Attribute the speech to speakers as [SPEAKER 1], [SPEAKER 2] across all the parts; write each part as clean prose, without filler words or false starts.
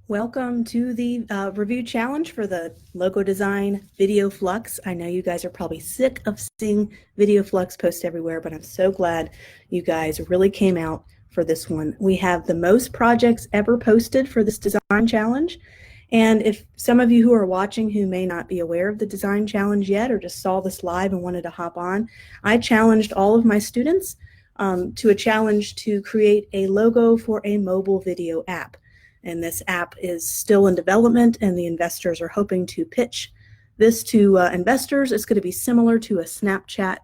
[SPEAKER 1] Welcome to the review challenge for the logo design video Flux. I know you guys are probably sick of seeing video Flux post everywhere, but I'm so glad you guys really came out for this one. We have the most projects ever posted for this design challenge. And if some of you who are watching who may not be aware of the design challenge yet or just saw this live and wanted to hop on, I challenged all of my students to a challenge to create a logo for a mobile video app. And this app is still in development, and the investors are hoping to pitch this to investors. It's going to be similar to a Snapchat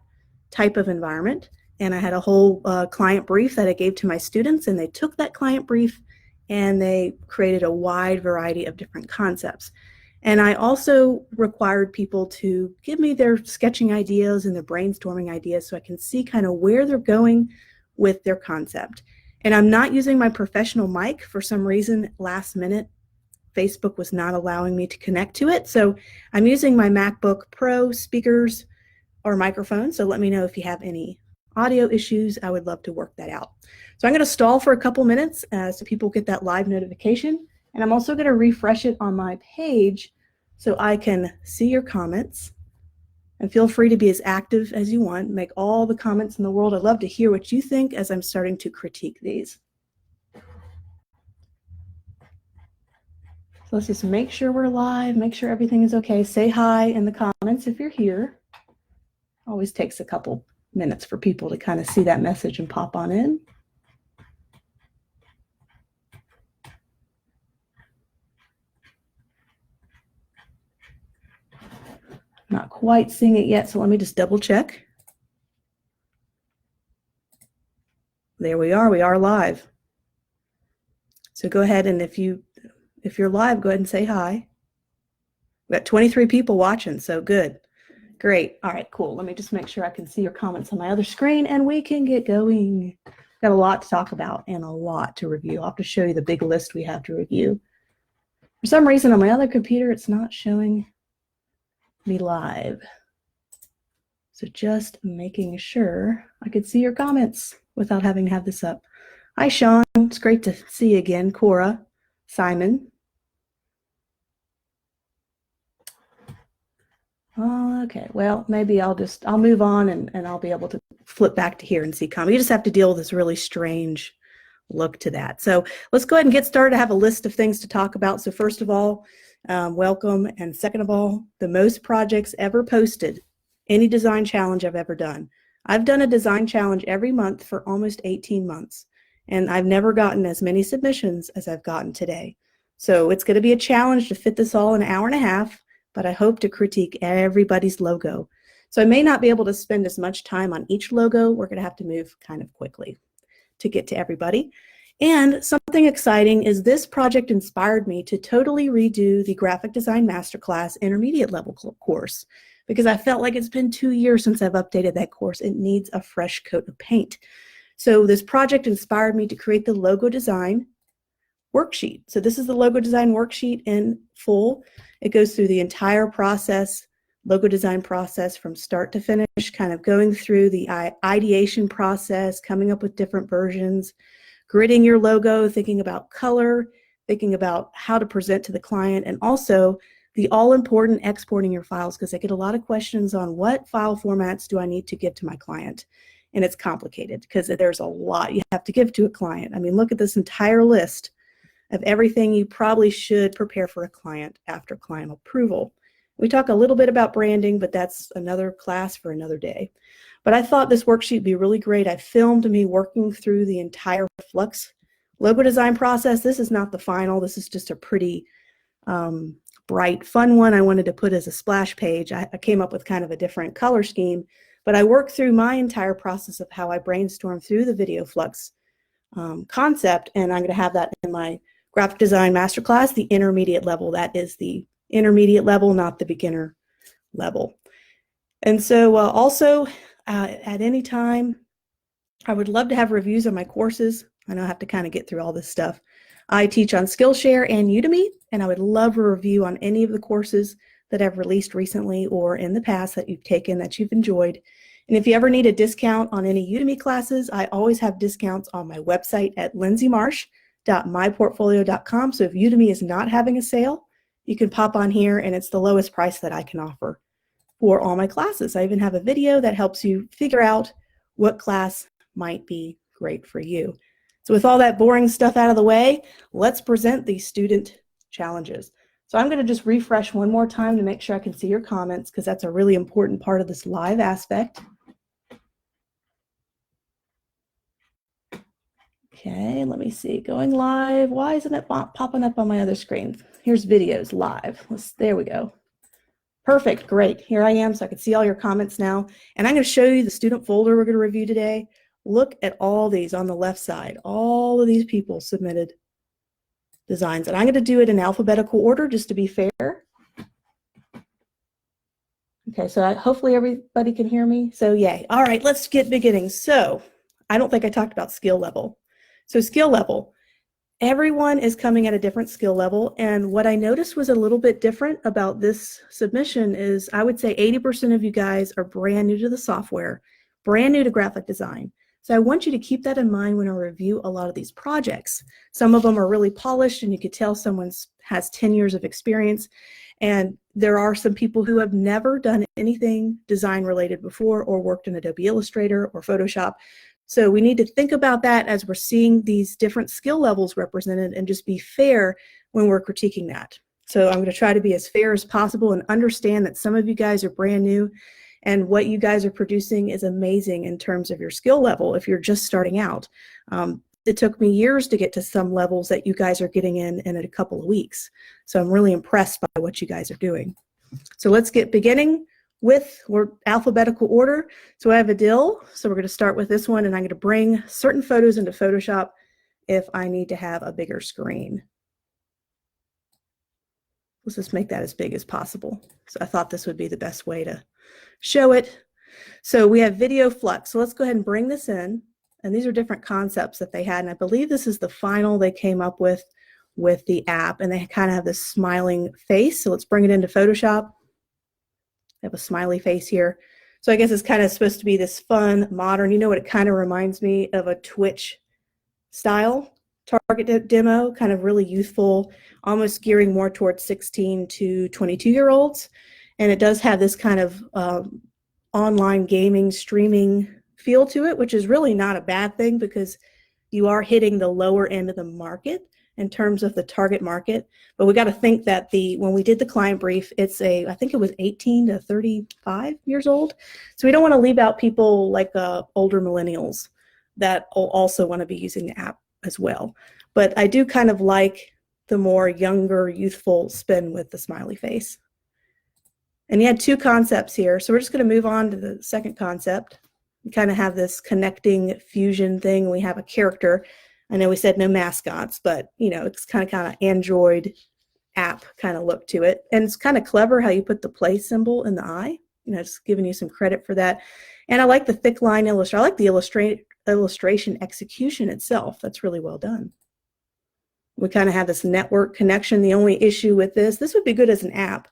[SPEAKER 1] type of environment. And I had a whole client brief that I gave to my students, and they took that client brief and they created a wide variety of different concepts. And I also required people to give me their sketching ideas and their brainstorming ideas so I can see kind of where they're going with their concept. And I'm not using my professional mic. For some reason, last minute, Facebook was not allowing me to connect to it. So I'm using my MacBook Pro speakers or microphone. So let me know if you have any audio issues. I would love to work that out. So I'm going to stall for a couple minutes so people get that live notification. And I'm also going to refresh it on my page so I can see your comments. And feel free to be as active as you want. Make all the comments in the world. I'd love to hear what you think as I'm starting to critique these. So let's just make sure we're live, make sure everything is okay. Say hi in the comments if you're here. Always takes a couple minutes for people to kind of see that message and pop on in. Not quite seeing it yet, so let me just double check. There we are live. So go ahead, and if you're live, go ahead and say hi. We've got 23 people watching, so good. Great. All right, cool. Let me just make sure I can see your comments on my other screen and we can get going. Got a lot to talk about and a lot to review. I'll have to show you the big list we have to review. For some reason on my other computer, it's not showing me live. So just making sure I could see your comments without having to have this up. Hi, Sean. It's great to see you again. Cora, Simon. Okay, well, maybe I'll move on and I'll be able to flip back to here and see comments. You just have to deal with this really strange look to that. So let's go ahead and get started. I have a list of things to talk about. So first of all, welcome. And second of all, the most projects ever posted, any design challenge I've ever done. I've done a design challenge every month for almost 18 months, and I've never gotten as many submissions as I've gotten today. So it's going to be a challenge to fit this all in an hour and a half, but I hope to critique everybody's logo. So I may not be able to spend as much time on each logo. We're going to have to move kind of quickly to get to everybody. And something exciting is this project inspired me to totally redo the Graphic Design Masterclass intermediate level course because I felt like it's been 2 years since I've updated that course. It needs a fresh coat of paint. So this project inspired me to create the logo design worksheet. So this is the logo design worksheet in full. It goes through the entire process, logo design process from start to finish, kind of going through the ideation process, coming up with different versions, gridding your logo, thinking about color, thinking about how to present to the client, and also the all-important exporting your files, because I get a lot of questions on what file formats do I need to give to my client. And it's complicated because there's a lot you have to give to a client. I mean, look at this entire list of everything you probably should prepare for a client after client approval. We talk a little bit about branding, but that's another class for another day. But I thought this worksheet would be really great. I filmed me working through the entire Flux logo design process. This is not the final. This is just a pretty bright, fun one I wanted to put as a splash page. I came up with kind of a different color scheme, but I worked through my entire process of how I brainstormed through the video Flux concept, and I'm going to have that in my graphic design masterclass, the intermediate level. That is the intermediate level, not the beginner level. And so also at any time, I would love to have reviews on my courses. I know I have to kind of get through all this stuff. I teach on Skillshare and Udemy, and I would love a review on any of the courses that I've released recently or in the past that you've taken that you've enjoyed. And if you ever need a discount on any Udemy classes, I always have discounts on my website at udemy.myportfolio.com. So if Udemy is not having a sale, you can pop on here and it's the lowest price that I can offer for all my classes. I even have a video that helps you figure out what class might be great for you. So with all that boring stuff out of the way, let's present these student challenges. So I'm going to just refresh one more time to make sure I can see your comments, because that's a really important part of this live aspect. Okay, let me see. Going live. Why isn't it popping up on my other screen? Here's videos live. There we go. Perfect. Great. Here I am, so I can see all your comments now. And I'm going to show you the student folder we're going to review today. Look at all these on the left side. All of these people submitted designs. And I'm going to do it in alphabetical order just to be fair. Okay, so hopefully everybody can hear me. So yay. All right, let's get beginning. So I don't think I talked about skill level. So skill level. Everyone is coming at a different skill level, and what I noticed was a little bit different about this submission is I would say 80% of you guys are brand new to the software, brand new to graphic design. So I want you to keep that in mind when I review a lot of these projects. Some of them are really polished, and you could tell someone has 10 years of experience, and there are some people who have never done anything design related before or worked in Adobe Illustrator or Photoshop. So we need to think about that as we're seeing these different skill levels represented and just be fair when we're critiquing that. So I'm going to try to be as fair as possible and understand that some of you guys are brand new and what you guys are producing is amazing in terms of your skill level if you're just starting out. It took me years to get to some levels that you guys are getting in a couple of weeks. So I'm really impressed by what you guys are doing. So let's get beginning. We're alphabetical order. So I have a dill. So we're going to start with this one, and I'm going to bring certain photos into Photoshop if I need to have a bigger screen. Let's just make that as big as possible. So I thought this would be the best way to show it. So we have video Flux. So let's go ahead and bring this in. And these are different concepts that they had. And I believe this is the final they came up with the app. And they kind of have this smiling face. So let's bring it into Photoshop. I have a smiley face here. So I guess it's kind of supposed to be this fun, modern, you know what it kind of reminds me of, a Twitch style target demo, kind of really youthful, almost gearing more towards 16 to 22-year-olds. And it does have this kind of online gaming, streaming feel to it, which is really not a bad thing because you are hitting the lower end of the market in terms of the target market. But we got to think that when we did the client brief, I think it was 18 to 35 years old. So we don't want to leave out people like older millennials that also want to be using the app as well. But I do kind of like the more younger, youthful spin with the smiley face. And you had two concepts here. So we're just going to move on to the second concept. We kind of have this connecting fusion thing. We have a character. I know we said no mascots, but it's kind of Android app kind of look to it. And it's kind of clever how you put the play symbol in the eye. Just giving you some credit for that. And I like the thick line illustration. I like the illustration execution itself. That's really well done. We kind of have this network connection. The only issue with this would be good as an app,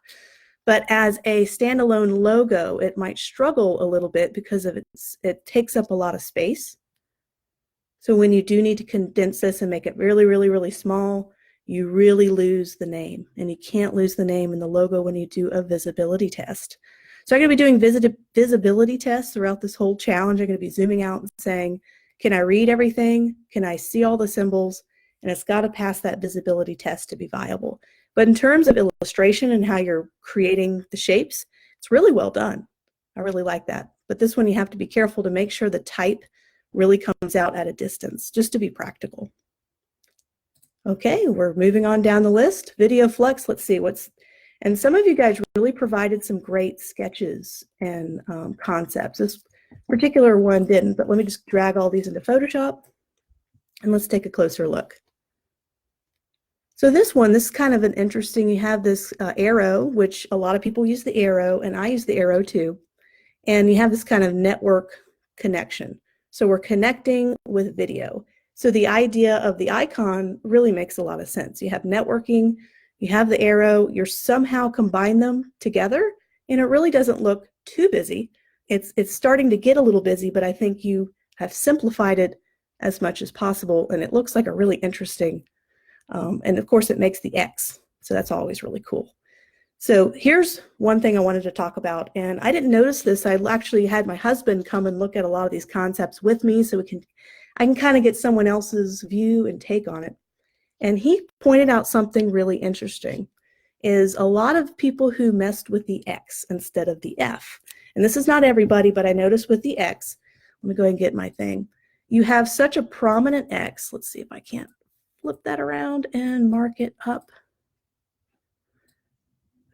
[SPEAKER 1] but as a standalone logo, it might struggle a little bit because it takes up a lot of space. So when you do need to condense this and make it really, really, really small, you really lose the name. And you can't lose the name in the logo when you do a visibility test. So I'm going to be doing visibility tests throughout this whole challenge. I'm going to be zooming out and saying, can I read everything? Can I see all the symbols? And it's got to pass that visibility test to be viable. But in terms of illustration and how you're creating the shapes, it's really well done. I really like that. But this one you have to be careful to make sure the type really comes out at a distance, just to be practical. Okay, we're moving on down the list. Video Flux, let's see and some of you guys really provided some great sketches and concepts. This particular one didn't, but let me just drag all these into Photoshop and let's take a closer look. So this is kind of an interesting, you have this arrow, which a lot of people use the arrow, and I use the arrow too. And you have this kind of network connection. So we're connecting with video. So the idea of the icon really makes a lot of sense. You have networking, you have the arrow, you're somehow combine them together, and it really doesn't look too busy. It's starting to get a little busy, but I think you have simplified it as much as possible, and it looks like a really interesting, and of course it makes the X, so that's always really cool. So here's one thing I wanted to talk about, and I didn't notice this. I actually had my husband come and look at a lot of these concepts with me, so I can kind of get someone else's view and take on it. And he pointed out something really interesting, is a lot of people who messed with the X instead of the F. And this is not everybody, but I noticed with the X, let me go ahead and get my thing. You have such a prominent X. Let's see if I can't flip that around and mark it up.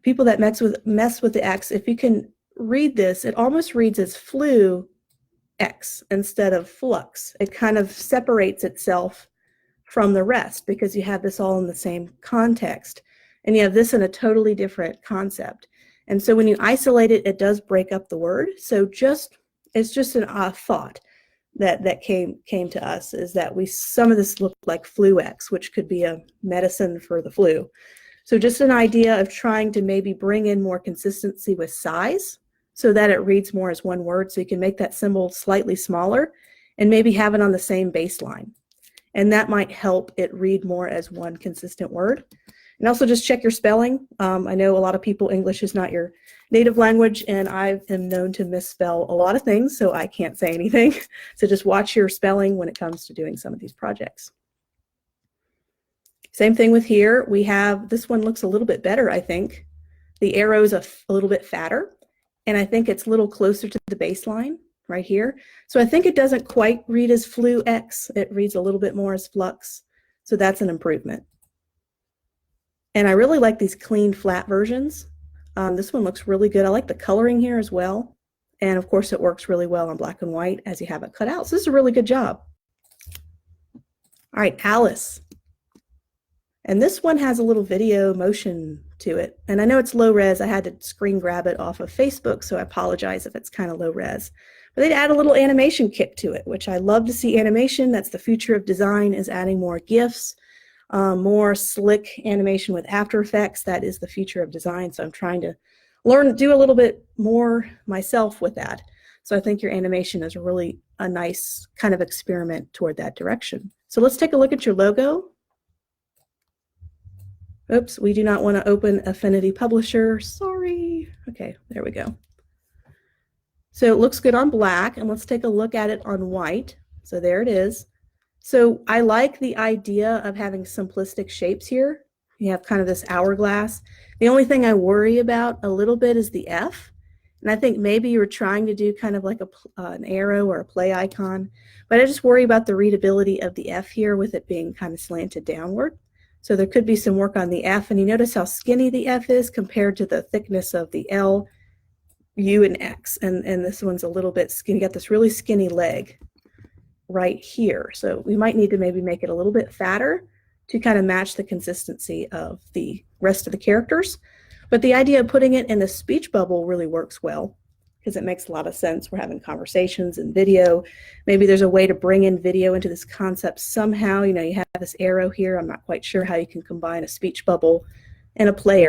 [SPEAKER 1] People that mess with the X, if you can read this, it almost reads as flu X instead of flux. It kind of separates itself from the rest because you have this all in the same context, and you have this in a totally different concept. And so when you isolate it, it does break up the word. So it's just a thought that came to us, is that some of this looked like flu X, which could be a medicine for the flu. So just an idea of trying to maybe bring in more consistency with size so that it reads more as one word. So you can make that symbol slightly smaller and maybe have it on the same baseline. And that might help it read more as one consistent word. And also just check your spelling. I know a lot of people, English is not your native language, and I am known to misspell a lot of things, so I can't say anything. So just watch your spelling when it comes to doing some of these projects. Same thing with here. We have, this one looks a little bit better, I think. The arrow's a little bit fatter, and I think it's a little closer to the baseline right here. So I think it doesn't quite read as flu X. It reads a little bit more as flux. So that's an improvement. And I really like these clean, flat versions. This one looks really good. I like the coloring here as well. And of course, it works really well on black and white as you have it cut out. So this is a really good job. All right, Alice. And this one has a little video motion to it. And I know it's low res. I had to screen grab it off of Facebook, so I apologize if it's kind of low res. But they'd add a little animation kick to it, which I love to see animation. That's the future of design, is adding more GIFs, more slick animation with After Effects. That is the future of design. So I'm trying to do a little bit more myself with that. So I think your animation is really a nice kind of experiment toward that direction. So let's take a look at your logo. Oops, we do not want to open Affinity Publisher. Sorry. Okay, there we go. So it looks good on black, and let's take a look at it on white. So there it is. So I like the idea of having simplistic shapes here. You have kind of this hourglass. The only thing I worry about a little bit is the F. And I think maybe you were trying to do kind of like an arrow or a play icon, but I just worry about the readability of the F here with it being kind of slanted downward. So there could be some work on the F, and you notice how skinny the F is compared to the thickness of the L, U, and X. And this one's a little bit skinny. You got this really skinny leg right here. So we might need to maybe make it a little bit fatter to kind of match the consistency of the rest of the characters. But the idea of putting it in a speech bubble really works well, because it makes a lot of sense. We're having conversations and video. Maybe there's a way to bring in video into this concept somehow. You know, you have this arrow here. I'm not quite sure how you can combine a speech bubble and a play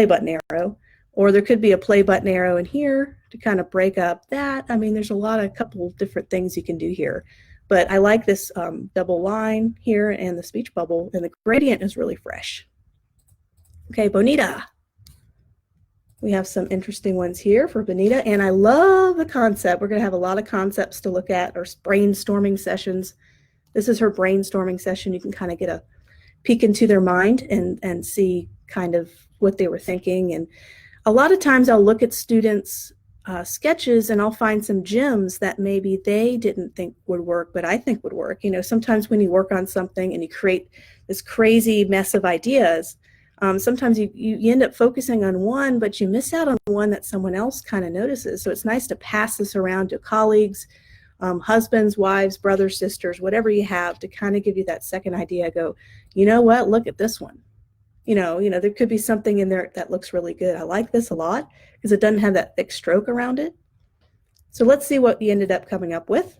[SPEAKER 1] button arrow. Or there could be a play button arrow in here to kind of break up that. I mean, there's a couple different things you can do here. But I like this double line here and the speech bubble, and the gradient is really fresh. Okay, Bonita. We have some interesting ones here for Bonita, and I love the concept. We're going to have a lot of concepts to look at, or brainstorming sessions. This is her brainstorming session. You can kind of get a peek into their mind and see kind of what they were thinking. And a lot of times I'll look at students' sketches, and I'll find some gems that maybe they didn't think would work, but I think would work. You know, sometimes when you work on something and you create this crazy mess of ideas, sometimes you end up focusing on one, but you miss out on one that someone else kind of notices. So it's nice to pass this around to colleagues, husbands, wives, brothers, sisters, whatever you have, to kind of give you that second idea. Go, you know what, look at this one. You know, there could be something in there that looks really good. I like this a lot because it doesn't have that thick stroke around it. So let's see what you ended up coming up with.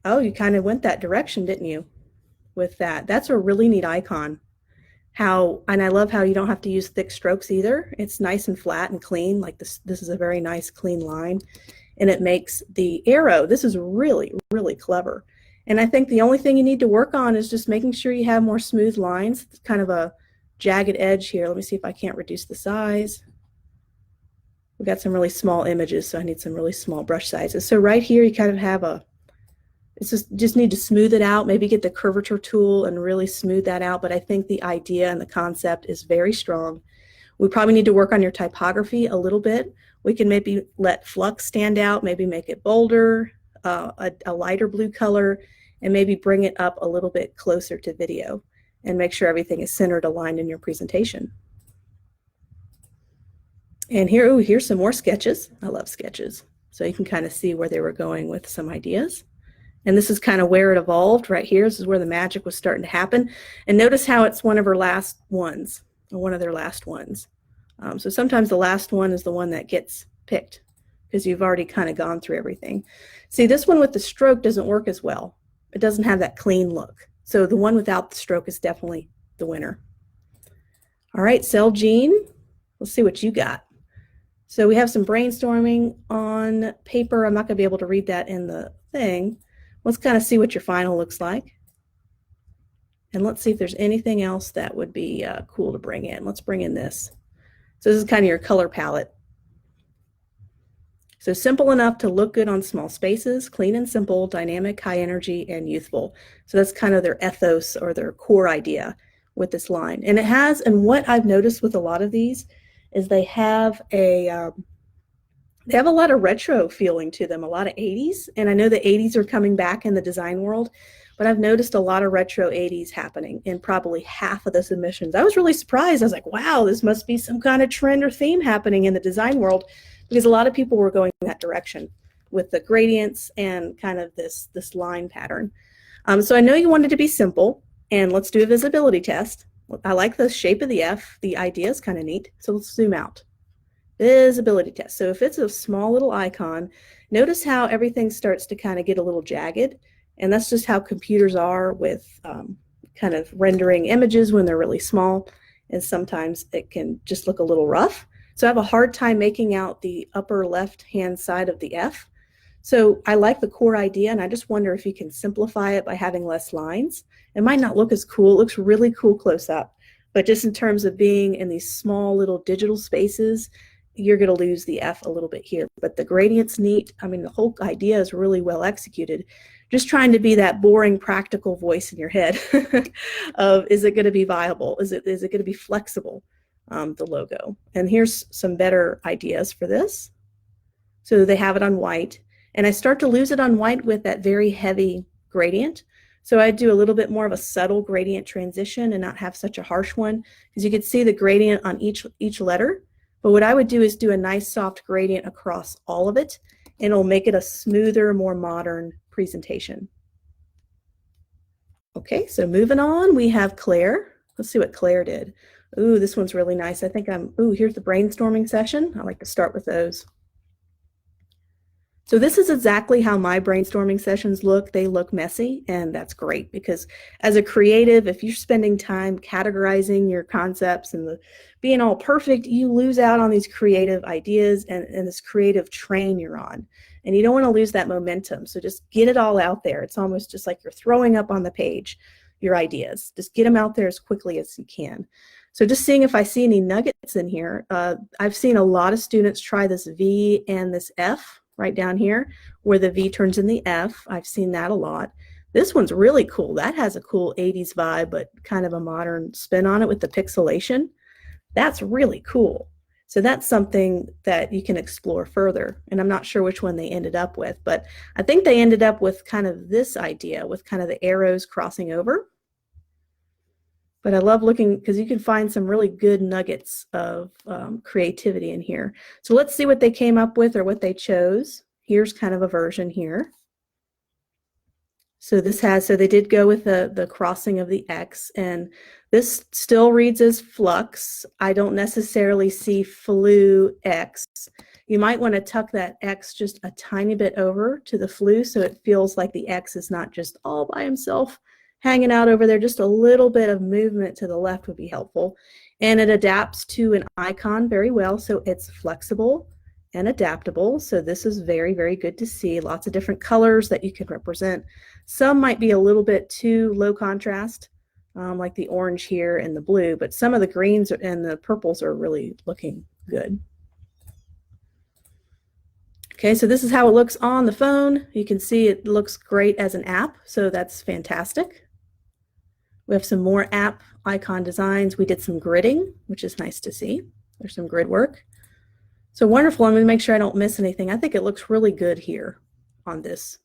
[SPEAKER 1] Oh, you kind of went that direction, didn't you? With that. That's a really neat icon. And I love how you don't have to use thick strokes either. It's nice and flat and clean. Like this is a very nice clean line. and it makes the arrow. This is really, really clever. And I think the only thing you need to work on is just making sure you have more smooth lines. It's kind of a jagged edge here. Let me see if I can't reduce the size. We've got some really small images, so I need some really small brush sizes. So right here, you kind of have it's just need to smooth it out, maybe get the curvature tool and really smooth that out. But I think the idea and the concept is very strong. We probably need to work on your typography a little bit. We can maybe let Flux stand out, maybe make it bolder, a lighter blue color, and maybe bring it up a little bit closer to video and make sure everything is centered, aligned in your presentation. And here, ooh, here's some more sketches. I love sketches. So you can kind of see where they were going with some ideas. And this is kind of where it evolved right here. This is where the magic was starting to happen. And notice how it's one of her last ones, or one of their last ones. So sometimes the last one is the one that gets picked because you've already kind of gone through everything. See, this one with the stroke doesn't work as well. It doesn't have that clean look. So the one without the stroke is definitely the winner. All right, Celgene, let's see what you got. So we have some brainstorming on paper. I'm not going to be able to read that in the thing. Let's kind of see what your final looks like. And let's see if there's anything else that would be cool to bring in. Let's bring in this. So this is kind of your color palette. So simple enough to look good on small spaces, clean and simple, dynamic, high energy, and youthful. So that's kind of their ethos or their core idea with this line. And it has, and what I've noticed with a lot of these is they have a lot of retro feeling to them, a lot of 80s. And I know the 80s are coming back in the design world, but I've noticed a lot of retro 80s happening in probably half of the submissions. I was really surprised. I was like, wow, this must be some kind of trend or theme happening in the design world, because a lot of people were going in that direction with the gradients and kind of this line pattern. So I know you wanted to be simple, and let's do a visibility test. I like the shape of the F. The idea is kind of neat. So let's zoom out. Visibility test. So if it's a small little icon, notice how everything starts to kind of get a little jagged. And that's just how computers are with kind of rendering images when they're really small. And sometimes it can just look a little rough. So I have a hard time making out the upper left-hand side of the F. So I like the core idea, and I just wonder if you can simplify it by having less lines. It might not look as cool. It looks really cool close up. But just in terms of being in these small little digital spaces, you're going to lose the F a little bit here. But the gradient's neat. I mean, the whole idea is really well executed. Just trying to be that boring, practical voice in your head of, is it going to be viable? Is it going to be flexible, the logo? And here's some better ideas for this. So they have it on white. And I start to lose it on white with that very heavy gradient. So I do a little bit more of a subtle gradient transition and not have such a harsh one, because you can see the gradient on each letter. But what I would do is do a nice soft gradient across all of it, and it'll make it a smoother, more modern presentation. Okay, so moving on, we have Claire. Let's see what Claire did. Ooh, this one's really nice. I think here's the brainstorming session. I like to start with those. So this is exactly how my brainstorming sessions look. They look messy, and that's great, because as a creative, if you're spending time categorizing your concepts and being all perfect, you lose out on these creative ideas and this creative train you're on. And you don't want to lose that momentum. So just get it all out there. It's almost just like you're throwing up on the page your ideas. Just get them out there as quickly as you can. So just seeing if I see any nuggets in here. I've seen a lot of students try this V and this F right down here, where the V turns in the F. I've seen that a lot. This one's really cool. That has a cool 80s vibe, but kind of a modern spin on it with the pixelation. That's really cool. So that's something that you can explore further. And I'm not sure which one they ended up with, but I think they ended up with kind of this idea with kind of the arrows crossing over. But I love looking, because you can find some really good nuggets of creativity in here. So let's see what they came up with or what they chose. Here's kind of a version here. So they did go with the crossing of the X, and this still reads as Flux. I don't necessarily see flu X. You might want to tuck that X just a tiny bit over to the flu, so it feels like the X is not just all by himself hanging out over there. Just a little bit of movement to the left would be helpful. And it adapts to an icon very well, so it's flexible and adaptable. So this is very, very good to see. Lots of different colors that you can represent. Some might be a little bit too low contrast, like the orange here and the blue, but some of the greens and the purples are really looking good. Okay, so this is how it looks on the phone. You can see it looks great as an app, so that's fantastic. We have some more app icon designs. We did some gridding, which is nice to see. There's some grid work. So wonderful. I'm going to make sure I don't miss anything. I think it looks really good here on this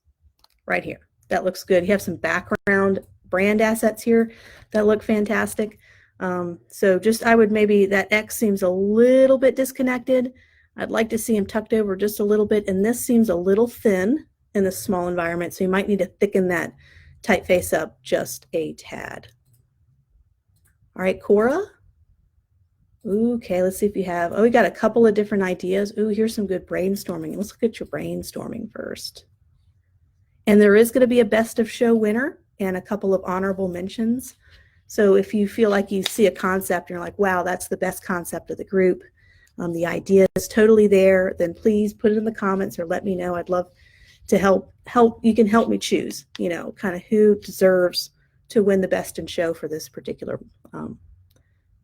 [SPEAKER 1] right here. That looks good. You have some background brand assets here that look fantastic. So just I would maybe that X seems a little bit disconnected. I'd like to see him tucked over just a little bit, and this seems a little thin in this small environment, so you might need to thicken that typeface up just a tad. All right, Cora. Okay, let's see if you have, we got a couple of different ideas. Here's some good brainstorming. Let's look at your brainstorming first. And there is going to be a best of show winner and a couple of honorable mentions. So if you feel like you see a concept and you're like, wow, that's the best concept of the group, the idea is totally there, then please put it in the comments or let me know. I'd love to help. You can help me choose, kind of who deserves to win the best in show for this particular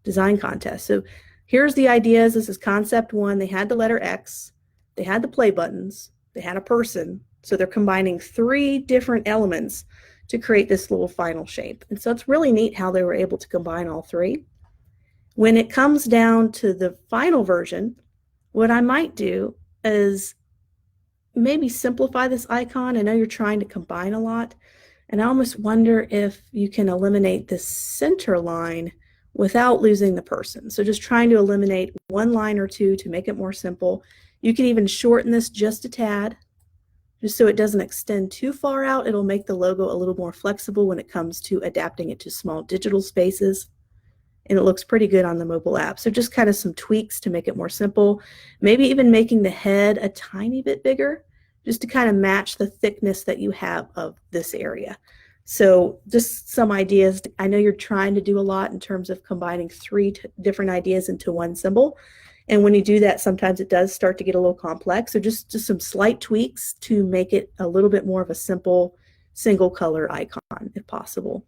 [SPEAKER 1] design contest. So here's the ideas. This is concept one. They had the letter X, they had the play buttons, they had a person. So they're combining 3 different elements to create this little final shape. And so it's really neat how they were able to combine all 3. When it comes down to the final version, what I might do is maybe simplify this icon. I know you're trying to combine a lot, and I almost wonder if you can eliminate this center line without losing the person. So just trying to eliminate 1 line or 2 to make it more simple. You can even shorten this just a tad, just so it doesn't extend too far out. It'll make the logo a little more flexible when it comes to adapting it to small digital spaces. And it looks pretty good on the mobile app. So just kind of some tweaks to make it more simple. Maybe even making the head a tiny bit bigger, just to kind of match the thickness that you have of this area. So just some ideas. I know you're trying to do a lot in terms of combining 3 different ideas into 1 symbol. And when you do that, sometimes it does start to get a little complex. So just some slight tweaks to make it a little bit more of a simple single color icon, if possible.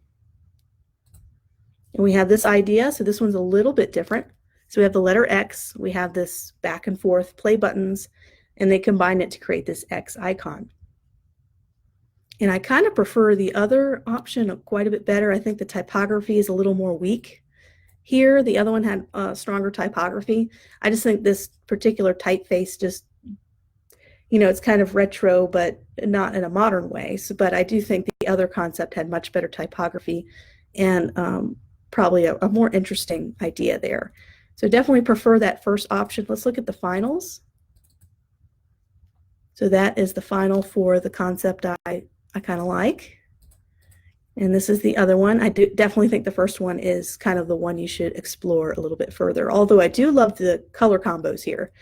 [SPEAKER 1] And we have this idea. So this one's a little bit different. So we have the letter X. We have this back and forth play buttons, and they combine it to create this X icon. And I kind of prefer the other option quite a bit better. I think the typography is a little more weak here. The other one had stronger typography. I just think this particular typeface just, it's kind of retro, but not in a modern way. So, but I do think the other concept had much better typography and probably a more interesting idea there. So definitely prefer that first option. Let's look at the finals. So that is the final for the concept I kind of like. And this is the other one. I do definitely think the first one is kind of the one you should explore a little bit further. Although I do love the color combos here.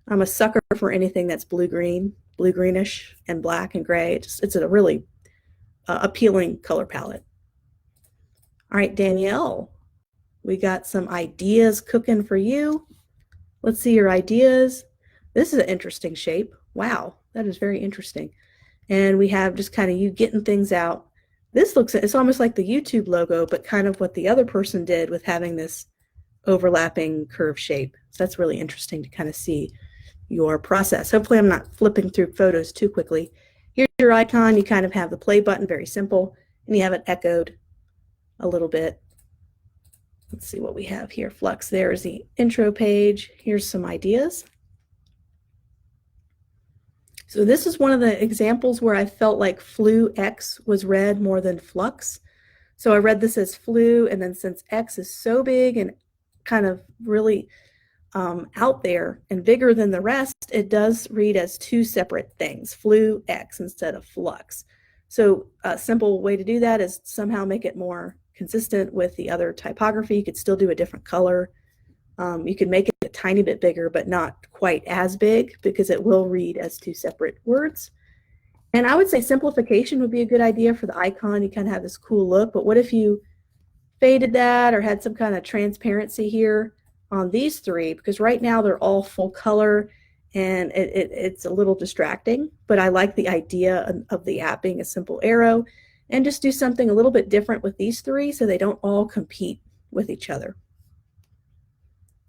[SPEAKER 1] I'm a sucker for anything that's blue-green, blue-greenish, and black and gray. It's a really appealing color palette. All right, Danielle, we got some ideas cooking for you. Let's see your ideas. This is an interesting shape. Wow, that is very interesting. And we have just kind of you getting things out. This it's almost like the YouTube logo, but kind of what the other person did with having this overlapping curve shape. So that's really interesting to kind of see your process. Hopefully I'm not flipping through photos too quickly. Here's your icon. You kind of have the play button, very simple, and you have it echoed a little bit. Let's see what we have here. Flux, there's the intro page. Here's some ideas. So this is one of the examples where I felt like Flu X was read more than Flux. So I read this as Flu, and then since X is so big and kind of really out there and bigger than the rest, it does read as 2 separate things, Flu X instead of Flux. So a simple way to do that is somehow make it more consistent with the other typography. You could still do a different color. You could make it a tiny bit bigger, but not quite as big because it will read as 2 separate words. And I would say simplification would be a good idea for the icon. You kind of have this cool look, but what if you faded that or had some kind of transparency here on these 3? Because right now they're all full color and it's a little distracting, but I like the idea of the app being a simple arrow, and just do something a little bit different with these three so they don't all compete with each other.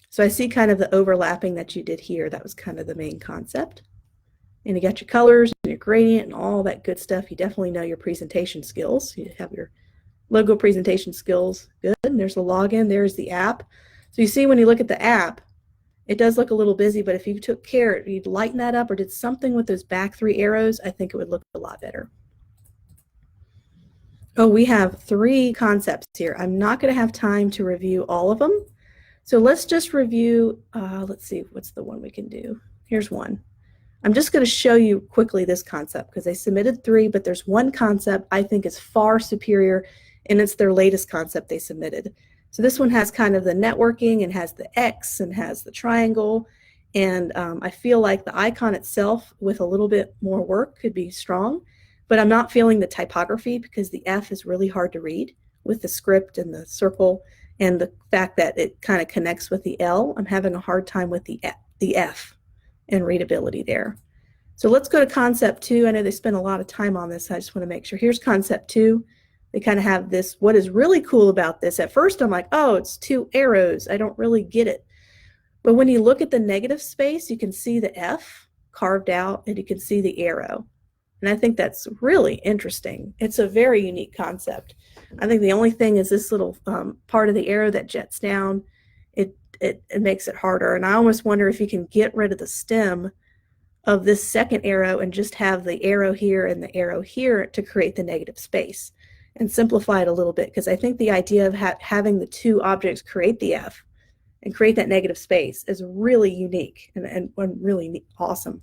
[SPEAKER 1] So I see kind of the overlapping that you did here. That was kind of the main concept. And you got your colors and your gradient and all that good stuff. You definitely know your presentation skills. You have your logo presentation skills. Good. And there's the login. There's the app. So you see when you look at the app, it does look a little busy, but if you took care, you'd lighten that up or did something with those back three arrows, I think it would look a lot better. Oh, we have 3 concepts here. I'm not going to have time to review all of them. So let's just review, let's see, what's the one we can do? Here's one. I'm just going to show you quickly this concept because they submitted 3, but there's one concept I think is far superior, and it's their latest concept they submitted. So this one has kind of the networking and has the X and has the triangle, and I feel like the icon itself with a little bit more work could be strong, but I'm not feeling the typography because the F is really hard to read with the script and the circle, and the fact that it kind of connects with the L. I'm having a hard time with the F and readability there. So let's go to concept 2. I know they spent a lot of time on this. I just want to make sure. Here's concept 2. They kind of have this. What is really cool about this, at first I'm like, oh, it's 2 arrows. I don't really get it. But when you look at the negative space, you can see the F carved out and you can see the arrow. And I think that's really interesting. It's a very unique concept. I think the only thing is this little part of the arrow that jets down. It makes it harder. And I almost wonder if you can get rid of the stem of this second arrow and just have the arrow here and the arrow here to create the negative space and simplify it a little bit, because I think the idea of having the 2 objects create the F and create that negative space is really unique and really neat, awesome.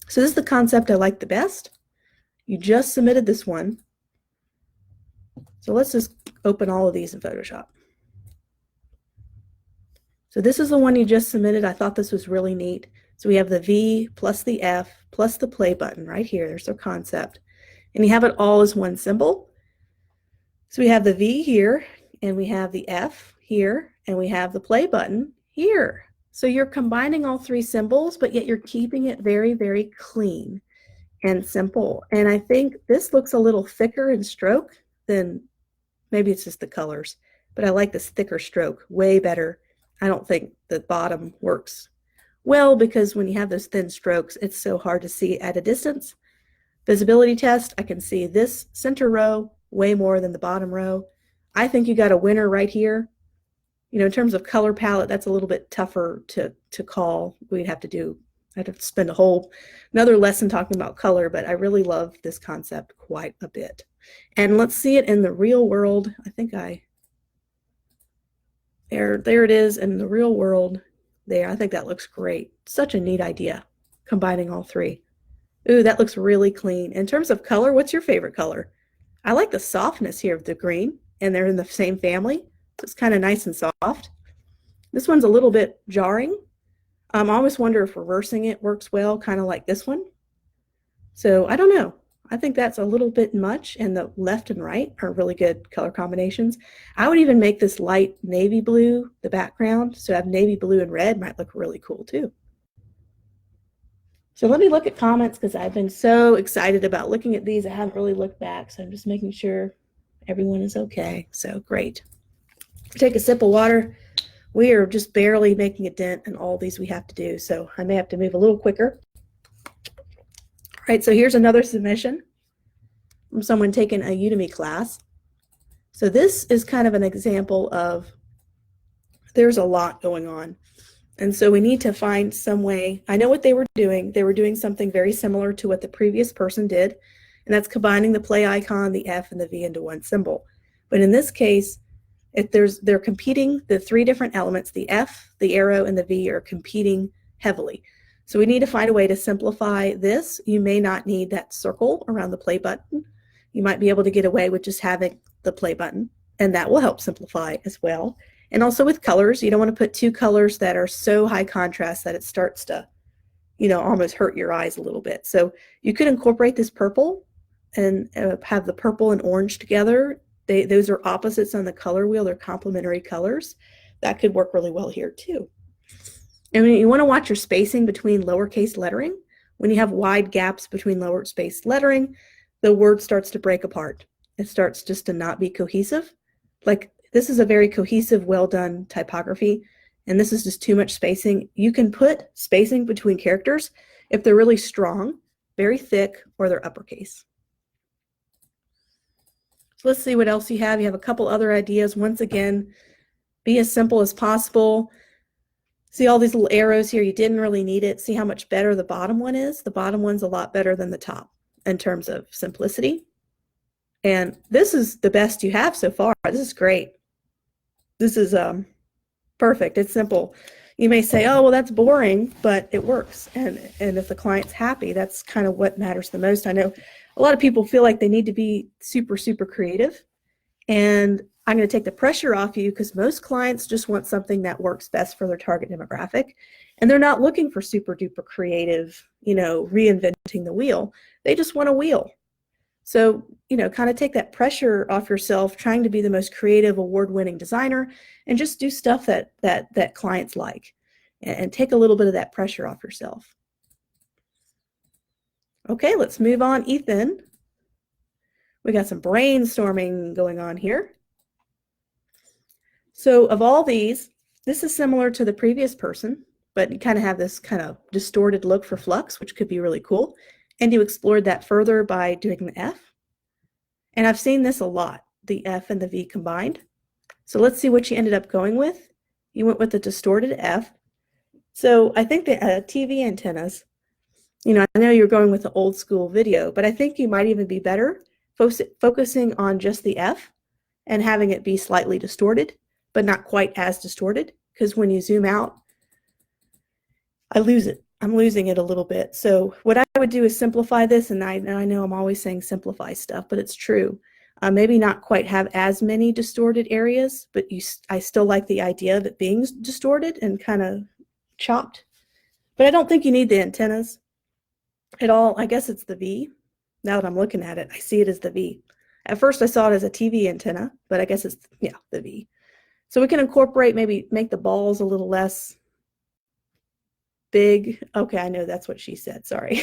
[SPEAKER 1] So this is the concept I like the best. You just submitted this one. So let's just open all of these in Photoshop. So this is the one you just submitted. I thought this was really neat. So we have the V plus the F plus the play button right here. There's their concept. And you have it all as one symbol. So we have the V here, and we have the F here, and we have the play button here. So you're combining all 3 symbols, but yet you're keeping it very, very clean and simple. And I think this looks a little thicker in stroke than, maybe it's just the colors, but I like this thicker stroke way better. I don't think the bottom works well because when you have those thin strokes, it's so hard to see at a distance. Visibility test, I can see this center row way more than the bottom row. I think you got a winner right here. You know, in terms of color palette, that's a little bit tougher to call. I'd have to spend another lesson talking about color, but I really love this concept quite a bit. And let's see it in the real world. I think there it is in the real world there. I think that looks great. Such a neat idea, combining all 3. Ooh, that looks really clean. In terms of color, what's your favorite color? I like the softness here of the green, and they're in the same family. So it's kind of nice and soft. This one's a little bit jarring. I always wonder if reversing it works well, kind of like this one. So I don't know. I think that's a little bit much, and the left and right are really good color combinations. I would even make this light navy blue, the background, so have navy blue and red might look really cool too. So let me look at comments because I've been so excited about looking at these. I haven't really looked back, so I'm just making sure everyone is okay. So great. Take a sip of water. We are just barely making a dent in all these we have to do, so I may have to move a little quicker. All right, so here's another submission from someone taking a Udemy class. So this is kind of an example of there's a lot going on. And so we need to find some way. I know what they were doing. They were doing something very similar to what the previous person did, and that's combining the play icon, the F, and the V into one symbol. But in this case, they're competing, the 3 different elements, the F, the arrow, and the V are competing heavily. So we need to find a way to simplify this. You may not need that circle around the play button. You might be able to get away with just having the play button, and that will help simplify as well. And also with colors, you don't want to put 2 colors that are so high contrast that it starts to, almost hurt your eyes a little bit. So you could incorporate this purple and have the purple and orange together. Those are opposites on the color wheel. They're complementary colors. That could work really well here too. And you want to watch your spacing between lowercase lettering. When you have wide gaps between lowercase lettering, the word starts to break apart. It starts just to not be cohesive. Like this is a very cohesive, well done typography, and this is just too much spacing. You can put spacing between characters if they're really strong, very thick, or they're uppercase. So let's see what else you have. You have a couple other ideas. Once again, be as simple as possible. See all these little arrows here? You didn't really need it. See how much better the bottom one is? The bottom one's a lot better than the top in terms of simplicity. And this is the best you have so far. This is great. This is perfect. It's simple. You may say, oh, well, that's boring, but it works. And if the client's happy, that's kind of what matters the most. I know a lot of people feel like they need to be super, super creative. And I'm going to take the pressure off you because most clients just want something that works best for their target demographic. And they're not looking for super duper creative, reinventing the wheel. They just want a wheel. So, kind of take that pressure off yourself, trying to be the most creative, award-winning designer, and just do stuff that clients like, and take a little bit of that pressure off yourself. Okay, let's move on. Ethan, we got some brainstorming going on here. So of all these, this is similar to the previous person, but you kind of have this kind of distorted look for Flux, which could be really cool. And you explored that further by doing the F. And I've seen this a lot, the F and the V combined. So let's see what you ended up going with. You went with the distorted F. So I think the TV antennas, I know you're going with the old school video, but I think you might even be better focusing on just the F and having it be slightly distorted, but not quite as distorted, because when you zoom out, I lose it. I'm losing it a little bit. So what I would do is simplify this, and I know I'm always saying simplify stuff, but it's true. Maybe not quite have as many distorted areas, but I still like the idea of it being distorted and kind of chopped. But I don't think you need the antennas at all. I guess it's the V. Now that I'm looking at it, I see it as the V. At first I saw it as a TV antenna, but I guess it's, the V. So we can incorporate, maybe make the balls a little less big. Okay, I know that's what she said, sorry.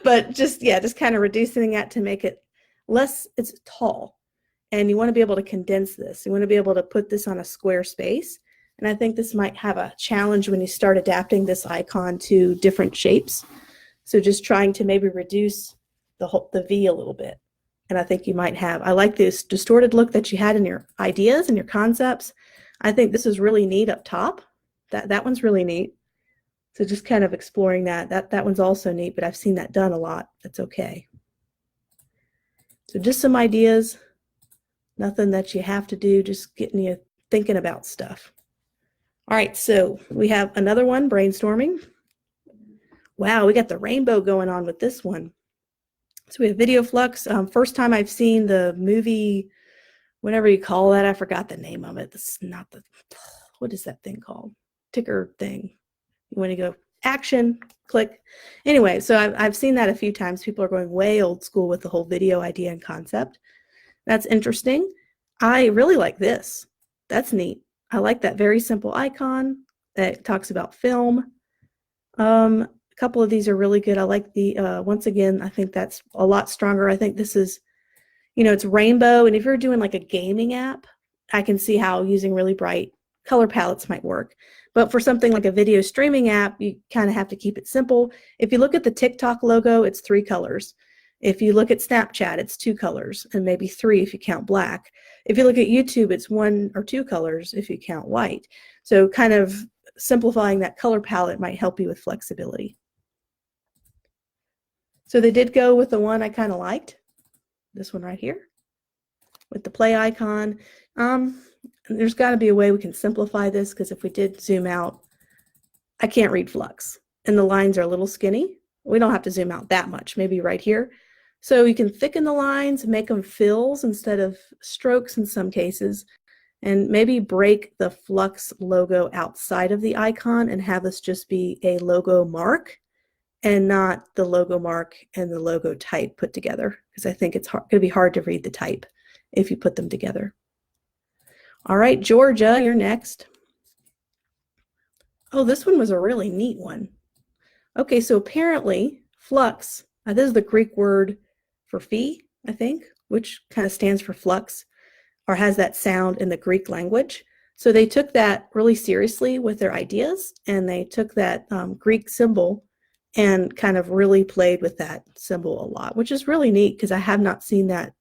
[SPEAKER 1] But just kind of reducing that to make it less, it's tall. And you want to be able to condense this. You want to be able to put this on a square space. And I think this might have a challenge when you start adapting this icon to different shapes. So just trying to maybe reduce the V a little bit. And I think you might have, I like this distorted look that you had in your ideas and your concepts. I think this is really neat up top. That one's really neat. So just kind of exploring that. That one's also neat, but I've seen that done a lot. That's okay. So just some ideas, nothing that you have to do, just getting you thinking about stuff. All right, so we have another one, brainstorming. Wow, we got the rainbow going on with this one. So we have Video Flux. First time I've seen the movie, whatever you call that. I forgot the name of it. This is not the, what is that thing called? Ticker thing. You want to go action, click. Anyway, so I've seen that a few times. People are going way old school with the whole video idea and concept. That's interesting. I really like this. That's neat. I like that very simple icon that talks about film. A couple of these are really good. I like the, once again, I think that's a lot stronger. I think this is, it's rainbow. And if you're doing like a gaming app, I can see how using really bright color palettes might work. But for something like a video streaming app, you kind of have to keep it simple. If you look at the TikTok logo, it's 3 colors. If you look at Snapchat, it's 2 colors, and maybe 3 if you count black. If you look at YouTube, it's 1 or 2 colors if you count white. So kind of simplifying that color palette might help you with flexibility. So they did go with the one I kind of liked, this one right here, with the play icon. There's got to be a way we can simplify this, because if we did zoom out, I can't read Flux, and the lines are a little skinny. We don't have to zoom out that much, maybe right here. So you can thicken the lines, make them fills instead of strokes in some cases, and maybe break the Flux logo outside of the icon and have this just be a logo mark and not the logo mark and the logo type put together, because I think it's going to be hard to read the type if you put them together. All right, Georgia, you're next. Oh, this one was a really neat one. Okay, so apparently flux, this is the Greek word for fee, I think, which kind of stands for flux or has that sound in the Greek language. So they took that really seriously with their ideas, and they took that Greek symbol and kind of really played with that symbol a lot, which is really neat because I have not seen that.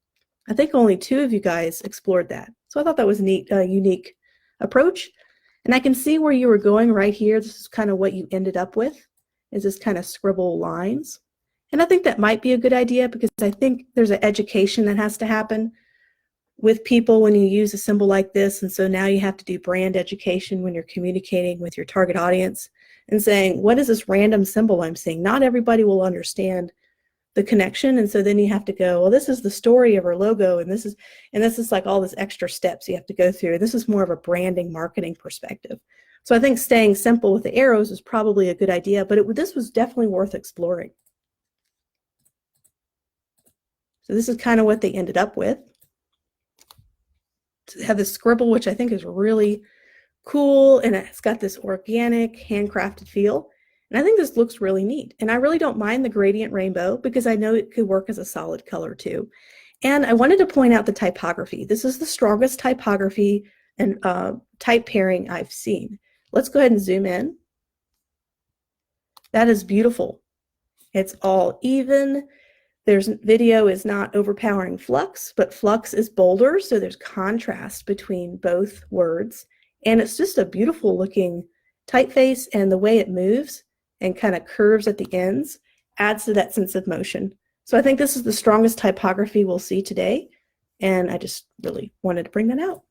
[SPEAKER 1] I think only 2 of you guys explored that. So I thought that was neat, unique approach. And I can see where you were going right here. This is kind of what you ended up with, is this kind of scribble lines. And I think that might be a good idea because I think there's an education that has to happen with people when you use a symbol like this. And so now you have to do brand education when you're communicating with your target audience and saying, what is this random symbol I'm seeing? Not everybody will understand the connection. And so then you have to go, well, this is the story of our logo. And this is like all this extra steps you have to go through. This is more of a branding marketing perspective. So I think staying simple with the arrows is probably a good idea, but this was definitely worth exploring. So this is kind of what they ended up with. So they have this scribble, which I think is really cool, and it's got this organic, handcrafted feel. And I think this looks really neat. And I really don't mind the gradient rainbow because I know it could work as a solid color too. And I wanted to point out the typography. This is the strongest typography and type pairing I've seen. Let's go ahead and zoom in. That is beautiful. It's all even. Video is not overpowering Flux, but Flux is bolder, so there's contrast between both words. And it's just a beautiful looking typeface, and the way it moves and kind of curves at the ends adds to that sense of motion. So I think this is the strongest typography we'll see today, and I just really wanted to bring that out.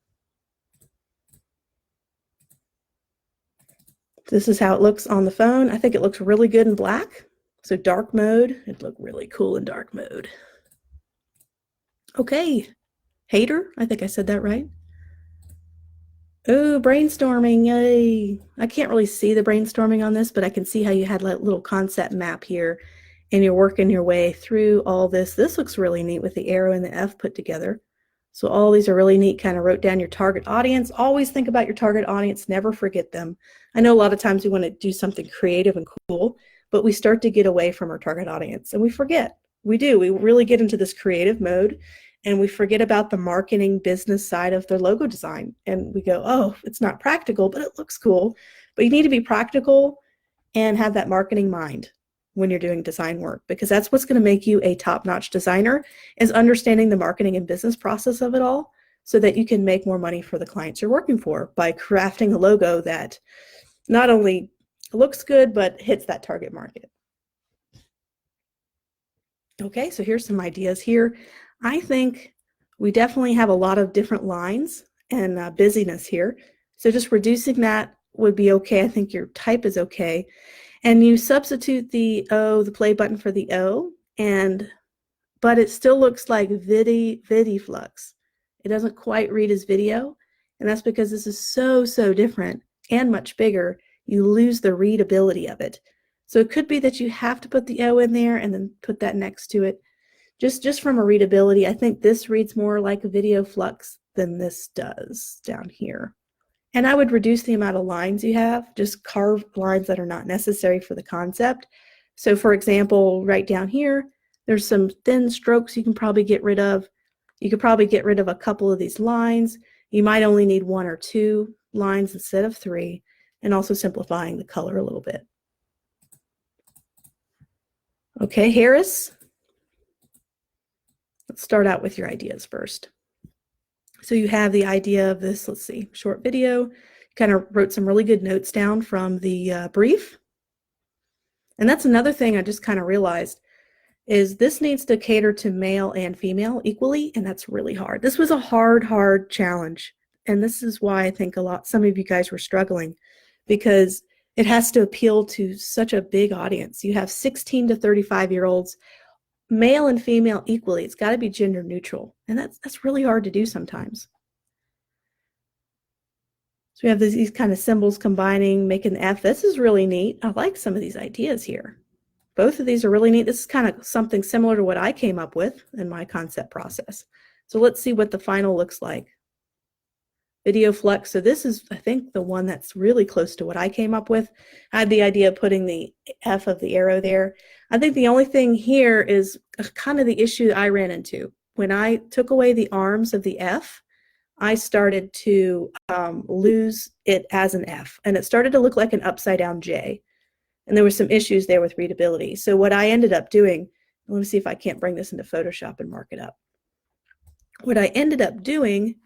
[SPEAKER 1] This is how it looks on the phone. I think it looks really good in black. So dark mode, it'd look really cool in dark mode. Okay, hater, I think I said that right. Oh, brainstorming, yay. I can't really see the brainstorming on this, but I can see how you had a little concept map here and you're working your way through all this. This looks really neat with the arrow and the F put together. So all these are really neat, kind of wrote down your target audience. Always think about your target audience, never forget them. I know a lot of times we want to do something creative and cool, but we start to get away from our target audience and we forget. We do. We really get into this creative mode and we forget about the marketing business side of the logo design. And we go, oh, it's not practical, but it looks cool. But you need to be practical and have that marketing mind when you're doing design work, because that's what's going to make you a top-notch designer, is understanding the marketing and business process of it all so that you can make more money for the clients you're working for by crafting a logo that not only looks good, but hits that target market. Okay, so here's some ideas here. I think we definitely have a lot of different lines and busyness here. So just reducing that would be okay. I think your type is okay. And you substitute the O, the play button for the O, but it still looks like vidi flux. It doesn't quite read as video, and that's because this is so different and much bigger. You lose the readability of it. So it could be that you have to put the O in there and then put that next to it. Just from a readability, I think this reads more like a video flux than this does down here. And I would reduce the amount of lines you have, just carve lines that are not necessary for the concept. So for example, right down here, there's some thin strokes you can probably get rid of. You could probably get rid of a couple of these lines. You might only need 1 or 2 lines instead of 3, and also simplifying the color a little bit. Okay, Harris, let's start out with your ideas first. So you have the idea of this, let's see, short video. Kind of wrote some really good notes down from the brief. And that's another thing I just kind of realized is this needs to cater to male and female equally, and that's really hard. This was a hard challenge. And this is why I think some of you guys were struggling, because it has to appeal to such a big audience. You have 16 to 35-year-olds, male and female equally. It's got to be gender neutral, and that's really hard to do sometimes. So we have these kind of symbols combining, making the F. This is really neat. I like some of these ideas here. Both of these are really neat. This is kind of something similar to what I came up with in my concept process. So let's see what the final looks like. Video Flux. So this is, I think, the one that's really close to what I came up with. I had the idea of putting the F of the arrow there. I think the only thing here is kind of the issue that I ran into. When I took away the arms of the F, I started to lose it as an F, and it started to look like an upside down J. And there were some issues there with readability. So what I ended up doing, let me see if I can't bring this into Photoshop and mark it up. What I ended up doing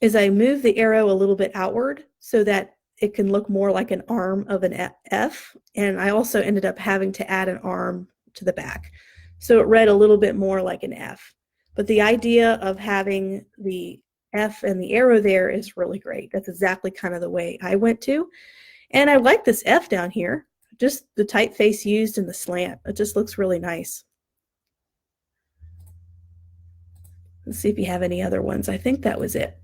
[SPEAKER 1] is I moved the arrow a little bit outward so that it can look more like an arm of an F. And I also ended up having to add an arm to the back. So it read a little bit more like an F. But the idea of having the F and the arrow there is really great. That's exactly kind of the way I went to. And I like this F down here, just the typeface used and the slant. It just looks really nice. Let's see if you have any other ones. I think that was it.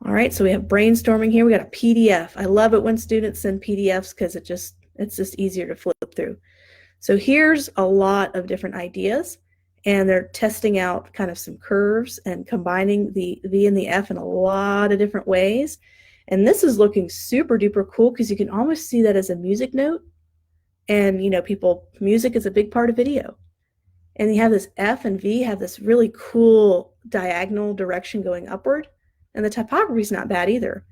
[SPEAKER 1] All right, so we have brainstorming here. We got a PDF. I love it when students send PDFs because it's just easier to flip through. So here's a lot of different ideas, and they're testing out kind of some curves and combining the V and the F in a lot of different ways. And this is looking super duper cool because you can almost see that as a music note. And you know, music is a big part of video. And you have this F and V have this really cool diagonal direction going upward. And the typography is not bad either.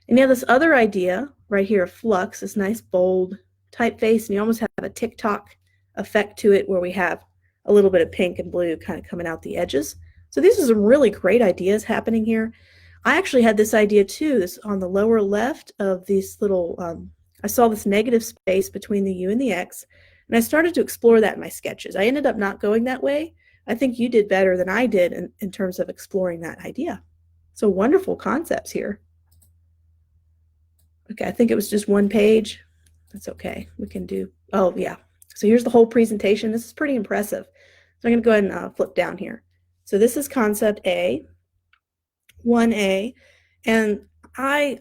[SPEAKER 1] And you have this other idea right here of Flux, this nice bold typeface, and you almost have a TikTok effect to it where we have a little bit of pink and blue kind of coming out the edges. So these are some really great ideas happening here. I actually had this idea too, this on the lower left of these little, I saw this negative space between the U and the X, and I started to explore that in my sketches. I ended up not going that way. I think you did better than I did in terms of exploring that idea. So wonderful concepts here. Okay, I think it was just one page. That's okay. We can do, oh yeah. So here's the whole presentation. This is pretty impressive. So I'm going to go ahead and flip down here. So this is concept A, 1A, and I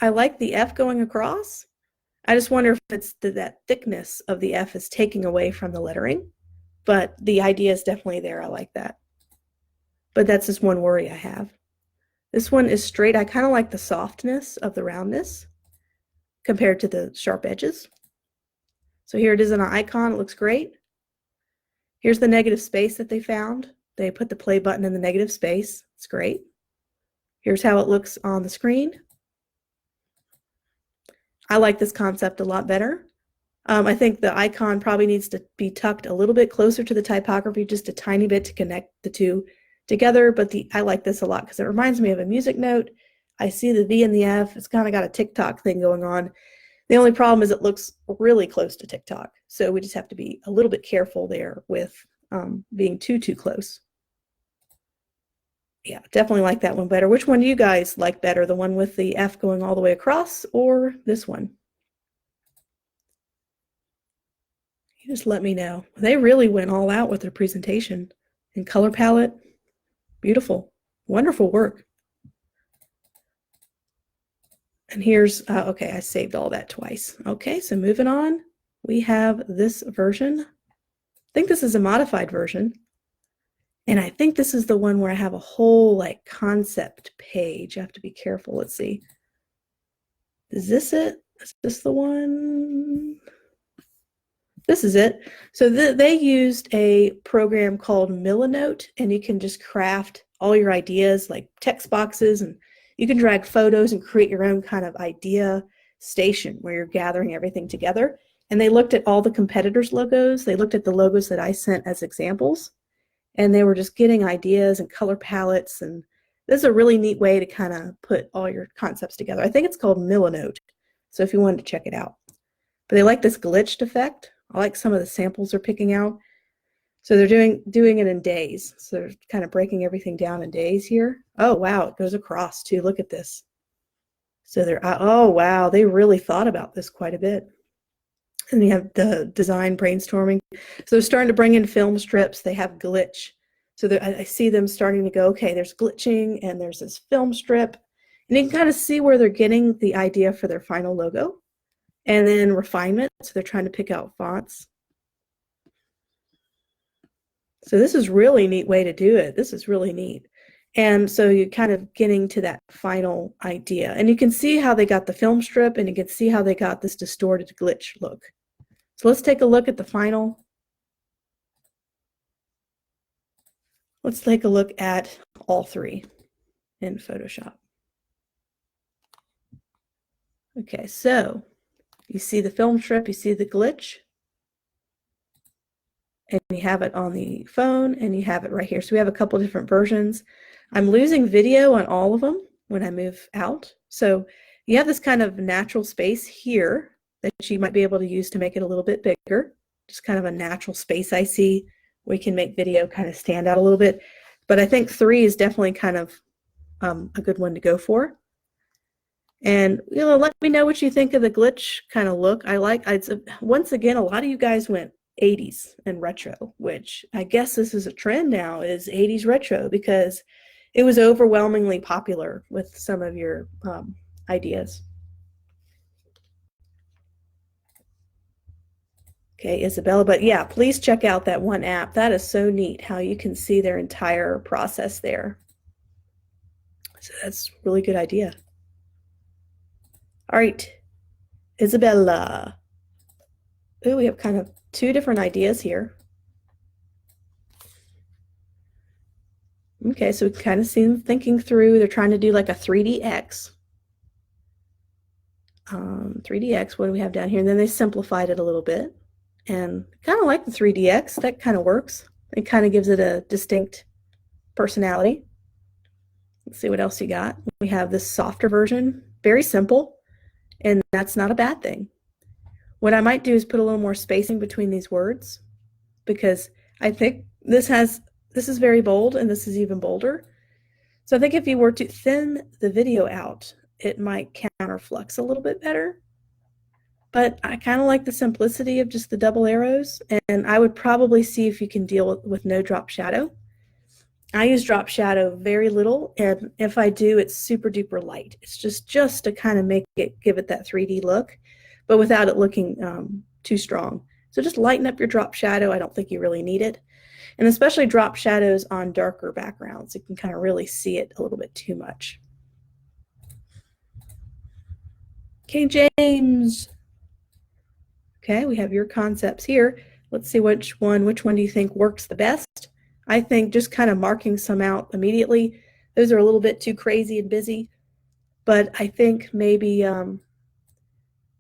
[SPEAKER 1] like the F going across. I just wonder if it's that thickness of the F is taking away from the lettering, but the idea is definitely there. I like that. But that's just one worry I have. This one is straight. I kind of like the softness of the roundness compared to the sharp edges. So here it is in an icon. It looks great. Here's the negative space that they found. They put the play button in the negative space. It's great. Here's how it looks on the screen. I like this concept a lot better. I think the icon probably needs to be tucked a little bit closer to the typography, just a tiny bit to connect the two together, but I like this a lot because it reminds me of a music note. I see the V and the F. It's kind of got a TikTok thing going on. The only problem is it looks really close to TikTok, so we just have to be a little bit careful there with being too close. Yeah, definitely like that one better. Which one do you guys like better, the one with the F going all the way across or this one? You just let me know. They really went all out with their presentation and color palette. Beautiful, wonderful work. And here's, okay, I saved all that twice. Okay, so moving on, we have this version. I think this is a modified version. And I think this is the one where I have a whole like concept page. I have to be careful. Let's see. Is this it? Is this the one? This is it. So they used a program called Millinote, and you can just craft all your ideas like text boxes, and you can drag photos and create your own kind of idea station where you're gathering everything together. And they looked at all the competitors' logos. They looked at the logos that I sent as examples, and they were just getting ideas and color palettes. And this is a really neat way to kind of put all your concepts together. I think it's called Millinote, so if you wanted to check it out. But they like this glitched effect. I like some of the samples they're picking out. So they're doing it in days. So they're kind of breaking everything down in days here. Oh, wow, it goes across too. Look at this. So they're, oh, wow, they really thought about this quite a bit. And you have the design brainstorming. So they're starting to bring in film strips. They have glitch. So I see them starting to go, okay, there's glitching and there's this film strip. And you can kind of see where they're getting the idea for their final logo. And then refinement, so they're trying to pick out fonts. So this is really neat way to do it. This is really neat. And so you're kind of getting to that final idea. And you can see how they got the film strip, and you can see how they got this distorted glitch look. So let's take a look at the final. Let's take a look at all three in Photoshop. Okay, so you see the film strip, you see the glitch, and you have it on the phone, and you have it right here. So we have a couple different versions. I'm losing video on all of them when I move out. So you have this kind of natural space here that you might be able to use to make it a little bit bigger. Just kind of a natural space I see. We can make video kind of stand out a little bit. But I think 3 is definitely kind of a good one to go for. And let me know what you think of the glitch kind of look. Once again, a lot of you guys went 80s and retro, which I guess this is a trend now, is 80s retro, because it was overwhelmingly popular with some of your ideas. Okay, Isabella, but yeah, please check out that one app. That is so neat how you can see their entire process there. So that's a really good idea. All right, Isabella. Oh, we have kind of 2 different ideas here. Okay, so we kind of see them thinking through. They're trying to do like a 3DX. 3DX, what do we have down here? And then they simplified it a little bit. And kind of like the 3DX, that kind of works. It kind of gives it a distinct personality. Let's see what else you got. We have this softer version, very simple, and that's not a bad thing. What I might do is put a little more spacing between these words, because I think this is very bold and this is even bolder. So I think if you were to thin the video out, it might counter Flux a little bit better. But I kind of like the simplicity of just the double arrows, and I would probably see if you can deal with no drop shadow. I use drop shadow very little, and if I do, it's super duper light. It's just to kind of give it that 3D look, but without it looking too strong. So just lighten up your drop shadow. I don't think you really need it. And especially drop shadows on darker backgrounds. You can kind of really see it a little bit too much. Okay, James. Okay, we have your concepts here. Let's see which one do you think works the best? I think just kind of marking some out immediately. Those are a little bit too crazy and busy, but I think maybe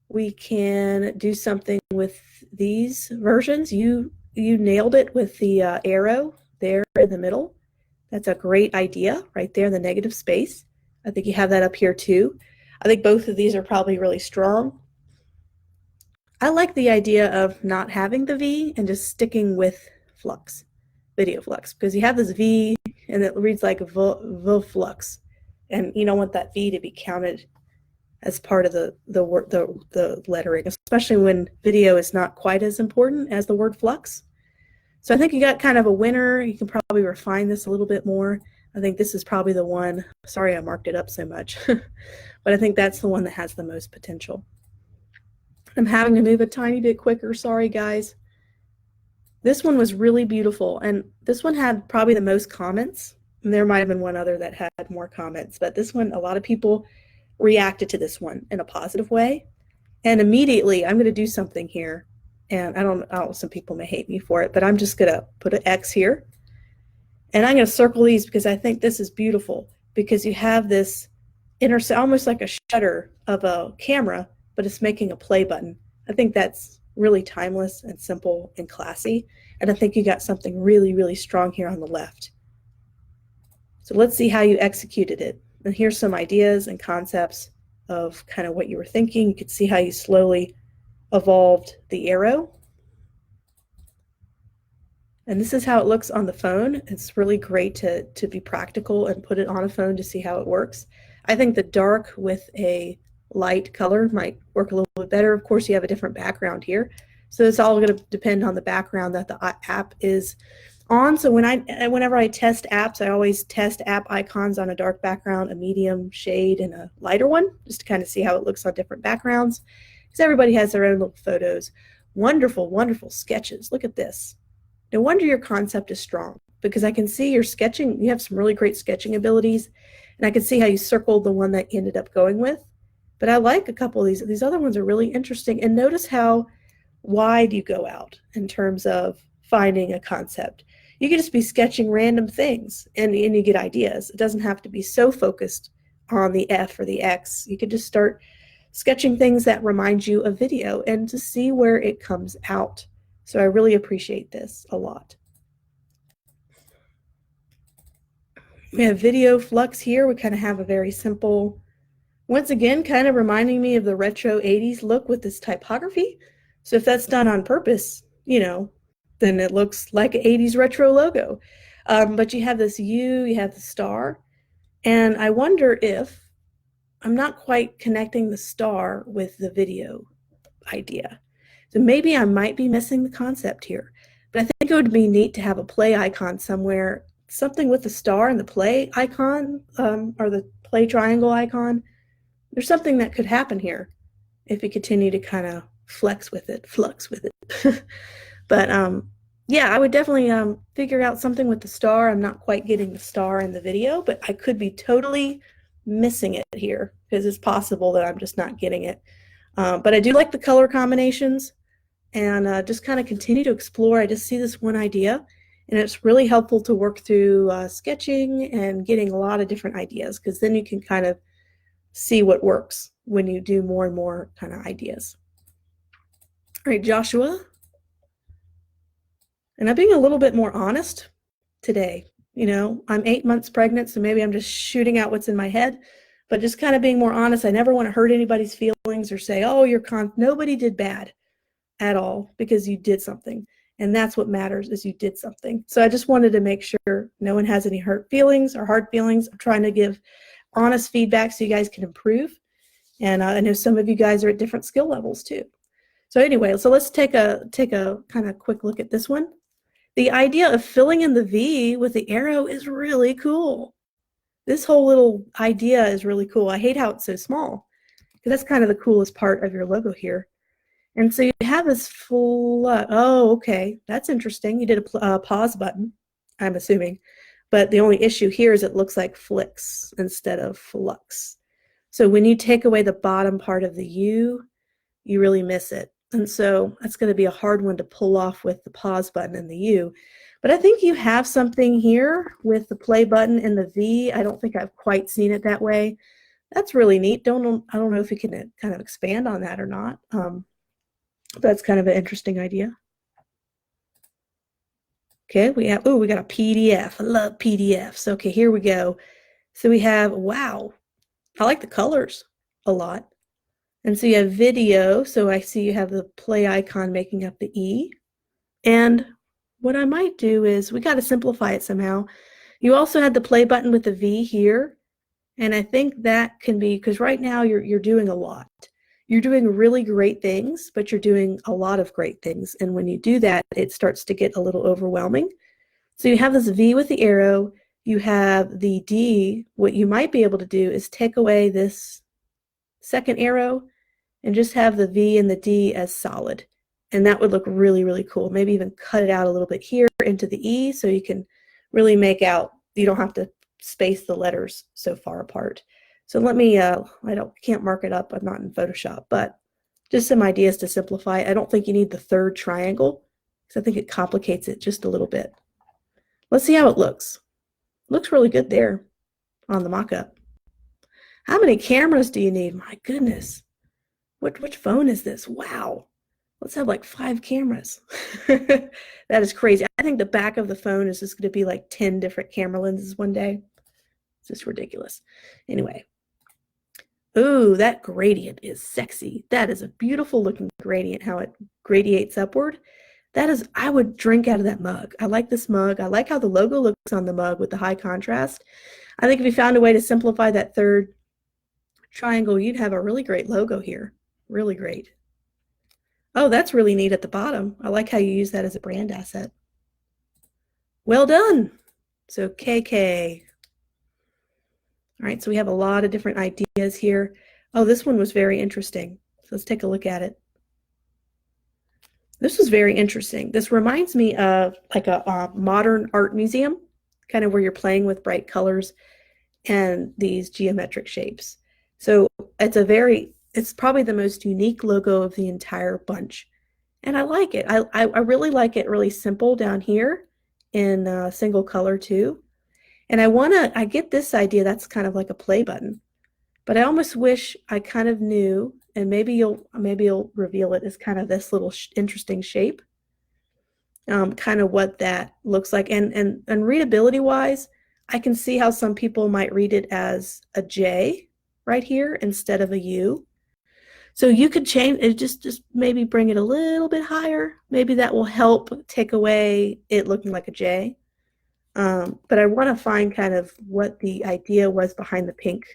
[SPEAKER 1] we can do something with these versions. You nailed it with the arrow there in the middle. That's a great idea right there in the negative space. I think you have that up here too. I think both of these are probably really strong. I like the idea of not having the V and just sticking with Flux, video Flux, because you have this V and it reads like v Flux, and you don't want that V to be counted as part of the lettering, especially when video is not quite as important as the word Flux. So I think you got kind of a winner. You can probably refine this a little bit more. I think this is probably the one. Sorry I marked it up so much, but I think that's the one that has the most potential. I'm having to move a tiny bit quicker. Sorry, guys. This one was really beautiful, and this one had probably the most comments. And there might have been one other that had more comments, but this one, a lot of people reacted to this one in a positive way. And immediately, I'm going to do something here. And I don't know, some people may hate me for it, but I'm just going to put an X here. And I'm going to circle these because I think this is beautiful, because you have this almost like a shutter of a camera, but it's making a play button. I think that's really timeless and simple and classy. And I think you got something really, really strong here on the left. So let's see how you executed it. And here's some ideas and concepts of kind of what you were thinking. You could see how you slowly evolved the arrow. And this is how it looks on the phone. It's really great to be practical and put it on a phone to see how it works. I think the dark with a light color might work a little bit better. Of course, you have a different background here. So it's all going to depend on the background that the app is on. So whenever I test apps, I always test app icons on a dark background, a medium shade, and a lighter one, just to kind of see how it looks on different backgrounds. Because everybody has their own little photos. Wonderful, wonderful sketches. Look at this. No wonder your concept is strong, because I can see you're sketching. You have some really great sketching abilities, and I can see how you circled the one that you ended up going with. But I like a couple of these. These other ones are really interesting. And notice how wide you go out in terms of finding a concept. You can just be sketching random things and you get ideas. It doesn't have to be so focused on the F or the X. You can just start sketching things that remind you of video and to see where it comes out. So I really appreciate this a lot. We have video Flux here. We kind of have a very simple, once again, kind of reminding me of the retro 80s look with this typography. So if that's done on purpose, you know, then it looks like an 80s retro logo. But you have this U, you have the star, and I wonder if I'm not quite connecting the star with the video idea. So maybe I might be missing the concept here. But I think it would be neat to have a play icon somewhere, something with the star and the play icon, or the play triangle icon. There's something that could happen here if you continue to kind of flux with it. But yeah, I would definitely figure out something with the star. I'm not quite getting the star in the video, but I could be totally missing it here because it's possible that I'm just not getting it. But I do like the color combinations and just kind of continue to explore. I just see this one idea, and it's really helpful to work through sketching and getting a lot of different ideas, because then you can kind of see what works when you do more and more kind of ideas. All right, Joshua. And I'm being a little bit more honest today. You know, I'm 8 months pregnant, so maybe I'm just shooting out what's in my head, but just kind of being more honest. I never want to hurt anybody's feelings or say, oh, nobody did bad at all, because you did something. And that's what matters, is you did something. So I just wanted to make sure no one has any hurt feelings or hard feelings. I'm trying to give honest feedback so you guys can improve. And I know some of you guys are at different skill levels too. So anyway, so let's take a kind of quick look at this one. The idea of filling in the V with the arrow is really cool. This whole little idea is really cool. I hate how it's so small, because that's kind of the coolest part of your logo here. And so you have this full, oh, okay, that's interesting. You did a pause button, I'm assuming. But the only issue here is it looks like Flix instead of Flux. So when you take away the bottom part of the U, you really miss it. And so that's going to be a hard one to pull off with the pause button and the U. But I think you have something here with the play button and the V. I don't think I've quite seen it that way. That's really neat. I don't know if you can kind of expand on that or not. That's kind of an interesting idea. Okay, we got a PDF. I love PDFs. Okay, here we go. So we have, wow, I like the colors a lot. And so you have video. So I see you have the play icon making up the E. And what I might do is, we got to simplify it somehow. You also had the play button with the V here. And I think that can be, because right now you're doing a lot. You're doing really great things, but you're doing a lot of great things. And when you do that, it starts to get a little overwhelming. So you have this V with the arrow. You have the D. What you might be able to do is take away this second arrow and just have the V and the D as solid. And that would look really, really cool. Maybe even cut it out a little bit here into the E so you can really make out, you don't have to space the letters so far apart. So let me, can't mark it up. I'm not in Photoshop, but just some ideas to simplify. I don't think you need the third triangle, because I think it complicates it just a little bit. Let's see how it looks. Looks really good there on the mock-up. How many cameras do you need? My goodness. Which phone is this? Wow. Let's have like 5 cameras. That is crazy. I think the back of the phone is just going to be like 10 different camera lenses one day. It's just ridiculous. Anyway. Ooh, that gradient is sexy. That is a beautiful looking gradient, how it gradiates upward. That is, I would drink out of that mug. I like this mug. I like how the logo looks on the mug with the high contrast. I think if you found a way to simplify that third triangle, you'd have a really great logo here. Really great. Oh, that's really neat at the bottom. I like how you use that as a brand asset. Well done. So KK. All right, so we have a lot of different ideas here. Oh, this one was very interesting. So let's take a look at it. This was very interesting. This reminds me of like a modern art museum, kind of where you're playing with bright colors and these geometric shapes. So it's probably the most unique logo of the entire bunch. And I like it. I really like it really simple down here in single color too. And I get this idea that's kind of like a play button, but I almost wish I kind of knew, and maybe you'll reveal it as kind of this little interesting shape, kind of what that looks like. And readability wise, I can see how some people might read it as a J right here instead of a U. So you could change it, just maybe bring it a little bit higher. Maybe that will help take away it looking like a J. But I want to find kind of what the idea was behind the pink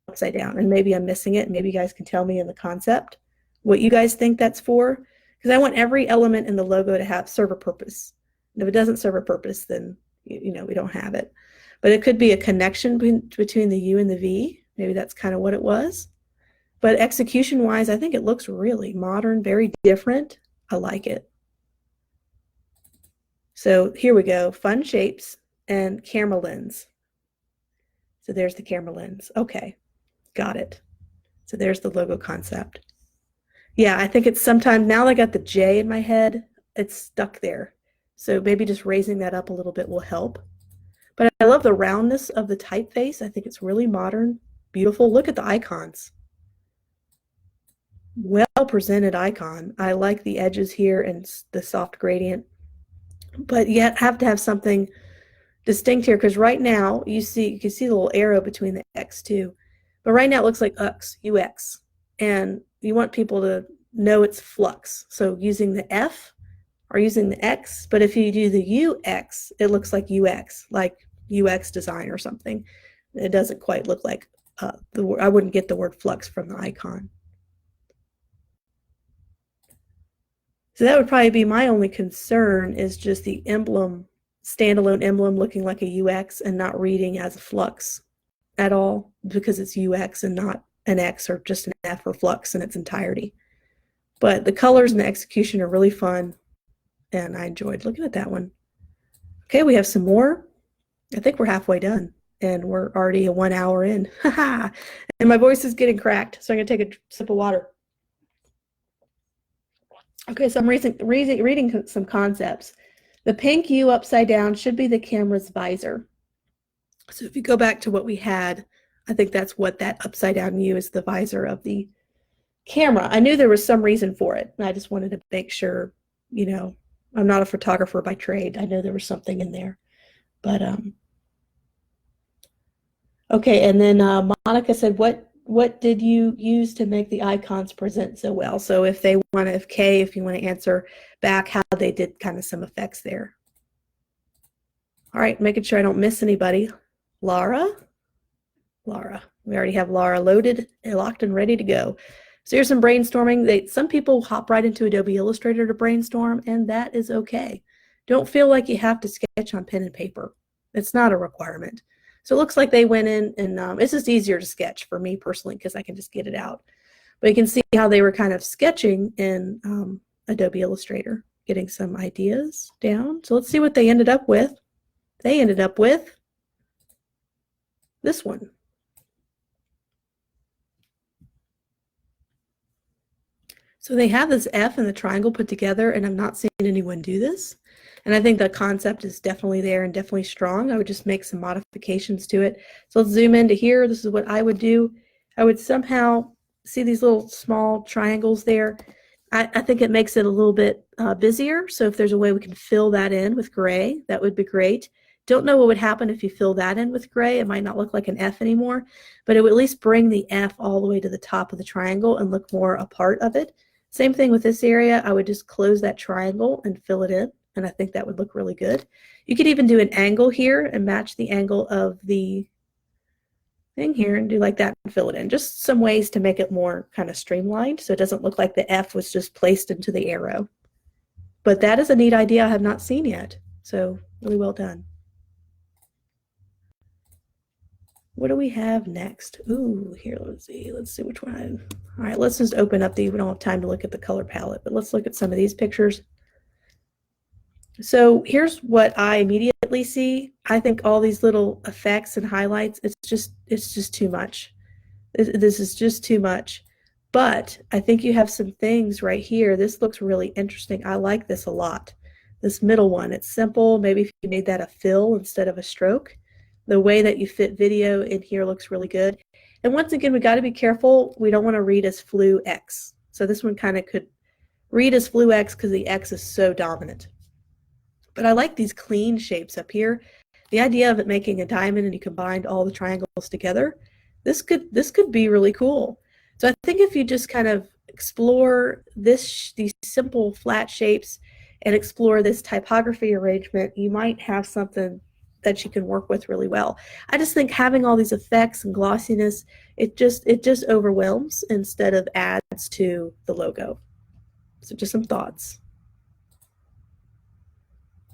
[SPEAKER 1] upside down. And maybe I'm missing it. Maybe you guys can tell me in the concept what you guys think that's for. Because I want every element in the logo to serve a purpose. And if it doesn't serve a purpose, then we don't have it. But it could be a connection between the U and the V. Maybe that's kind of what it was. But execution-wise, I think it looks really modern, very different. I like it. So here we go, fun shapes and camera lens. So there's the camera lens. Okay, got it. So there's the logo concept. Yeah, I think it's sometimes, now that I got the J in my head, it's stuck there. So maybe just raising that up a little bit will help. But I love the roundness of the typeface. I think it's really modern, beautiful. Look at the icons. Well presented icon. I like the edges here and the soft gradient, but yet have to have something distinct here, because right now you can see the little arrow between the X too, but right now it looks like UX, and you want people to know it's Flux. So using the F or using the X, but if you do the UX, it looks like UX, like UX design or something. It doesn't quite look like I wouldn't get the word Flux from the icon. So that would probably be my only concern, is just the emblem, standalone emblem looking like a UX and not reading as a Flux at all, because it's UX and not an X or just an F or Flux in its entirety. But the colors and the execution are really fun, and I enjoyed looking at that one. Okay, we have some more. I think we're halfway done, and we're already 1 hour in. And my voice is getting cracked, so I'm going to take a sip of water. Okay, so I'm reading some concepts. The pink U upside down should be the camera's visor. So if you go back to what we had, I think that's what that upside down U is, the visor of the camera. I knew there was some reason for it, and I just wanted to make sure, I'm not a photographer by trade. I know there was something in there. But, okay, and then Monica said, what did you use to make the icons present so well? So if you want to answer back how they did kind of some effects there. All right, making sure I don't miss anybody. Laura, we already have Laura loaded, locked and ready to go. So here's some brainstorming. Some people hop right into Adobe Illustrator to brainstorm, and that is okay. Don't feel like you have to sketch on pen and paper. It's not a requirement. So it looks like they went in and it's just easier to sketch for me personally, because I can just get it out. But you can see how they were kind of sketching in Adobe Illustrator, getting some ideas down. So let's see what they ended up with. They ended up with this one. So they have this F and the triangle put together, and I'm not seeing anyone do this. And I think the concept is definitely there and definitely strong. I would just make some modifications to it. So let's zoom into here. This is what I would do. I would somehow see these little small triangles there. I think it makes it a little bit busier. So if there's a way we can fill that in with gray, that would be great. Don't know what would happen if you fill that in with gray. It might not look like an F anymore, but it would at least bring the F all the way to the top of the triangle and look more a part of it. Same thing with this area. I would just close that triangle and fill it in, and I think that would look really good. You could even do an angle here and match the angle of the thing here and do like that and fill it in. Just some ways to make it more kind of streamlined so it doesn't look like the F was just placed into the arrow. But that is a neat idea I have not seen yet. So really well done. What do we have next? Ooh, here, let's see which one. All right, let's just open up these. We don't have time to look at the color palette, but let's look at some of these pictures. So here's what I immediately see. I think all these little effects and highlights, it's just too much. This is just too much. But I think you have some things right here. This looks really interesting. I like this a lot. This middle one, it's simple. Maybe if you made that a fill instead of a stroke. The way that you fit video in here looks really good. And once again, we got to be careful. We don't want to read as flu X. So this one kind of could read as flu X because the X is so dominant. But I like these clean shapes up here. The idea of it making a diamond and you combined all the triangles together, this could be really cool. So I think if you just kind of explore these simple flat shapes and explore this typography arrangement, you might have something that you can work with really well. I just think having all these effects and glossiness, it just overwhelms instead of adds to the logo. So just some thoughts.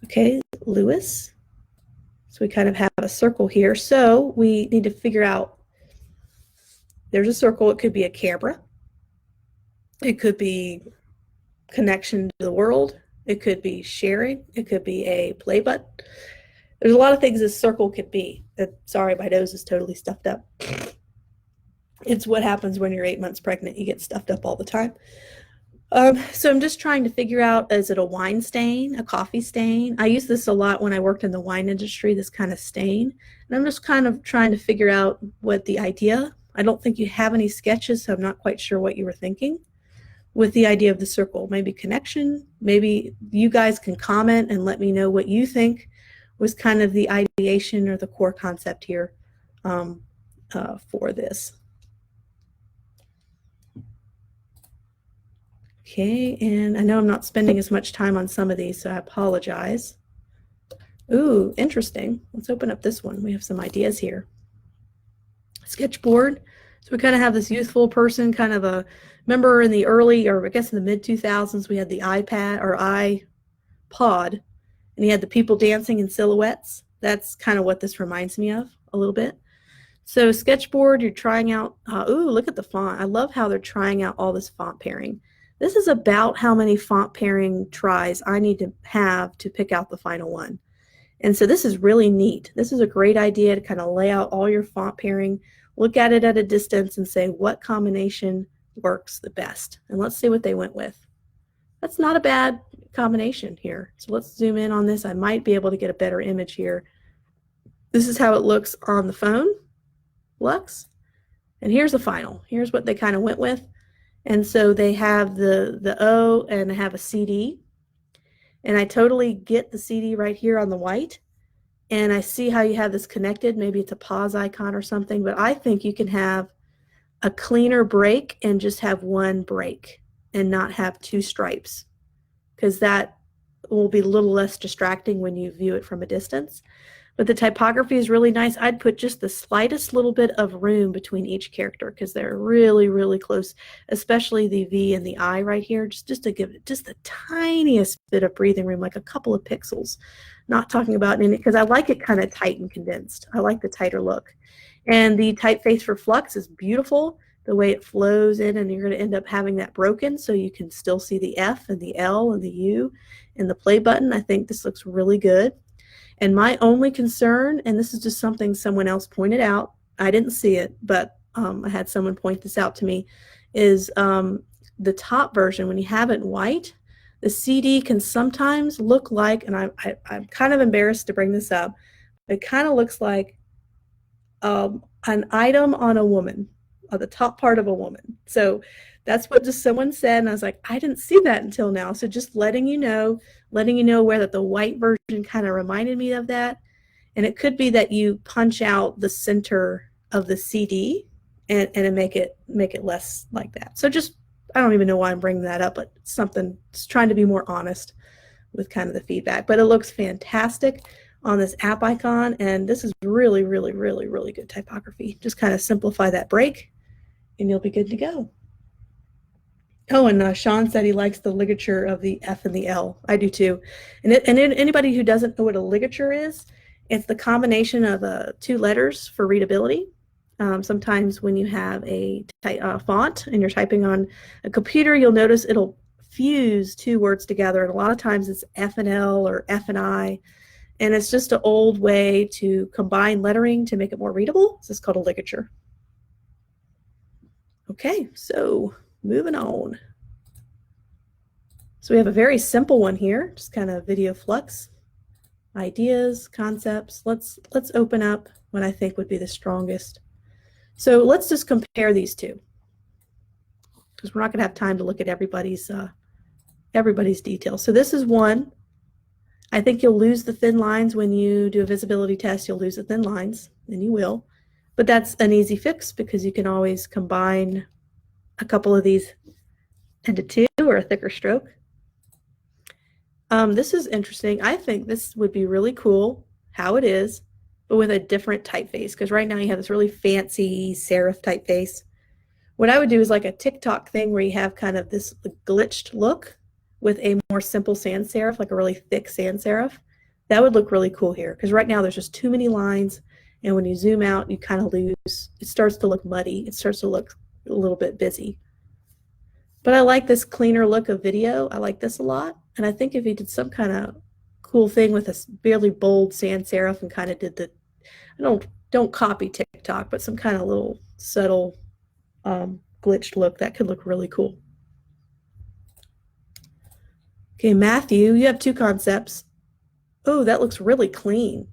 [SPEAKER 1] Okay, Lewis. So we kind of have a circle here. So we need to figure out, there's a circle. It could be a camera. It could be connection to the world. It could be sharing. It could be a play button. There's a lot of things this circle could be. Sorry, my nose is totally stuffed up. It's what happens when you're 8 months pregnant. You get stuffed up all the time. So I'm just trying to figure out, is it a wine stain, a coffee stain? I use this a lot when I worked in the wine industry, this kind of stain. And I'm just kind of trying to figure out what the idea. I don't think you have any sketches, so I'm not quite sure what you were thinking with the idea of the circle. Maybe connection. Maybe you guys can comment and let me know what you think was kind of the ideation or the core concept here for this. Okay, and I know I'm not spending as much time on some of these, so I apologize. Ooh, interesting. Let's open up this one. We have some ideas here. Sketchboard. So we kind of have this youthful person, kind of a, remember in the early, or I guess in the mid 2000s, we had the iPad or iPod, and he had the people dancing in silhouettes. That's kind of what this reminds me of a little bit. So sketchboard, you're trying out, ooh, look at the font. I love how they're trying out all this font pairing. This is about how many font pairing tries I need to have to pick out the final one. And so this is really neat. This is a great idea to kind of lay out all your font pairing, look at it at a distance and say what combination works the best. And let's see what they went with. That's not a bad combination here. So let's zoom in on this. I might be able to get a better image here. This is how it looks on the phone, Flux. And here's the final. Here's what they kind of went with. And so they have the O and they have a CD. And I totally get the CD right here on the white. And I see how you have this connected. Maybe it's a pause icon or something, but I think you can have a cleaner break and just have one break and not have two stripes, because that will be a little less distracting when you view it from a distance. But the typography is really nice. I'd put just the slightest little bit of room between each character because they're really, really close, especially the V and the I right here, just to give it just the tiniest bit of breathing room, like a couple of pixels. Not talking about any, because I like it kind of tight and condensed. I like the tighter look. And the typeface for Flux is beautiful, the way it flows in, and you're going to end up having that broken so you can still see the F and the L and the U and the play button. I think this looks really good. And my only concern, and this is just something someone else pointed out, I didn't see it, but I had someone point this out to me, is the top version, when you have it in white, the CD can sometimes look like, and I'm kind of embarrassed to bring this up, it kind of looks like an item on a woman, or the top part of a woman. So that's what just someone said, and I was like, I didn't see that until now. So just letting you know where that the white version kind of reminded me of that. And it could be that you punch out the center of the CD and make it less like that. So just, I don't even know why I'm bringing that up, but something, just trying to be more honest with kind of the feedback. But it looks fantastic on this app icon, and this is really, really, really, really good typography. Just kind of simplify that break and you'll be good to go. Oh, and Sean said he likes the ligature of the F and the L. I do too. And anybody who doesn't know what a ligature is It's the combination of two letters for readability. Sometimes when you have a font and you're typing on a computer, you'll notice it'll fuse two words together, and a lot of times it's F and L or F and I, and it's just an old way to combine lettering to make it more readable. This is called a ligature. Okay, so moving on. So we have a very simple one here, just kind of video Flux. Ideas, concepts. Let's open up what I think would be the strongest. So let's just compare these two, because we're not going to have time to look at everybody's details. So this is one. I think you'll lose the thin lines when you do a visibility test. You'll lose the thin lines, and you will. But that's an easy fix because you can always combine a couple of these into two or a thicker stroke. This is interesting. I think this would be really cool, how it is, but with a different typeface, because right now you have this really fancy serif typeface. What I would do is like a TikTok thing where you have kind of this glitched look with a more simple sans serif, like a really thick sans serif. That would look really cool here, because right now there's just too many lines, and when you zoom out, you kind of lose. It starts to look muddy. It starts to look a little bit busy. But I like this cleaner look of video. I like this a lot. And I think if you did some kind of cool thing with a barely bold sans serif and kind of did the, don't copy TikTok, but some kind of little subtle glitched look, that could look really cool. Okay, Matthew, you have two concepts. Oh, that looks really clean.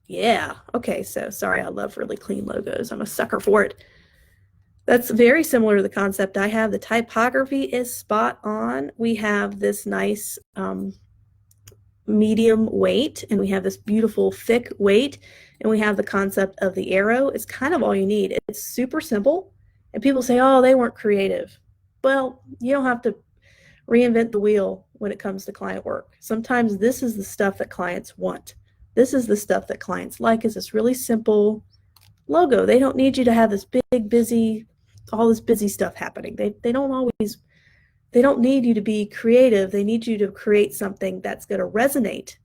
[SPEAKER 1] Yeah, okay, so sorry, I love really clean logos. I'm a sucker for it. That's very similar to the concept I have. The typography is spot on. We have this nice medium weight, and we have this beautiful thick weight, and we have the concept of the arrow. It's kind of all you need. It's super simple, and people say, oh, they weren't creative. Well, you don't have to reinvent the wheel when it comes to client work. Sometimes this is the stuff that clients want. This is the stuff that clients like, is this really simple logo. They don't need you to have this big, busy, all this busy stuff happening. They don't need you to be creative. They need you to create something that's going to resonate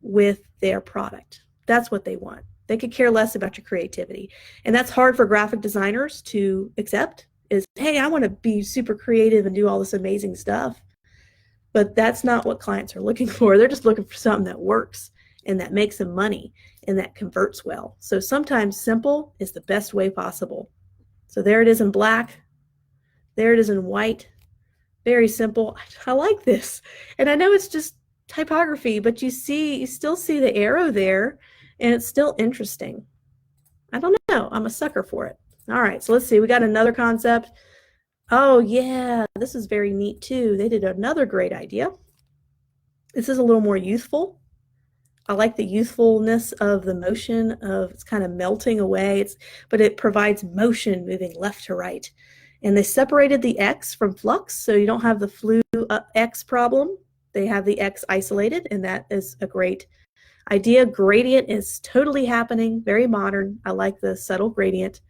[SPEAKER 1] with their product. That's what they want. They could care less about your creativity. And that's hard for graphic designers to accept, is, hey, I want to be super creative and do all this amazing stuff. But that's not what clients are looking for. They're just looking for something that works and that makes them money and that converts well. So sometimes simple is the best way possible. So there it is in black. There it is in white. Very simple. I like this. And I know it's just typography, but you still see the arrow there, and it's still interesting. I don't know. I'm a sucker for it. All right, so let's see. We got another concept. Oh, yeah, this is very neat too. They did another great idea. This is a little more youthful. I like the youthfulness of the motion of it's kind of melting away, but it provides motion moving left to right. And they separated the X from Flux, so you don't have the flu X problem. They have the X isolated, and that is a great idea. Gradient is totally happening, very modern. I like the subtle gradient.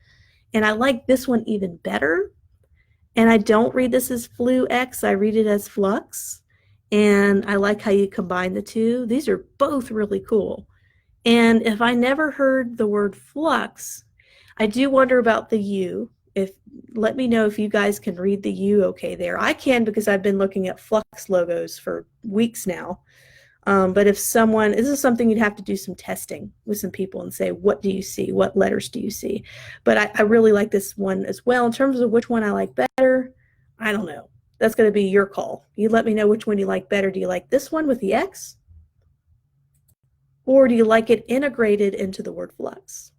[SPEAKER 1] And I like this one even better. And I don't read this as flu X, I read it as Flux. And I like how you combine the two. These are both really cool. And if I never heard the word flux, I do wonder about the U. Let me know if you guys can read the U okay there. I can, because I've been looking at Flux logos for weeks now. But if this is something you'd have to do some testing with some people and say, what do you see? What letters do you see? But I really like this one as well. In terms of which one I like better, I don't know. That's going to be your call. You let me know which one you like better. Do you like this one with the X? Or do you like it integrated into the word flux?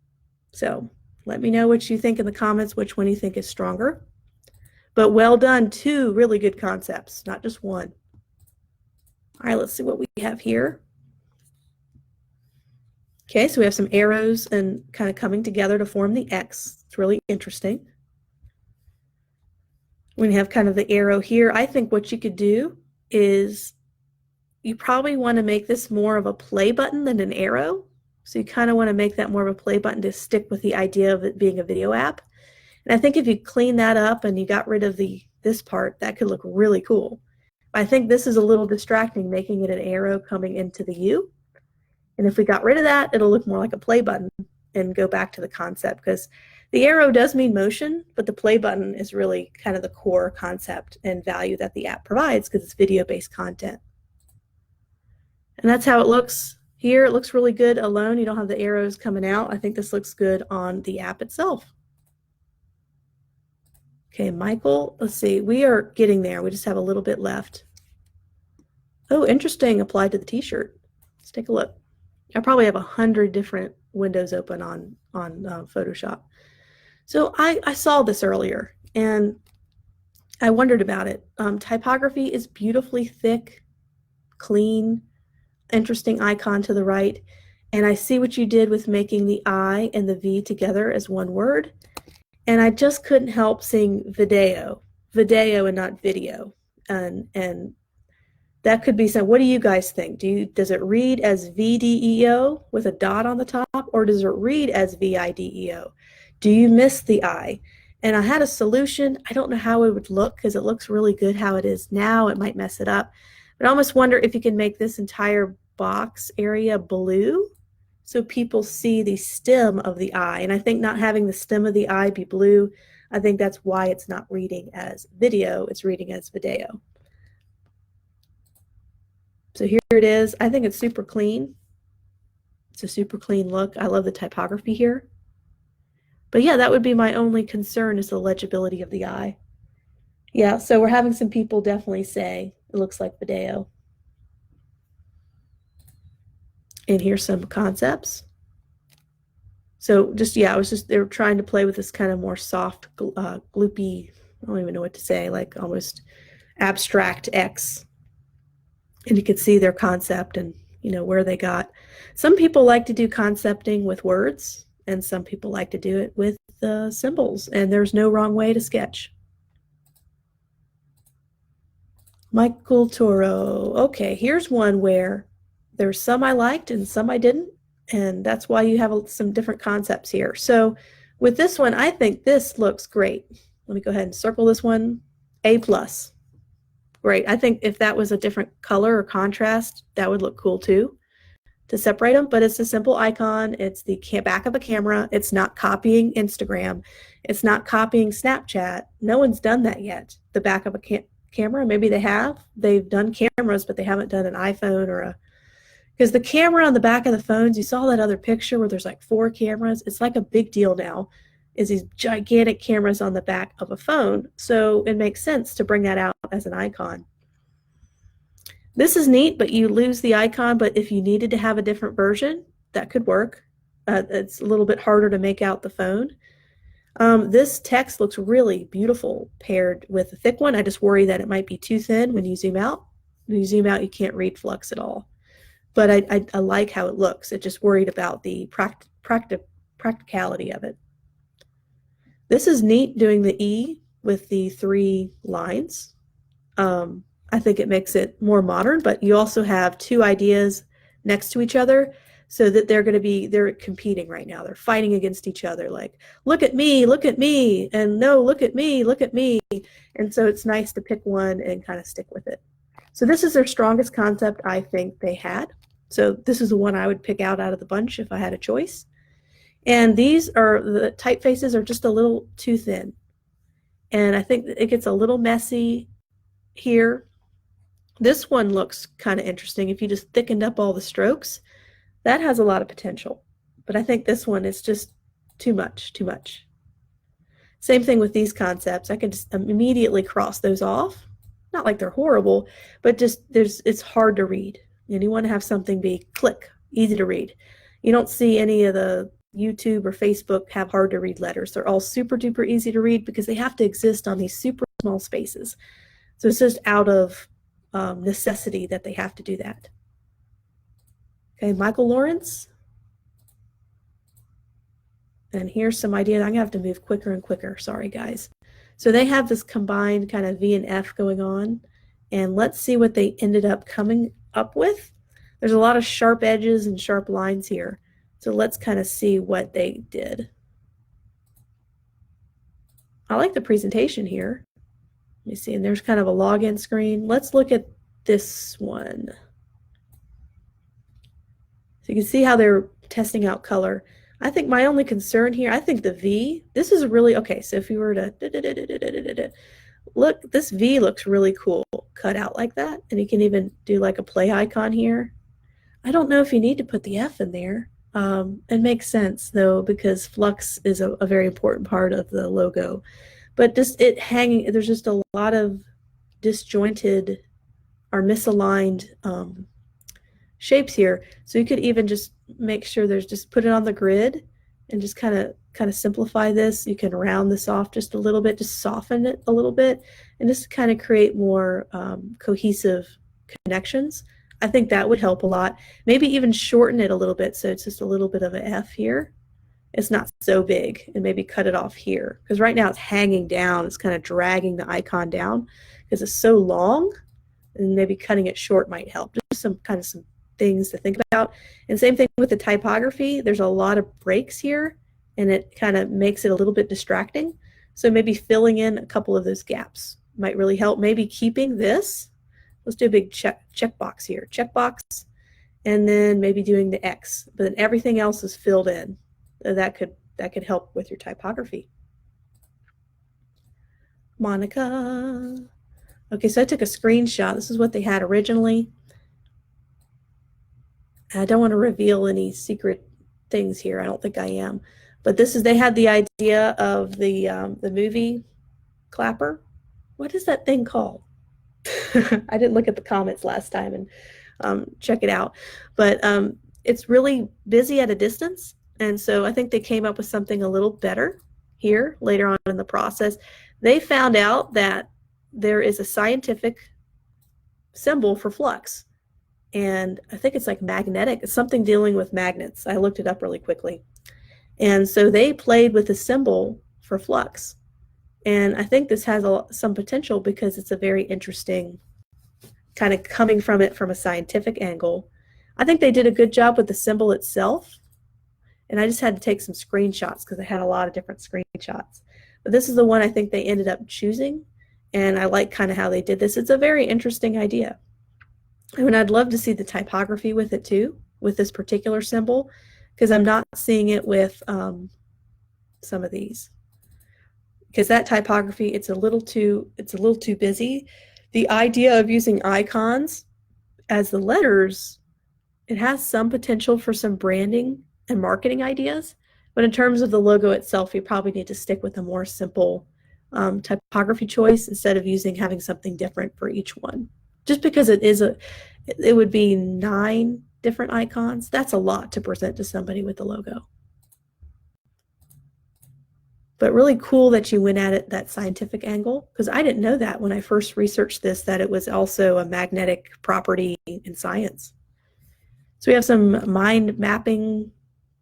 [SPEAKER 1] So let me know what you think in the comments, which one you think is stronger. But well done, two really good concepts, not just one. All right, let's see what we have here. Okay, so we have some arrows and kind of coming together to form the X. It's really interesting. When you have kind of the arrow here, I think what you could do is you probably want to make this more of a play button than an arrow. So you kind of want to make that more of a play button to stick with the idea of it being a video app. And I think if you clean that up and you got rid of this part, that could look really cool. I think this is a little distracting, making it an arrow coming into the U. And if we got rid of that, it'll look more like a play button and go back to the concept, because the arrow does mean motion, but the play button is really kind of the core concept and value that the app provides, because it's video-based content. And that's how it looks here. It looks really good alone. You don't have the arrows coming out. I think this looks good on the app itself. Okay, Michael, let's see. We are getting there. We just have a little bit left. Oh, interesting, applied to the t-shirt. Let's take a look. I probably have 100 different windows open on Photoshop. So I saw this earlier and I wondered about it. Typography is beautifully thick, clean, interesting icon to the right. And I see what you did with making the I and the V together as one word. And I just couldn't help seeing video and not video. And that could be some, what do you guys think? Does it read as VDEO with a dot on the top, or does it read as VIDEO? Do you miss the I? And I had a solution. I don't know how it would look, because it looks really good how it is now. It might mess it up. But I almost wonder if you can make this entire box area blue so people see the stem of the I. And I think not having the stem of the I be blue, I think that's why it's not reading as video, it's reading as video. So here it is. I think it's super clean. It's a super clean look. I love the typography here. But yeah, that would be my only concern, is the legibility of the I. Yeah, so we're having some people definitely say it looks like video. And here's some concepts. So just, yeah, they were trying to play with this kind of more soft, gloopy, I don't even know what to say, like almost abstract X. And you could see their concept and, you know, where they got. Some people like to do concepting with words, and some people like to do it with symbols, and there's no wrong way to sketch. Michael Toro. Okay, here's one where there's some I liked and some I didn't, and that's why you have some different concepts here. So with this one, I think this looks great. Let me go ahead and circle this one, A+. Great. I think if that was a different color or contrast, that would look cool too, to separate them. But it's a simple icon. It's the back of a camera. It's not copying Instagram. It's not copying Snapchat. No one's done that yet. The back of a camera, maybe they have. They've done cameras, but they haven't done an iPhone or because the camera on the back of the phones, you saw that other picture where there's like 4 cameras. It's like a big deal now, is these gigantic cameras on the back of a phone. So it makes sense to bring that out as an icon. This is neat, but you lose the icon. But if you needed to have a different version, that could work. It's a little bit harder to make out the phone. This text looks really beautiful paired with a thick one. I just worry that it might be too thin when you zoom out. When you zoom out, you can't read Flux at all. But I like how it looks. It just worried about the practicality of it. This is neat, doing the E with the 3 lines. I think it makes it more modern, but you also have 2 ideas next to each other, so that they're competing right now. They're fighting against each other, like, look at me, and no, look at me. And so it's nice to pick one and kind of stick with it. So this is their strongest concept I think they had. So this is the one I would pick out of the bunch if I had a choice. And these are, the typefaces are just a little too thin. And I think it gets a little messy here. This one looks kind of interesting. If you just thickened up all the strokes, that has a lot of potential. But I think this one is just too much. Same thing with these concepts. I can just immediately cross those off. Not like they're horrible, but just it's hard to read. And you want to have something be click, easy to read. You don't see any of the YouTube or Facebook have hard to read letters. They're all super duper easy to read because they have to exist on these super small spaces. So it's just out of necessity that they have to do that. Okay, Michael Lawrence. And here's some ideas. I'm gonna have to move quicker and quicker. Sorry, guys. So they have this combined kind of V and F going on. And let's see what they ended up coming up with. There's a lot of sharp edges and sharp lines here. So let's kind of see what they did. I like the presentation here. Let me see, and there's kind of a login screen. Let's look at this one. So you can see how they're testing out color. I think my only concern here, I think the V, this is really, okay, so if you were to, look, this V looks really cool cut out like that. And you can even do like a play icon here. I don't know if you need to put the F in there. It makes sense though, because Flux is a very important part of the logo. But just it hanging, there's just a lot of disjointed or misaligned shapes here. So you could even just make sure there's just put it on the grid and just kind of simplify this. You can round this off just a little bit, just soften it a little bit, and just kind of create more cohesive connections. I think that would help a lot. Maybe even shorten it a little bit so it's just a little bit of an F here. It's not so big, and maybe cut it off here. Because right now it's hanging down. It's kind of dragging the icon down because it's so long, and maybe cutting it short might help. Just some things to think about. And same thing with the typography. There's a lot of breaks here, and it kind of makes it a little bit distracting. So maybe filling in a couple of those gaps might really help. Maybe keeping this. Let's do a big checkbox here. Checkbox, and then maybe doing the X. But then everything else is filled in. So that could help with your typography. Monica. Okay, so I took a screenshot. This is what they had originally. I don't want to reveal any secret things here. I don't think I am. But this is, they had the idea of the movie clapper. What is that thing called? I didn't look at the comments last time and check it out. But it's really busy at a distance. And so I think they came up with something a little better here later on in the process. They found out that there is a scientific symbol for flux. And I think it's like magnetic. It's something dealing with magnets. I looked it up really quickly. And so they played with the symbol for flux. And I think this has some potential because it's a very interesting kind of coming from it from a scientific angle. I think they did a good job with the symbol itself. And I just had to take some screenshots because I had a lot of different screenshots. But this is the one I think they ended up choosing. And I like kind of how they did this. It's a very interesting idea. I mean, I'd love to see the typography with it too, with this particular symbol, because I'm not seeing it with some of these. Because that typography, it's a little too busy. The idea of using icons as the letters, it has some potential for some branding and marketing ideas, but in terms of the logo itself, you probably need to stick with a more simple typography choice instead of having something different for each one. Just because it would be 9 different icons. That's a lot to present to somebody with the logo. But really cool that you went at it that scientific angle, because I didn't know that when I first researched this, that it was also a magnetic property in science. So we have some mind mapping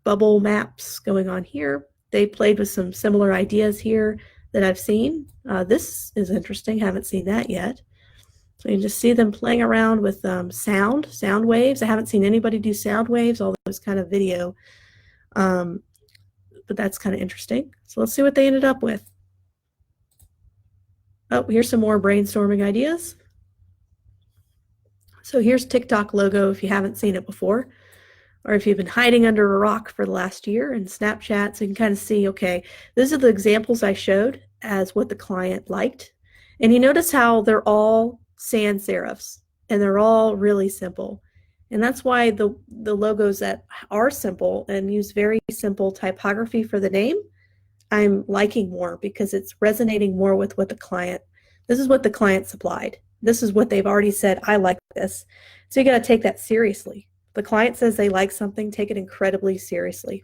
[SPEAKER 1] bubble maps going on here. They played with some similar ideas here that I've seen. This is interesting. Haven't seen that yet. So you can just see them playing around with sound waves. I haven't seen anybody do sound waves, although it's kind of video. But that's kind of interesting. So let's see what they ended up with. Oh, here's some more brainstorming ideas. So here's TikTok logo if you haven't seen it before, or if you've been hiding under a rock for the last year, and Snapchat, so you can kind of see, okay, these are the examples I showed as what the client liked. And you notice how they're all sans serifs, and they're all really simple. And that's why the logos that are simple and use very simple typography for the name, I'm liking more because it's resonating more with what this is what the client supplied. This is what they've already said, I like this. So you got to take that seriously. The client says they like something, take it incredibly seriously.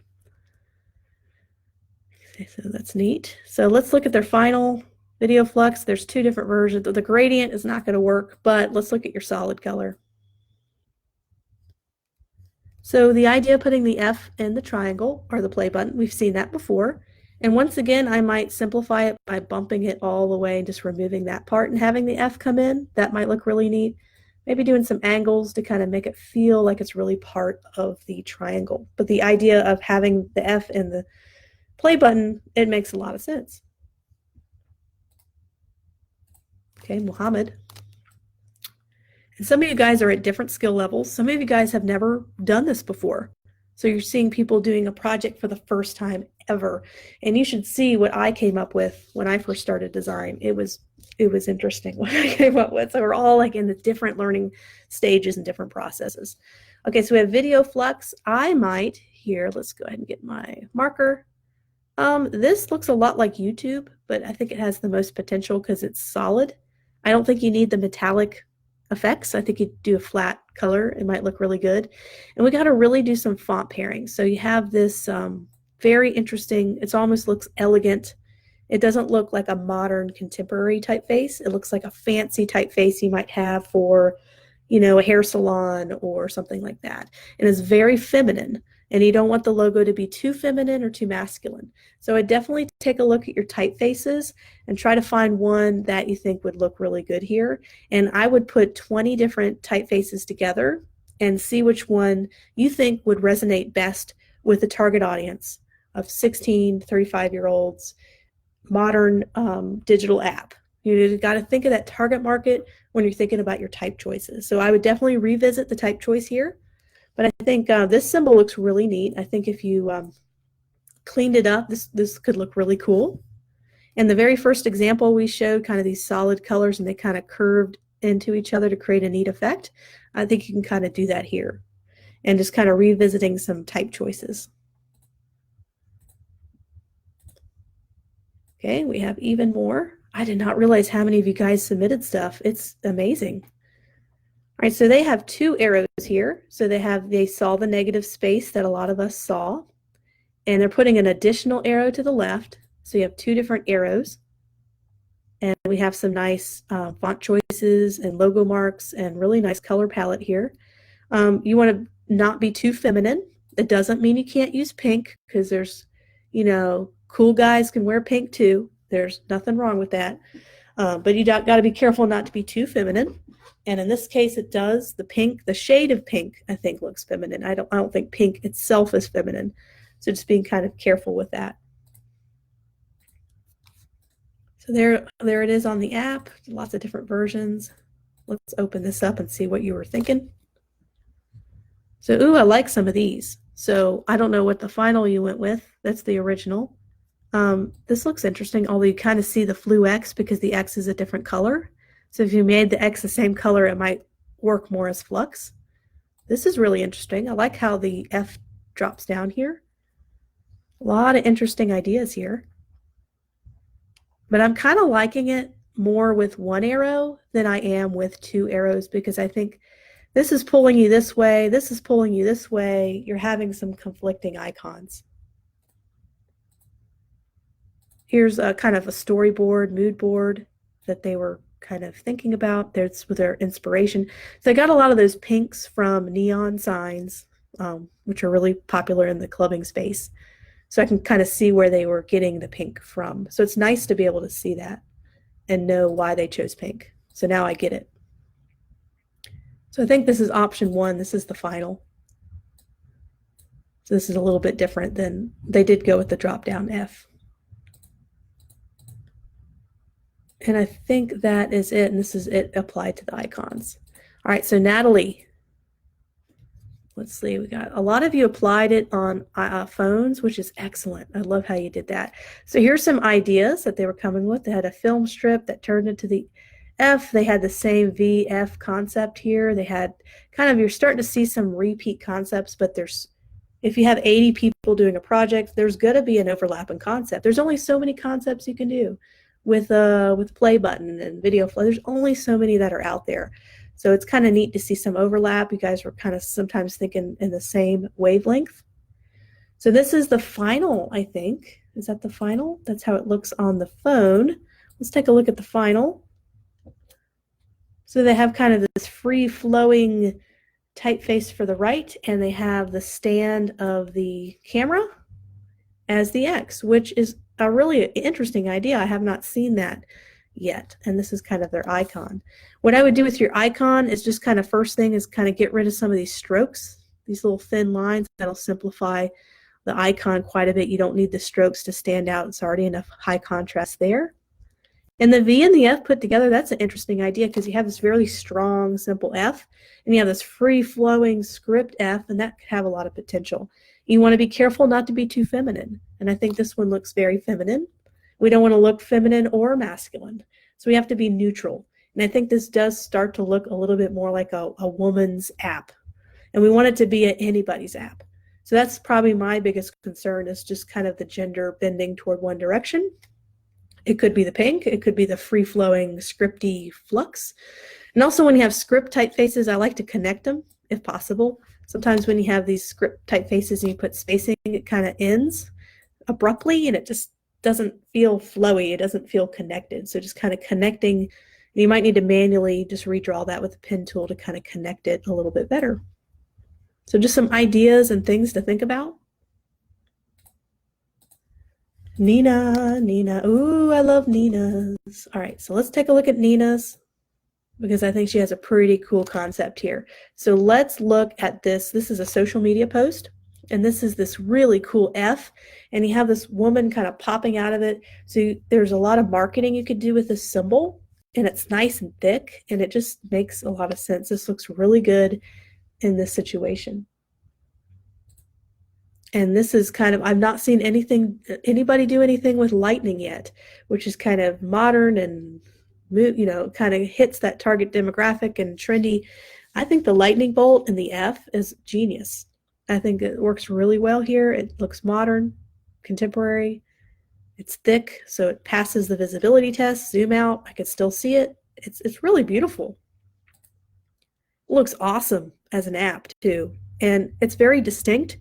[SPEAKER 1] Okay, so that's neat. So let's look at their final video Flux. There's 2 different versions. The gradient is not going to work, but let's look at your solid color. So the idea of putting the F in the triangle or the play button, we've seen that before. And once again, I might simplify it by bumping it all the way and just removing that part and having the F come in. That might look really neat. Maybe doing some angles to kind of make it feel like it's really part of the triangle. But the idea of having the F in the play button, it makes a lot of sense. Okay, Muhammad. And some of you guys are at different skill levels. Some of you guys have never done this before. So you're seeing people doing a project for the first time ever. And you should see what I came up with when I first started design. It was interesting what I came up with. So we're all like in the different learning stages and different processes. Okay, so we have video flux. I might here, let's go ahead and get my marker. This looks a lot like YouTube, but I think it has the most potential because it's solid. I don't think you need the metallic effects. I think you do a flat color, it might look really good. And we got to really do some font pairing. So you have this very interesting, it almost looks elegant. It doesn't look like a modern contemporary typeface. It looks like a fancy typeface you might have for, you know, a hair salon or something like that. And it's very feminine. And you don't want the logo to be too feminine or too masculine. So I definitely take a look at your typefaces and try to find one that you think would look really good here. And I would put 20 different typefaces together and see which one you think would resonate best with the target audience of 16 to 35-year-olds, modern digital app. You got to think of that target market when you're thinking about your type choices. So I would definitely revisit the type choice here. But I think this symbol looks really neat. I think if you cleaned it up, this could look really cool. And the very first example we showed kind of these solid colors and they kind of curved into each other to create a neat effect. I think you can kind of do that here and just kind of revisiting some type choices. Okay, we have even more. I did not realize how many of you guys submitted stuff. It's amazing. All right, so they have two arrows here. So they saw the negative space that a lot of us saw, and they're putting an additional arrow to the left. So you have two different arrows, and we have some nice font choices and logo marks and really nice color palette here. You want to not be too feminine. It doesn't mean you can't use pink because there's, you know, cool guys can wear pink too. There's nothing wrong with that. But you got to be careful not to be too feminine. And in this case, it does. The pink, the shade of pink, I think looks feminine. I don't think pink itself is feminine. So just being kind of careful with that. So there it is on the app. Lots of different versions. Let's open this up and see what you were thinking. So, ooh, I like some of these. So I don't know what the final you went with. That's the original. This looks interesting, although you kind of see the flu X because the X is a different color. So if you made the X the same color, it might work more as flux. This is really interesting. I like how the F drops down here. A lot of interesting ideas here. But I'm kind of liking it more with one arrow than I am with two arrows because I think this is pulling you this way, this is pulling you this way. You're having some conflicting icons. Here's a kind of a storyboard, mood board that they were kind of thinking about. That's with their inspiration. So I got a lot of those pinks from neon signs, which are really popular in the clubbing space. So I can kind of see where they were getting the pink from. So it's nice to be able to see that and know why they chose pink. So now I get it. So I think this is option one. This is the final. So this is a little bit different than they did go with the drop down F. And I think that is it, and this is it applied to the icons. All right, so Natalie, let's see, we got a lot of you applied it on phones, which is excellent. I love how you did that. So here's some ideas that they were coming with. They had a film strip that turned into the F. They had the same VF concept here. They had kind of, you're starting to see some repeat concepts, but if you have 80 people doing a project, there's going to be an overlapping concept. There's only so many concepts you can do with play button and video flow. There's only so many that are out there. So it's kind of neat to see some overlap. You guys were kind of sometimes thinking in the same wavelength. So this is the final, I think. Is that the final? That's how it looks on the phone. Let's take a look at the final. So they have kind of this free-flowing typeface for the right, and they have the stand of the camera as the X, which is a really interesting idea. I have not seen that yet, and this is kind of their icon. What I would do with your icon is just kind of first thing is kind of get rid of some of these strokes, these little thin lines. That'll simplify the icon quite a bit. You don't need the strokes to stand out. It's already enough high contrast there. And the V and the F put together, that's an interesting idea because you have this very strong, simple F, and you have this free-flowing script F, and that could have a lot of potential. You want to be careful not to be too feminine, and I think this one looks very feminine. We don't want to look feminine or masculine, so we have to be neutral. And I think this does start to look a little bit more like a woman's app, and we want it to be anybody's app. So that's probably my biggest concern, is just kind of the gender bending toward one direction. It could be the pink, it could be the free-flowing scripty Flux. And also when you have script typefaces, I like to connect them if possible. Sometimes when you have these script typefaces and you put spacing, it kind of ends abruptly and it just doesn't feel flowy, it doesn't feel connected. So just kind of connecting, you might need to manually just redraw that with the pen tool to kind of connect it a little bit better. So just some ideas and things to think about. Nina. Ooh, I love Nina's. All right, so let's take a look at Nina's because I think she has a pretty cool concept here. So let's look at this. This is a social media post, and this is this really cool F, and you have this woman kind of popping out of it. So there's a lot of marketing you could do with this symbol, and it's nice and thick, and it just makes a lot of sense. This looks really good in this situation. And this is kind of, I've not seen anybody do anything with lightning yet, which is kind of modern and, you know, kind of hits that target demographic and trendy. I think the lightning bolt in the F is genius. I think it works really well here. It looks modern, contemporary. It's thick, so it passes the visibility test. Zoom out, I can still see it. It's really beautiful. It looks awesome as an app too. And it's very distinct.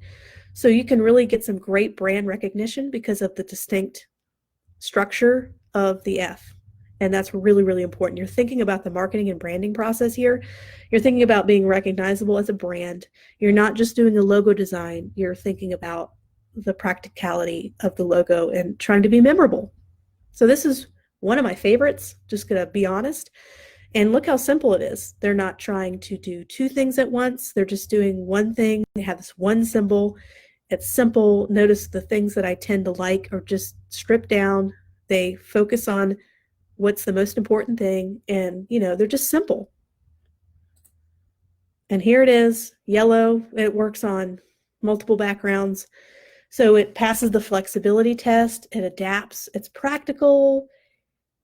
[SPEAKER 1] So you can really get some great brand recognition because of the distinct structure of the F. And that's really, really important. You're thinking about the marketing and branding process here. You're thinking about being recognizable as a brand. You're not just doing a logo design. You're thinking about the practicality of the logo and trying to be memorable. So this is one of my favorites, just gonna be honest. And look how simple it is. They're not trying to do two things at once. They're just doing one thing. They have this one symbol. It's simple. Notice the things that I tend to like are just stripped down. They focus on what's the most important thing, and you know, they're just simple. And here it is, yellow. It works on multiple backgrounds. So it passes the flexibility test. It adapts. It's practical.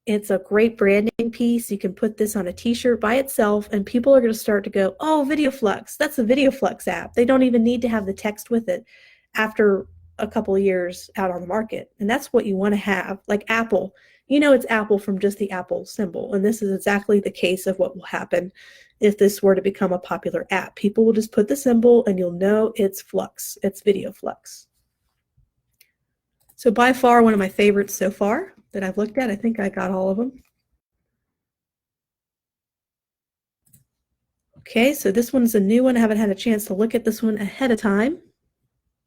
[SPEAKER 1] It's a great branding piece. You can put this on a t-shirt by itself and people are going to start to go, oh, Video Flux, that's a Video Flux app. They don't even need to have the text with it after a couple of years out on the market. And that's what you want to have, like Apple. You know it's Apple from just the Apple symbol. And this is exactly the case of what will happen if this were to become a popular app. People will just put the symbol and you'll know it's Flux. It's Video Flux. So by far one of my favorites so far that I've looked at. I think I got all of them. Okay, so this one's a new one. I haven't had a chance to look at this one ahead of time,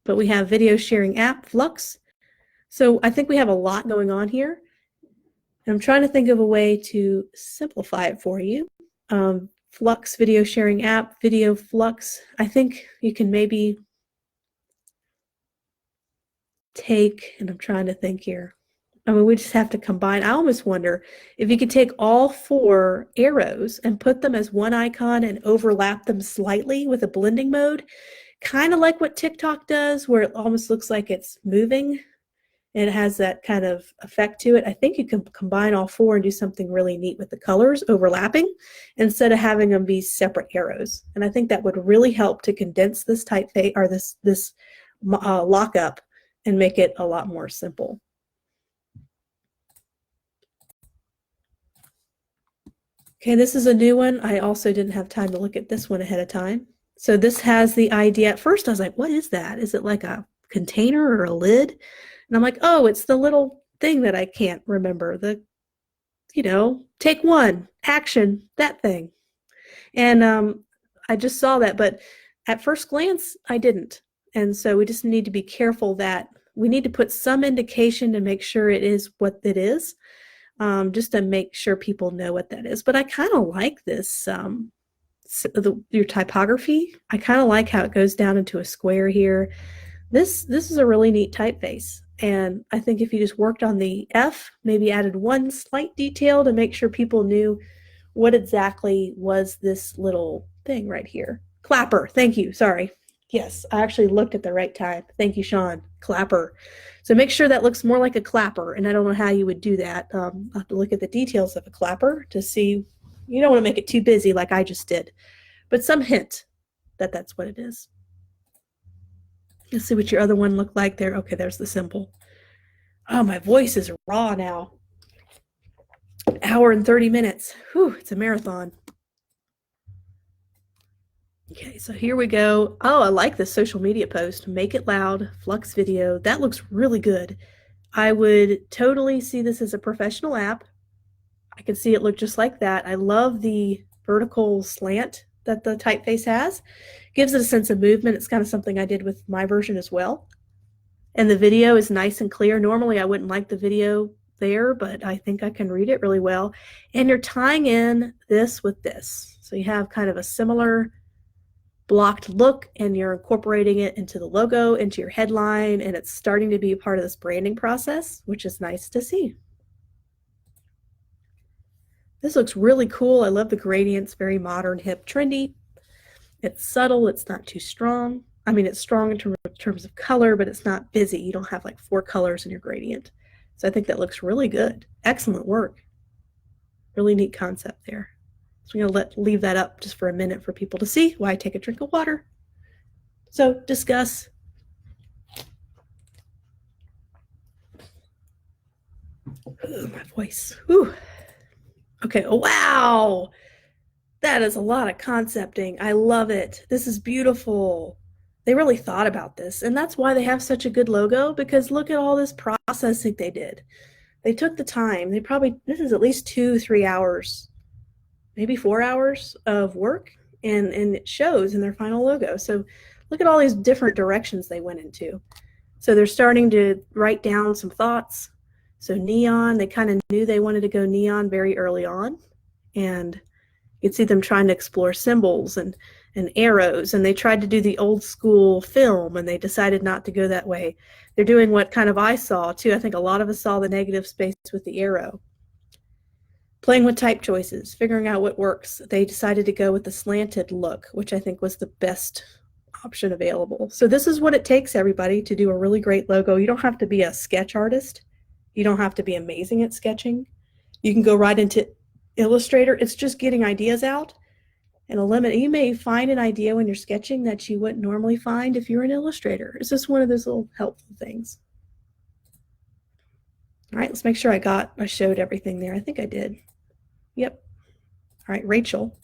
[SPEAKER 1] but we have video sharing app, Flux. So I think we have a lot going on here. And I'm trying to think of a way to simplify it for you. Flux video sharing app, Video Flux. I think you can maybe take, and I'm trying to think here. I mean, we just have to combine. I almost wonder if you could take all 4 arrows and put them as one icon and overlap them slightly with a blending mode, kind of like what TikTok does, where it almost looks like it's moving and it has that kind of effect to it. I think you can combine all 4 and do something really neat with the colors overlapping instead of having them be separate arrows. And I think that would really help to condense this typeface or this lockup and make it a lot more simple. Okay, this is a new one. I also didn't have time to look at this one ahead of time. So this has the idea. At first I was like, what is that? Is it like a container or a lid? And I'm like, oh, it's the little thing that I can't remember. The, you know, take one, action, that thing. And I just saw that, but at first glance, I didn't. And so we just need to be careful that we need to put some indication to make sure it is what it is. Just to make sure people know what that is. But I kind of like this, your typography. I kind of like how it goes down into a square here. This is a really neat typeface. And I think if you just worked on the F, maybe added one slight detail to make sure people knew what exactly was this little thing right here. Clapper, thank you, sorry. Yes, I actually looked at the right time. Thank you, Sean. Clapper. So make sure that looks more like a clapper, and I don't know how you would do that. I'll have to look at the details of a clapper to see. You don't want to make it too busy like I just did, but some hint that that's what it is. Let's see what your other one looked like there. Okay, there's the symbol. Oh, my voice is raw now. Hour and 30 minutes. Whew, it's a marathon. Okay, so here we go. Oh, I like this social media post. Make it loud, Flux video. That looks really good. I would totally see this as a professional app. I can see it look just like that. I love the vertical slant that the typeface has. Gives it a sense of movement. It's kind of something I did with my version as well. And the video is nice and clear. Normally I wouldn't like the video there, but I think I can read it really well. And you're tying in this with this. So you have kind of a similar blocked look, and you're incorporating it into the logo, into your headline, and it's starting to be a part of this branding process, which is nice to see. This looks really cool. I love the gradients, very modern, hip, trendy. It's subtle, it's not too strong. I mean, it's strong in terms of color, but it's not busy. You don't have like 4 colors in your gradient. So I think that looks really good. Excellent work. Really neat concept there. So I'm going to leave that up just for a minute for people to see while I take a drink of water. So discuss. Ooh, my voice. Ooh. Okay, oh, wow. That is a lot of concepting. I love it. This is beautiful. They really thought about this, and that's why they have such a good logo, because look at all this processing they did. They took the time. This is at least 2-3 hours, maybe 4 hours of work, and it shows in their final logo. So look at all these different directions they went into. So they're starting to write down some thoughts. So neon, they kind of knew they wanted to go neon very early on, and you can see them trying to explore symbols and arrows, and they tried to do the old school film, and they decided not to go that way. They're doing what kind of I saw too. I think a lot of us saw the negative space with the arrow. Playing with type choices, figuring out what works. They decided to go with the slanted look, which I think was the best option available. So this is what it takes, everybody, to do a really great logo. You don't have to be a sketch artist. You don't have to be amazing at sketching. You can go right into Illustrator. It's just getting ideas out and eliminate. You may find an idea when you're sketching that you wouldn't normally find if you're an Illustrator. It's just one of those little helpful things. All right, let's make sure I showed everything there. I think I did. Yep. All right, Rachel.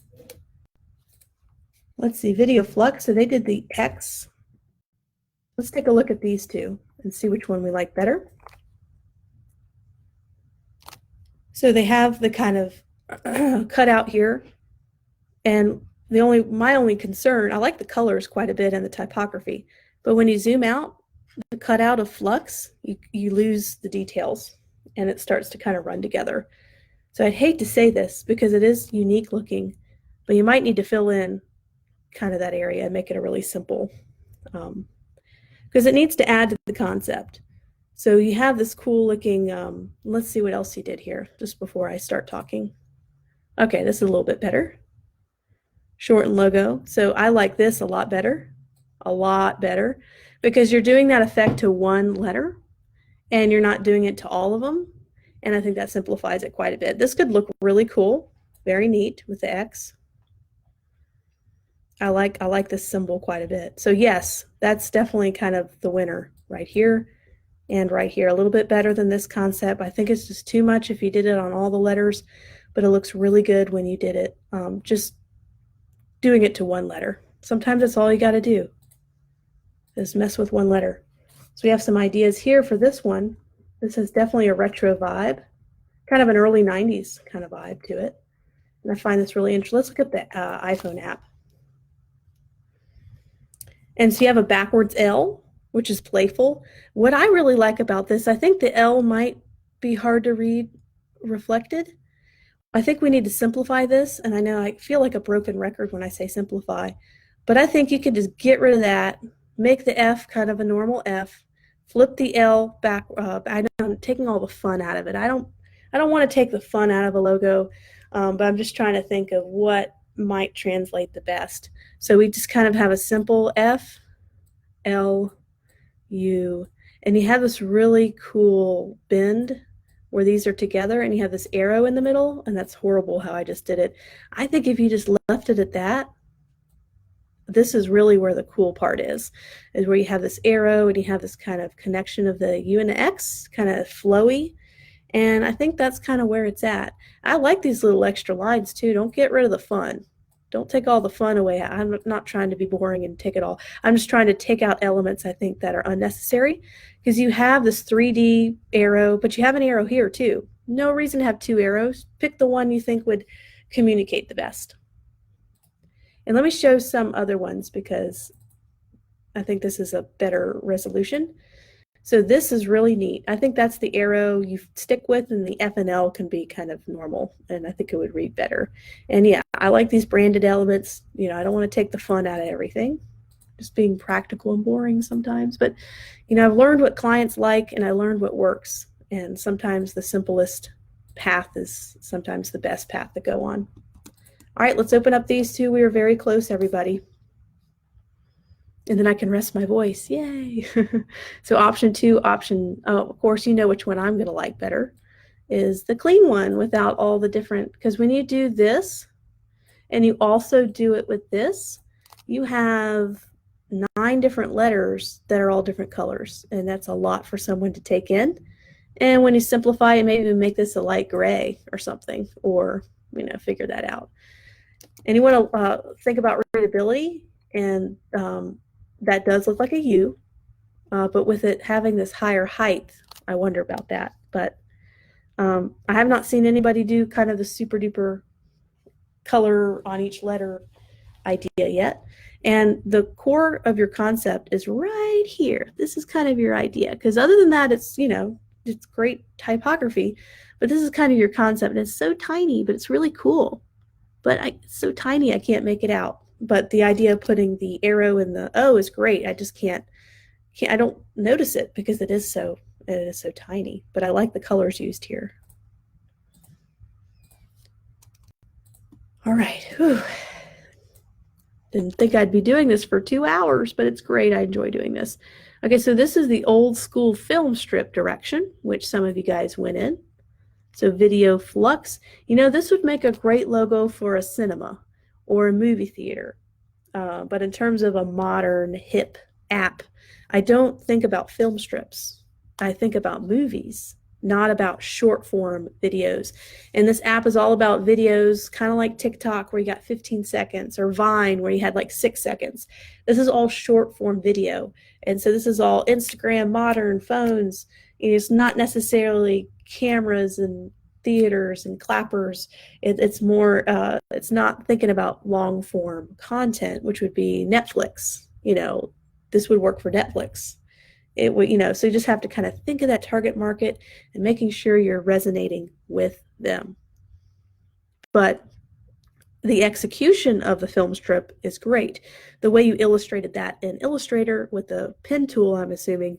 [SPEAKER 1] Let's see, Video Flux. So they did the X. Let's take a look at these two and see which one we like better. So they have the kind of cutout here, and my only concern, I like the colors quite a bit and the typography, but when you zoom out, the cutout of Flux, you lose the details, and it starts to kind of run together. So I'd hate to say this because it is unique looking, but you might need to fill in kind of that area and make it a really simple, because it needs to add to the concept. So you have this cool looking, let's see what else he did here just before I start talking. Okay, this is a little bit better. Shorten logo. So I like this a lot better, because you're doing that effect to one letter and you're not doing it to all of them. And I think that simplifies it quite a bit. This could look really cool, very neat with the X. I like this symbol quite a bit. So yes, that's definitely kind of the winner right here. And right here, a little bit better than this concept. I think it's just too much if you did it on all the letters, but it looks really good when you did it. Just doing it to one letter. Sometimes that's all you got to do, is mess with one letter. So we have some ideas here for this one. This is definitely a retro vibe, kind of an early 90s kind of vibe to it. And I find this really interesting. Let's look at the iPhone app. And so you have a backwards L, which is playful. What I really like about this, I think the L might be hard to read reflected. I think we need to simplify this, and I know I feel like a broken record when I say simplify, but I think you could just get rid of that, make the F kind of a normal F, flip the L back. I'm taking all the fun out of it. I don't want to take the fun out of a logo, but I'm just trying to think of what might translate the best. So we just kind of have a simple F, L, U, and you have this really cool bend where these are together, and you have this arrow in the middle, and that's horrible how I just did it. I think if you just left it at that, this is really where the cool part is where you have this arrow and you have this kind of connection of the U and the X, kind of flowy. And I think that's kind of where it's at. I like these little extra lines too. Don't get rid of the fun. Don't take all the fun away. I'm not trying to be boring and take it all. I'm just trying to take out elements I think that are unnecessary, because you have this 3D arrow, but you have an arrow here too. No reason to have two arrows. Pick the one you think would communicate the best. And let me show some other ones because I think this is a better resolution. So this is really neat. I think that's the arrow you stick with, and the F and L can be kind of normal, and I think it would read better. And yeah, I like these branded elements. You know, I don't want to take the fun out of everything, just being practical and boring sometimes. But, you know, I've learned what clients like, and I learned what works. And sometimes the simplest path is sometimes the best path to go on. All right, let's open up these two. We are very close, everybody. And then I can rest my voice. Yay. So option 2, of course, you know which one I'm going to like better, is the clean one without all the different, because when you do this and you also do it with this, you have 9 different letters that are all different colors. And that's a lot for someone to take in. And when you simplify it, maybe make this a light gray or something, or, you know, figure that out. And you want to think about readability, and that does look like a U, but with it having this higher height, I wonder about that. But I have not seen anybody do kind of the super duper color on each letter idea yet. And the core of your concept is right here. This is kind of your idea, because other than that, it's, you know, it's great typography, but this is kind of your concept. And it's so tiny, but it's really cool. But it's so tiny I can't make it out. But the idea of putting the arrow in the O is great. I just I don't notice it because it is so tiny. But I like the colors used here. All right. Whew. Didn't think I'd be doing this for 2 hours, but it's great. I enjoy doing this. Okay, so this is the old school film strip direction, which some of you guys went in. So video Flux. You know, this would make a great logo for a cinema or a movie theater. But in terms of a modern, hip app, I don't think about film strips. I think about movies, not about short form videos. And this app is all about videos, kind of like TikTok, where you got 15 seconds, or Vine, where you had like 6 seconds. This is all short form video. And so this is all Instagram, modern, phones. It's not necessarily cameras and theaters and clappers. It's more, it's not thinking about long form content, which would be Netflix. You know, this would work for Netflix. It would, you know, so you just have to kind of think of that target market and making sure you're resonating with them. But the execution of the film strip is great. The way you illustrated that in Illustrator with the pen tool, I'm assuming,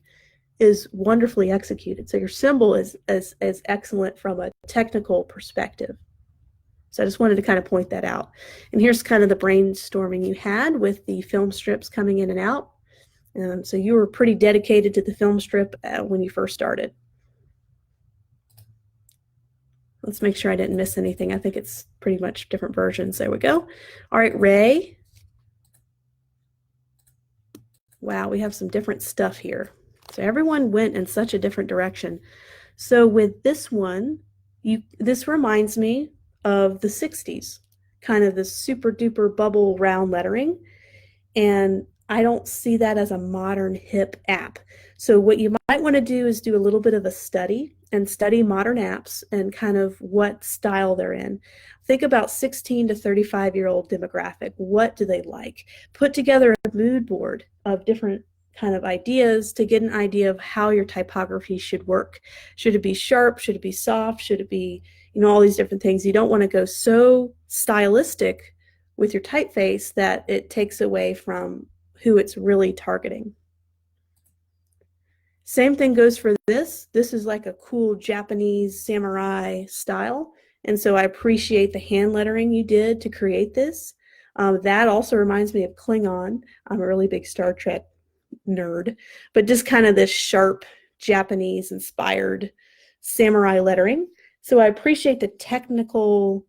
[SPEAKER 1] is wonderfully executed. So your symbol is excellent from a technical perspective. So I just wanted to kind of point that out. And here's kind of the brainstorming you had with the film strips coming in and out. So you were pretty dedicated to the film strip when you first started. Let's make sure I didn't miss anything. I think it's pretty much different versions. There we go. All right, Ray. Wow, we have some different stuff here. So everyone went in such a different direction. So with this one, this reminds me of the 60s, kind of the super duper bubble round lettering. And I don't see that as a modern hip app. So what you might want to do is do a little bit of a study and study modern apps and kind of what style they're in. Think about 16 to 35-year-old demographic. What do they like? Put together a mood board of different kind of ideas to get an idea of how your typography should work. Should it be sharp? Should it be soft? Should it be, you know, all these different things. You don't want to go so stylistic with your typeface that it takes away from who it's really targeting. Same thing goes for this. This is like a cool Japanese samurai style. And so I appreciate the hand lettering you did to create this. That also reminds me of Klingon. I'm a really big Star Trek nerd, but just kind of this sharp Japanese inspired samurai lettering. So I appreciate the technical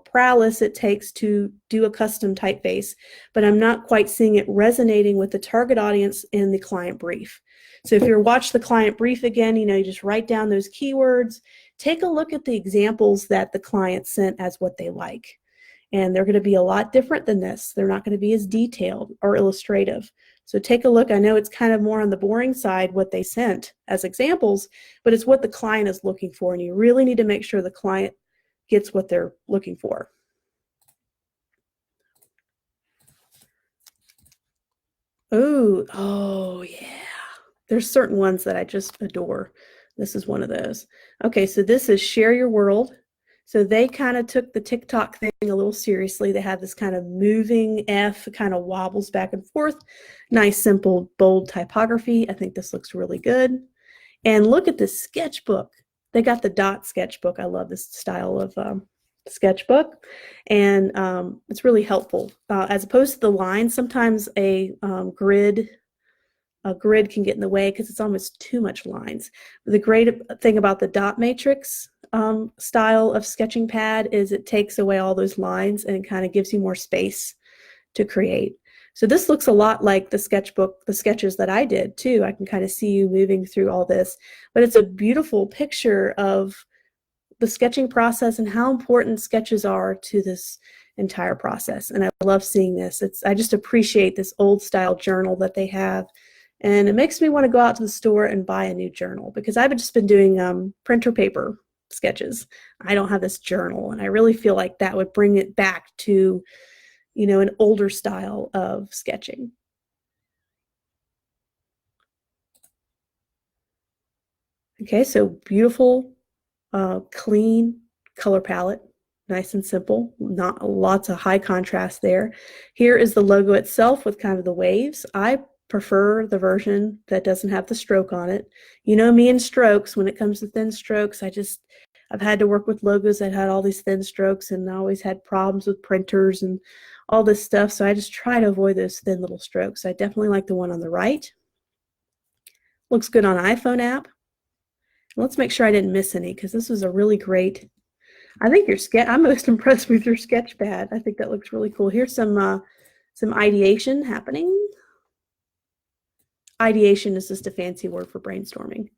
[SPEAKER 1] prowess it takes to do a custom typeface, but I'm not quite seeing it resonating with the target audience in the client brief. So if you watch the client brief again, you just write down those keywords, take a look at the examples that the client sent as what they like. And they're going to be a lot different than this. They're not going to be as detailed or illustrative. So take a look. I know it's kind of more on the boring side what they sent as examples, but it's what the client is looking for. And you really need to make sure the client gets what they're looking for. Oh yeah. There's certain ones that I just adore. This is one of those. Okay, so this is Share Your World. So they kind of took the TikTok thing a little seriously. They have this kind of moving F, kind of wobbles back and forth. Nice, simple, bold typography. I think this looks really good. And look at this sketchbook. They got the dot sketchbook. I love this style of sketchbook. And it's really helpful. As opposed to the lines, sometimes a grid can get in the way because it's almost too much lines. The great thing about the dot matrix style of sketching pad is it takes away all those lines and it kind of gives you more space to create. So this looks a lot like the sketchbook, the sketches that I did too. I can kind of see you moving through all this, but it's a beautiful picture of the sketching process and how important sketches are to this entire process. And I love seeing this. I just appreciate this old style journal that they have. And it makes me want to go out to the store and buy a new journal because I've just been doing printer paper sketches. I don't have this journal, and I really feel like that would bring it back to, an older style of sketching. Okay, so beautiful, clean color palette, nice and simple, not lots of high contrast there. Here is the logo itself with kind of the waves. I prefer the version that doesn't have the stroke on it. You know me and strokes, when it comes to thin strokes, I've had to work with logos that had all these thin strokes and I always had problems with printers and all this stuff. So I just try to avoid those thin little strokes. I definitely like the one on the right. Looks good on an iPhone app. Let's make sure I didn't miss any because this was a really great, I think I'm most impressed with your sketch pad. I think that looks really cool. Here's some ideation happening. Ideation is just a fancy word for brainstorming.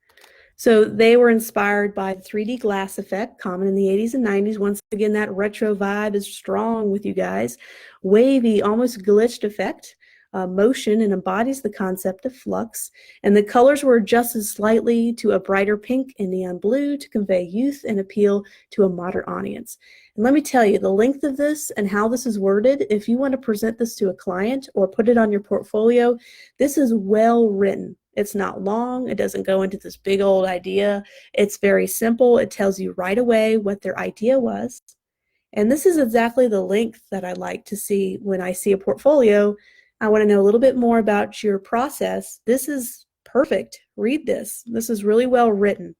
[SPEAKER 1] So they were inspired by the 3D glass effect, common in the 80s and 90s. Once again, that retro vibe is strong with you guys. Wavy, almost glitched effect, motion, and embodies the concept of flux. And the colors were adjusted slightly to a brighter pink and neon blue to convey youth and appeal to a modern audience. And let me tell you, the length of this and how this is worded, if you want to present this to a client or put it on your portfolio, this is well written. It's not long. It doesn't go into this big old idea. It's very simple. It tells you right away what their idea was. And this is exactly the length that I like to see when I see a portfolio. I want to know a little bit more about your process. This is perfect. Read this. This is really well written.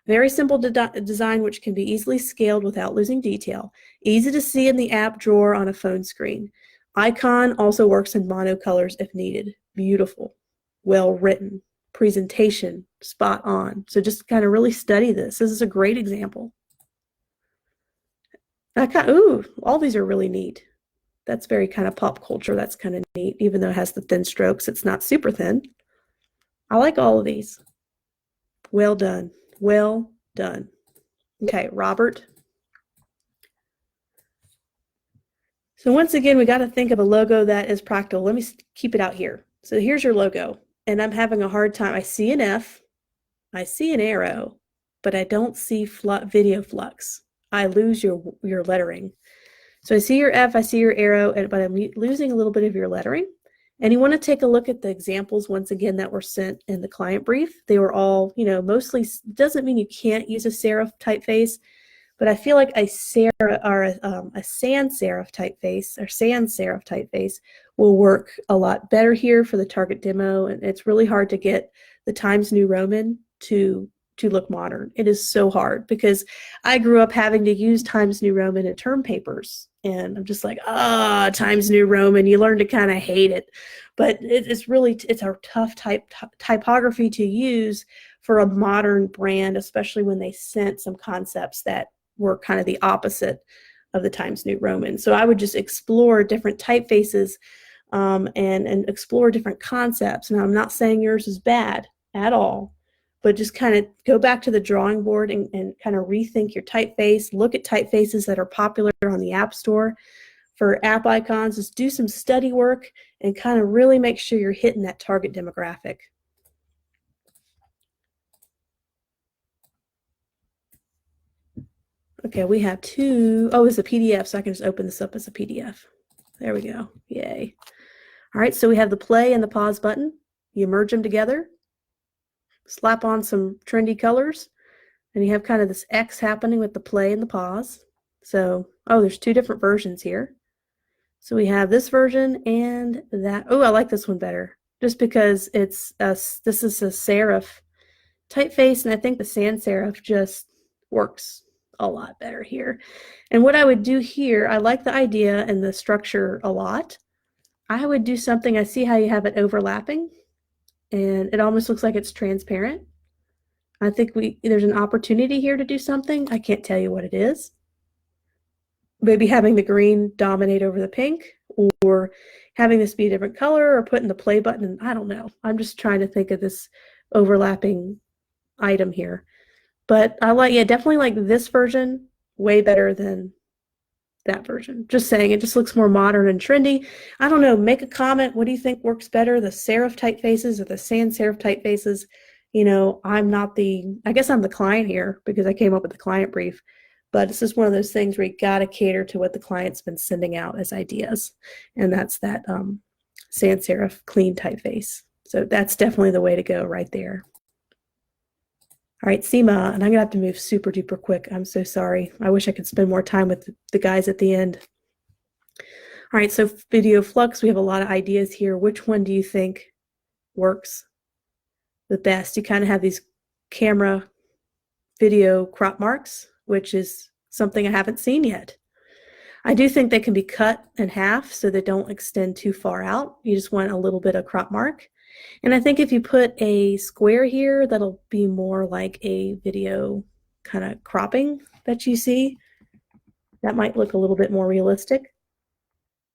[SPEAKER 1] Very simple design, which can be easily scaled without losing detail. Easy to see in the app drawer on a phone screen. Icon also works in monocolors if needed. Beautiful. Well written. Presentation, spot on. So just kind of really study this. This is a great example. All these are really neat. That's very kind of pop culture. That's kind of neat. Even though it has the thin strokes, it's not super thin. I like all of these. Well done. Well done. Okay, Robert. So once again, we got to think of a logo that is practical. Let me keep it out here. So here's your logo, and I'm having a hard time. I see an F, I see an arrow, but I don't see video flux. I lose your lettering. So I see your F, I see your arrow, but I'm losing a little bit of your lettering. And you want to take a look at the examples, once again, that were sent in the client brief. They were all, mostly, doesn't mean you can't use a serif typeface, but I feel like a sans serif typeface will work a lot better here for the target demo. And it's really hard to get the Times New Roman to look modern. It is so hard because I grew up having to use Times New Roman in term papers. And I'm just like, Times New Roman, you learn to kind of hate it. But it's a tough typography to use for a modern brand, especially when they sent some concepts that were kind of the opposite of the Times New Roman. So I would just explore different typefaces and explore different concepts. Now, I'm not saying yours is bad at all, but just kind of go back to the drawing board and kind of rethink your typeface. Look at typefaces that are popular on the App Store for app icons. Just do some study work and kind of really make sure you're hitting that target demographic. Okay, we have two. Oh, it's a PDF, so I can just open this up as a PDF. There we go. Yay. All right, so we have the play and the pause button. You merge them together, slap on some trendy colors, and you have kind of this X happening with the play and the pause. So, there's two different versions here. So we have this version and that. Oh, I like this one better, just because this is a serif typeface, and I think the sans serif just works a lot better here. And what I would do here, I like the idea and the structure a lot. I would do something, I see how you have it overlapping, and it almost looks like it's transparent. I think there's an opportunity here to do something. I can't tell you what it is. Maybe having the green dominate over the pink, or having this be a different color, or putting the play button in. I don't know. I'm just trying to think of this overlapping item here. But definitely like this version way better than that version. Just saying, it just looks more modern and trendy. I don't know, make a comment. What do you think works better, the serif typefaces or the sans serif typefaces? I guess I'm the client here because I came up with the client brief, but this is one of those things where you got to cater to what the client's been sending out as ideas. And that's that sans serif clean typeface. So that's definitely the way to go right there. All right, Seema, and I'm going to have to move super duper quick. I'm so sorry. I wish I could spend more time with the guys at the end. All right, so video Flux, we have a lot of ideas here. Which one do you think works the best? You kind of have these camera video crop marks, which is something I haven't seen yet. I do think they can be cut in half so they don't extend too far out. You just want a little bit of crop mark. And I think if you put a square here, that'll be more like a video kind of cropping that you see. That might look a little bit more realistic.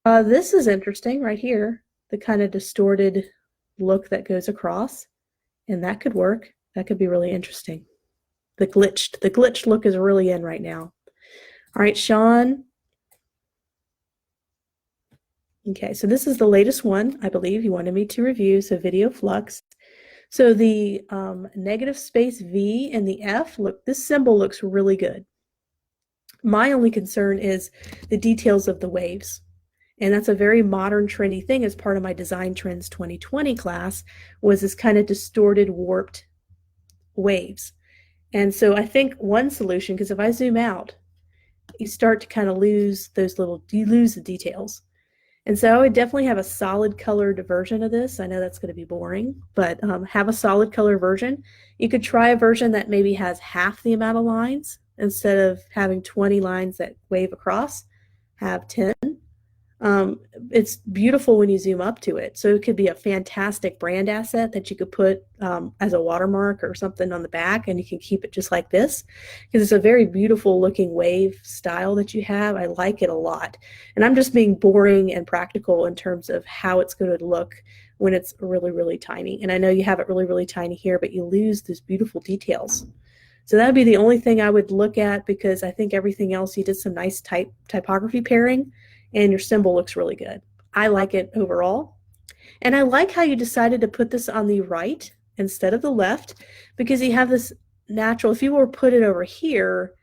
[SPEAKER 1] This is interesting right here, the kind of distorted look that goes across. And that could work. That could be really interesting. The glitched look is really in right now. All right, Sean. Okay, so this is the latest one, I believe you wanted me to review, so video Flux. So the negative space V and the F, look, this symbol looks really good. My only concern is the details of the waves. And that's a very modern, trendy thing as part of my Design Trends 2020 class, was this kind of distorted, warped waves. And so I think one solution, because if I zoom out, you start to kind of lose you lose the details. And so I would definitely have a solid colored version of this. I know that's going to be boring, but have a solid color version. You could try a version that maybe has half the amount of lines. Instead of having 20 lines that wave across, have 10. It's beautiful when you zoom up to it. So it could be a fantastic brand asset that you could put as a watermark or something on the back, and you can keep it just like this, because it's a very beautiful looking wave style that you have. I like it a lot. And I'm just being boring and practical in terms of how it's going to look when it's really, really tiny. And I know you have it really, really tiny here, but you lose those beautiful details. So that would be the only thing I would look at, because I think everything else, you did some nice typography pairing, and your symbol looks really good. I like it overall. And I like how you decided to put this on the right instead of the left, because you have this natural, if you were to put it over here,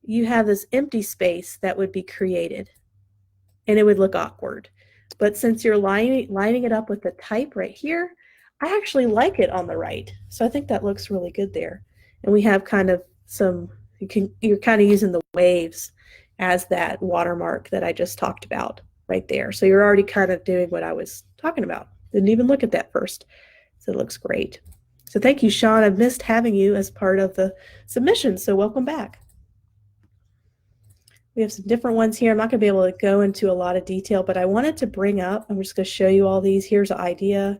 [SPEAKER 1] you have this empty space that would be created, and it would look awkward. But since you're lining it up with the type right here, I actually like it on the right. So I think that looks really good there. And we have kind of you're kind of using the waves as that watermark that I just talked about right there. So you're already kind of doing what I was talking about. Didn't even look at that first. So it looks great. So thank you, Sean. I've missed having you as part of the submission, so welcome back. We have some different ones here. I'm not going to be able to go into a lot of detail, but I wanted to bring up, I'm just going to show you all these. Here's an idea.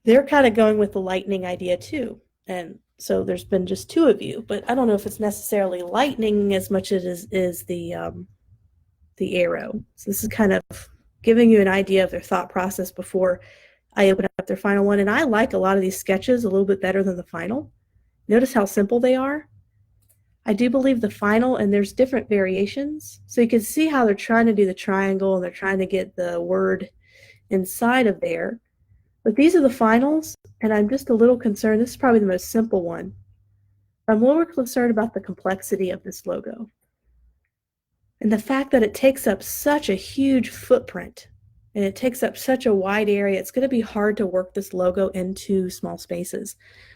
[SPEAKER 1] They're kind of going with the lightning idea too. And so there's been just two of you, but I don't know if it's necessarily lightning as much as it is the arrow. So this is kind of giving you an idea of their thought process before I open up their final one. And I like a lot of these sketches a little bit better than the final. Notice how simple they are. I do believe the final, and there's different variations. So you can see how they're trying to do the triangle and they're trying to get the word inside of there. But these are the finals, and I'm just a little concerned. This is probably the most simple one. I'm a little concerned about the complexity of this logo and the fact that it takes up such a huge footprint and it takes up such a wide area. It's going to be hard to work this logo into small spaces.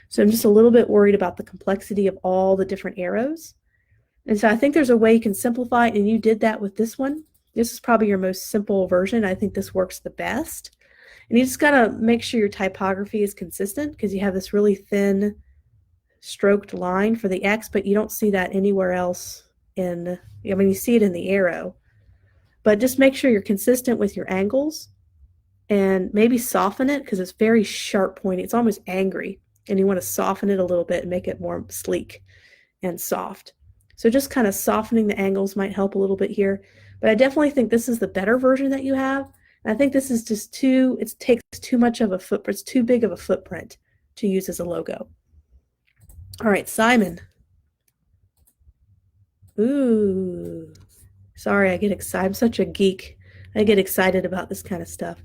[SPEAKER 1] So I'm just a little bit worried about the complexity of all the different arrows. And so I think there's a way you can simplify it, and you did that with this one. This is probably your most simple version. I think this works the best. And you just got to make sure your typography is consistent, because you have this really thin stroked line for the X, but you don't see that anywhere else in, I mean, you see it in the arrow. But just make sure you're consistent with your angles and maybe soften it, because it's very sharp pointy. It's almost angry. And you want to soften it a little bit and make it more sleek and soft. So just kind of softening the angles might help a little bit here. But I definitely think this is the better version that you have. And I think this is just it takes too much of a footprint. It's too big of a footprint to use as a logo. All right, Simon. Ooh, sorry, I get excited. I'm such a geek. I get excited about this kind of stuff.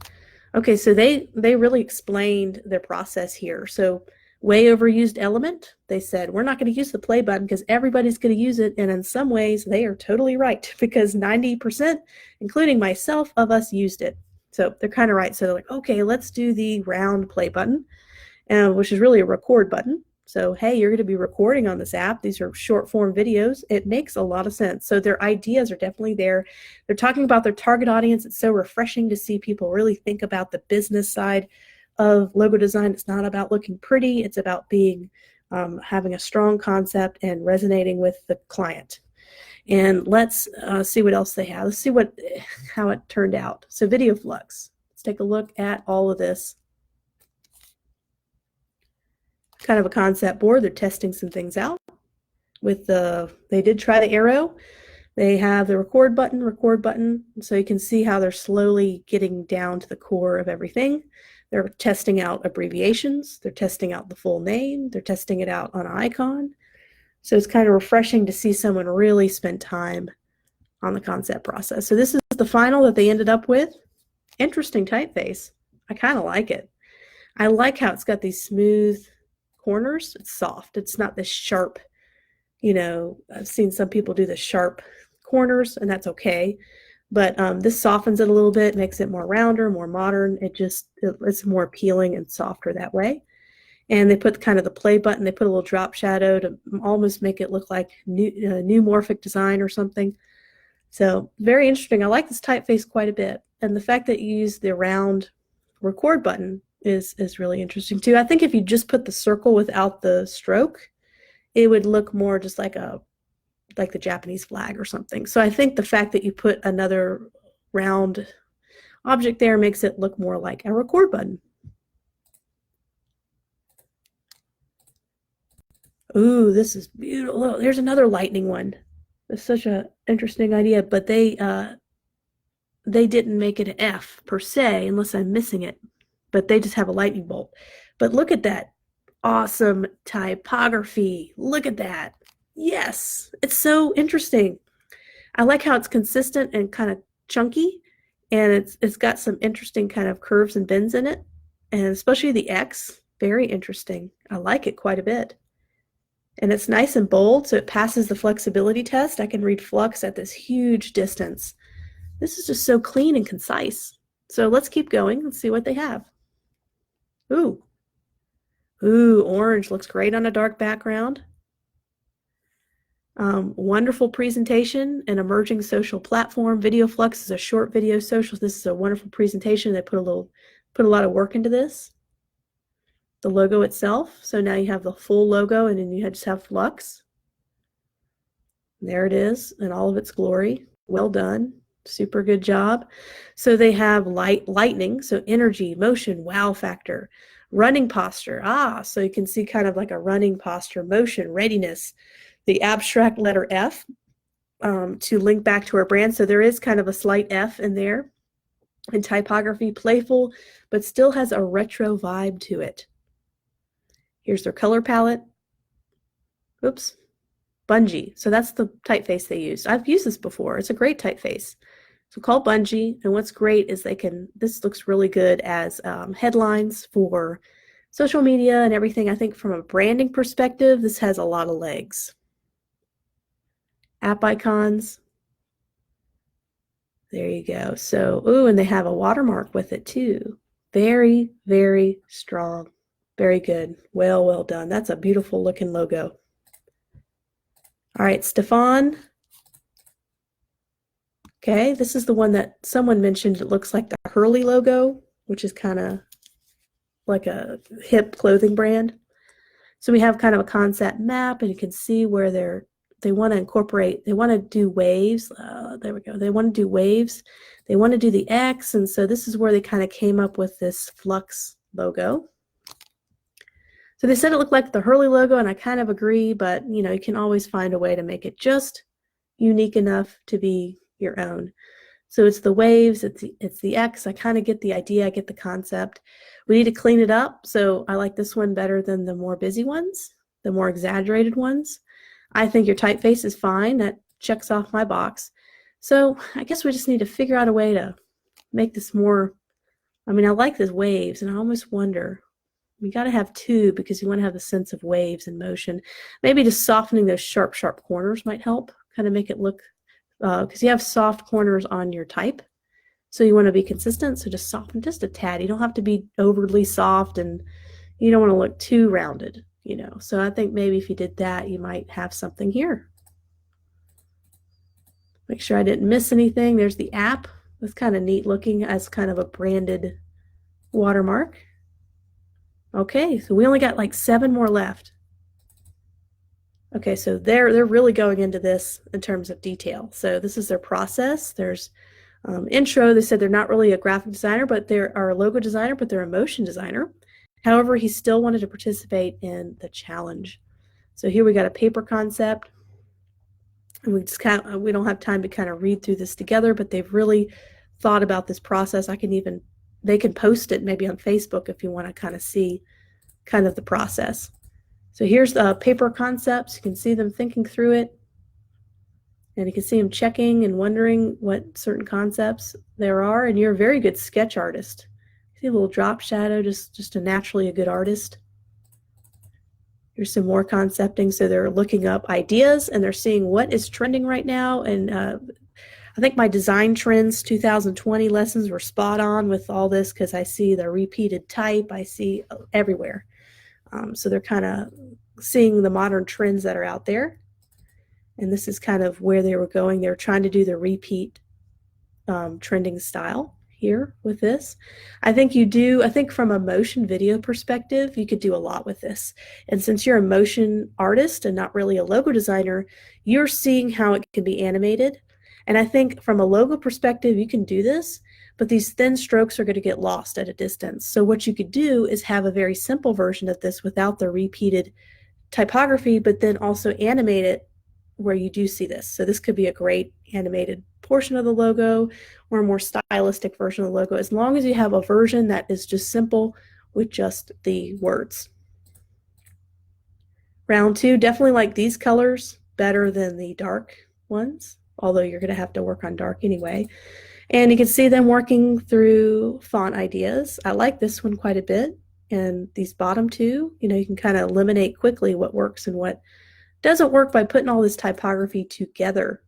[SPEAKER 1] Okay, so they really explained their process here. So way overused element, they said, we're not going to use the play button because everybody's going to use it. And in some ways, they are totally right, because 90%, including myself, of us used it. So they're kind of right. So they're like, okay, let's do the round play button, which is really a record button. So, hey, you're going to be recording on this app. These are short form videos. It makes a lot of sense. So their ideas are definitely there. They're talking about their target audience. It's so refreshing to see people really think about the business side of logo design. It's not about looking pretty. It's about being having a strong concept and resonating with the client. And let's see what else they have. Let's see how it turned out. So Video Flux. Let's take a look at all of this. Kind of a concept board. They're testing some things out with they did try the arrow. They have the record button. So you can see how they're slowly getting down to the core of everything. They're testing out abbreviations. They're testing out the full name. They're testing it out on an icon. So it's kind of refreshing to see someone really spend time on the concept process. So this is the final that they ended up with. Interesting typeface. I kind of like it. I like how it's got these smooth corners. It's soft. It's not this sharp, I've seen some people do the sharp corners, and that's okay. But this softens it a little bit, makes it more rounder, more modern. It's more appealing and softer that way. And they put kind of the play button. They put a little drop shadow to almost make it look like new morphic design or something. So very interesting. I like this typeface quite a bit. And the fact that you use the round record button is really interesting too. I think if you just put the circle without the stroke, it would look more just like the Japanese flag or something. So I think the fact that you put another round object there makes it look more like a record button. Ooh, this is beautiful. Oh, there's another lightning one. It's such an interesting idea, but they didn't make it an F per se, unless I'm missing it. But they just have a lightning bolt. But look at that awesome typography. Look at that. Yes, it's so interesting. I like how it's consistent and kind of chunky, and it's got some interesting kind of curves and bends in it, and especially the X, very interesting. I like it quite a bit. And it's nice and bold, so it passes the flexibility test. I can read Flux at this huge distance. This is just so clean and concise. So let's keep going. Let's see what they have. Ooh, orange looks great on a dark background. Wonderful presentation, an emerging social platform. Video Flux is a short video social. This is a wonderful presentation. They put a lot of work into this. the logo itself. So now you have the full logo, and then you just have Flux. There it is in all of its glory. Well done. Super good job. So they have lightning, so energy, motion, wow factor, running posture. So you can see kind of like a running posture, motion, readiness, the abstract letter F to link back to our brand. So there is kind of a slight F in there. And typography, playful, but still has a retro vibe to it. Here's their color palette. Oops. Bungee. So that's the typeface they used. I've used this before. It's a great typeface. So called Bungee. And what's great is this looks really good as headlines for social media and everything. I think from a branding perspective, this has a lot of legs. App icons. There you go. So, and they have a watermark with it too. Very, very strong. Very good. Well done. That's a beautiful looking logo. All right, Stefan. Okay, this is the one that someone mentioned. It looks like the Hurley logo, which is kind of like a hip clothing brand. So we have kind of a concept map, and you can see where they want to incorporate, they want to do waves. There we go. They want to do waves. They want to do the X, and so this is where they kind of came up with this Flux logo. So they said it looked like the Hurley logo, and I kind of agree, but you can always find a way to make it just unique enough to be your own. So it's the waves, it's the X. I kind of get the idea, I get the concept. We need to clean it up, so I like this one better than the more busy ones, the more exaggerated ones. I think your typeface is fine. That checks off my box. So I guess we just need to figure out a way to make this more, I like the waves, and I almost wonder, we got to have two because you want to have the sense of waves and motion. Maybe just softening those sharp corners might help, kind of make it look, because you have soft corners on your type. So you want to be consistent, so just soften just a tad. You don't have to be overly soft, and you don't want to look too rounded, So I think maybe if you did that, you might have something here. Make sure I didn't miss anything. There's the app. That's kind of neat looking as kind of a branded watermark. Okay, so we only got like 7 more left. Okay, so they're really going into this in terms of detail. So this is their process. There's intro. They said they're not really a graphic designer, but they're a logo designer, but they're a motion designer. However, he still wanted to participate in the challenge. So here we got a paper concept. And we don't have time to kind of read through this together, but they've really thought about this process. They can post it maybe on Facebook if you want to kind of see kind of the process. So here's the paper concepts. You can see them thinking through it. And you can see them checking and wondering what certain concepts there are. And you're a very good sketch artist. See a little drop shadow, just naturally a good artist. Here's some more concepting. So they're looking up ideas and they're seeing what is trending right now. And I think my design trends 2020 lessons were spot on with all this because I see the repeated type. I see everywhere. So they're kind of seeing the modern trends that are out there. And this is kind of where they were going. They were trying to do the repeat trending style here with this. I think from a motion video perspective, you could do a lot with this. And since you're a motion artist and not really a logo designer, you're seeing how it can be animated. And I think from a logo perspective, you can do this, but these thin strokes are going to get lost at a distance. So what you could do is have a very simple version of this without the repeated typography, but then also animate it where you do see this. So this could be a great animated portion of the logo or a more stylistic version of the logo, as long as you have a version that is just simple with just the words. Round 2, definitely like these colors better than the dark ones, although you're going to have to work on dark anyway. And you can see them working through font ideas. I like this one quite a bit. And these bottom 2, you can kind of eliminate quickly what works and what doesn't work by putting all this typography together.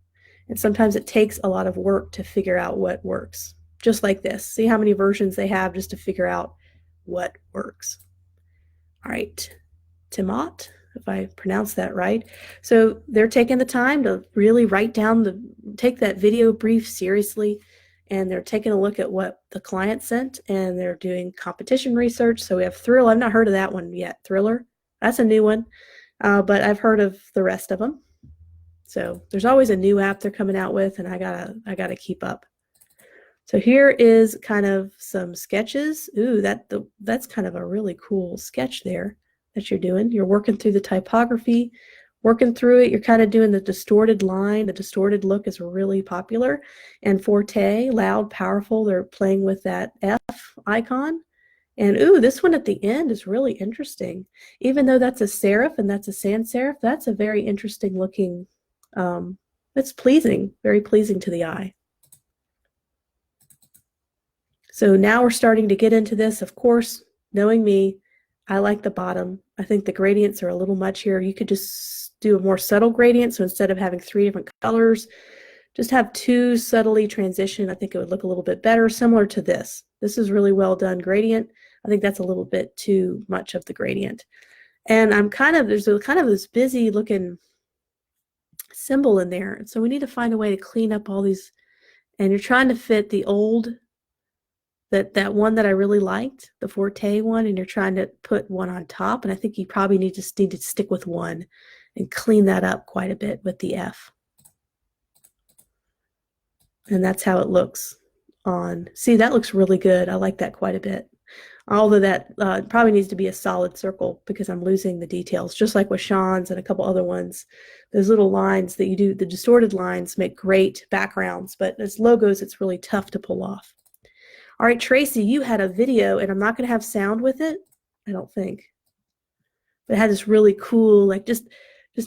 [SPEAKER 1] And sometimes it takes a lot of work to figure out what works. Just like this. See how many versions they have just to figure out what works. All right, Timot, if I pronounced that right. So they're taking the time to really take that video brief seriously. and they're taking a look at what the client sent, and they're doing competition research. So we have Thrill. I've not heard of that one yet. Thriller, that's a new one, but I've heard of the rest of them. So there's always a new app they're coming out with, and I gotta keep up. So here is kind of some sketches. Ooh, that's kind of a really cool sketch there that you're doing. You're working through the typography, working through it. You're kind of doing the distorted line. The distorted look is really popular. And Forte, loud, powerful, they're playing with that F icon. And ooh, this one at the end is really interesting. Even though that's a serif and that's a sans serif, that's a very interesting looking, it's pleasing, very pleasing to the eye. So now we're starting to get into this. Of course, knowing me, I like the bottom. I think the gradients are a little much here. You could just do a more subtle gradient. So instead of having 3 different colors, just have 2 subtly transition. I think it would look a little bit better, similar to this. This is really well done gradient. I think that's a little bit too much of the gradient. And there's a kind of this busy looking symbol in there. So we need to find a way to clean up all these. And you're trying to fit the old, that one that I really liked, the Forte one, and you're trying to put one on top. And I think you probably need to stick with one and clean that up quite a bit with the F. And that's how it looks on. See, that looks really good. I like that quite a bit. Although that probably needs to be a solid circle because I'm losing the details, just like with Sean's and a couple other ones. Those little lines that you do, the distorted lines, make great backgrounds, but as logos, it's really tough to pull off. All right, Tracy, you had a video, and I'm not going to have sound with it, I don't think. But it had this really cool, like just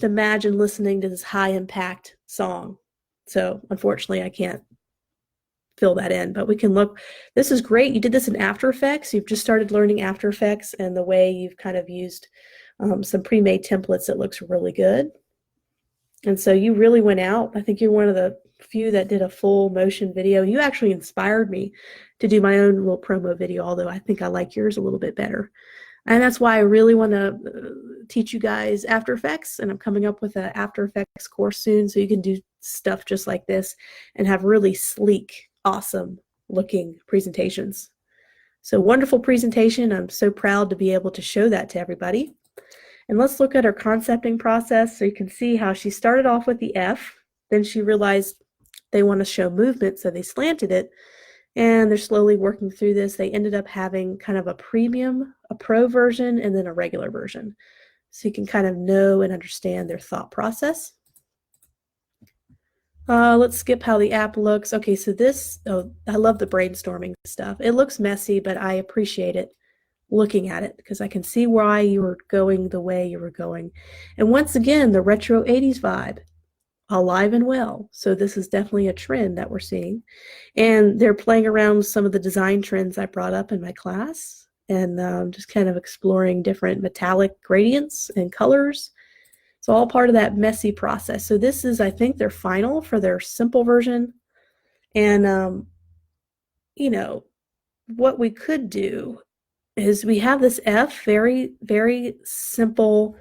[SPEAKER 1] imagine listening to this high impact song. So unfortunately, I can't fill that in, but we can look. This is great. You did this in After Effects. You've just started learning After Effects, and the way you've kind of used some pre-made templates, it looks really good. And so you really went out. I think you're one of the few that did a full motion video. You actually inspired me to do my own little promo video, although I think I like yours a little bit better. And that's why I really want to teach you guys After Effects, and I'm coming up with an After Effects course soon, so you can do stuff just like this and have really sleek, awesome looking presentations. So wonderful presentation. I'm so proud to be able to show that to everybody. And let's look at her concepting process. So you can see how she started off with the F, then she realized they want to show movement, so they slanted it, and they're slowly working through this. They ended up having kind of a premium, a pro version, and then a regular version. So you can kind of know and understand their thought process. Let's skip how the app looks. Okay, so this, I love the brainstorming stuff. It looks messy, but I appreciate it looking at it because I can see why you were going the way you were going. And once again, the retro 80s vibe, alive and well. So this is definitely a trend that we're seeing. And they're playing around with some of the design trends I brought up in my class, and just kind of exploring different metallic gradients and colors. It's all part of that messy process. So this is, I think, their final for their simple version. And, you know, what we could do is we have this F, very, very simple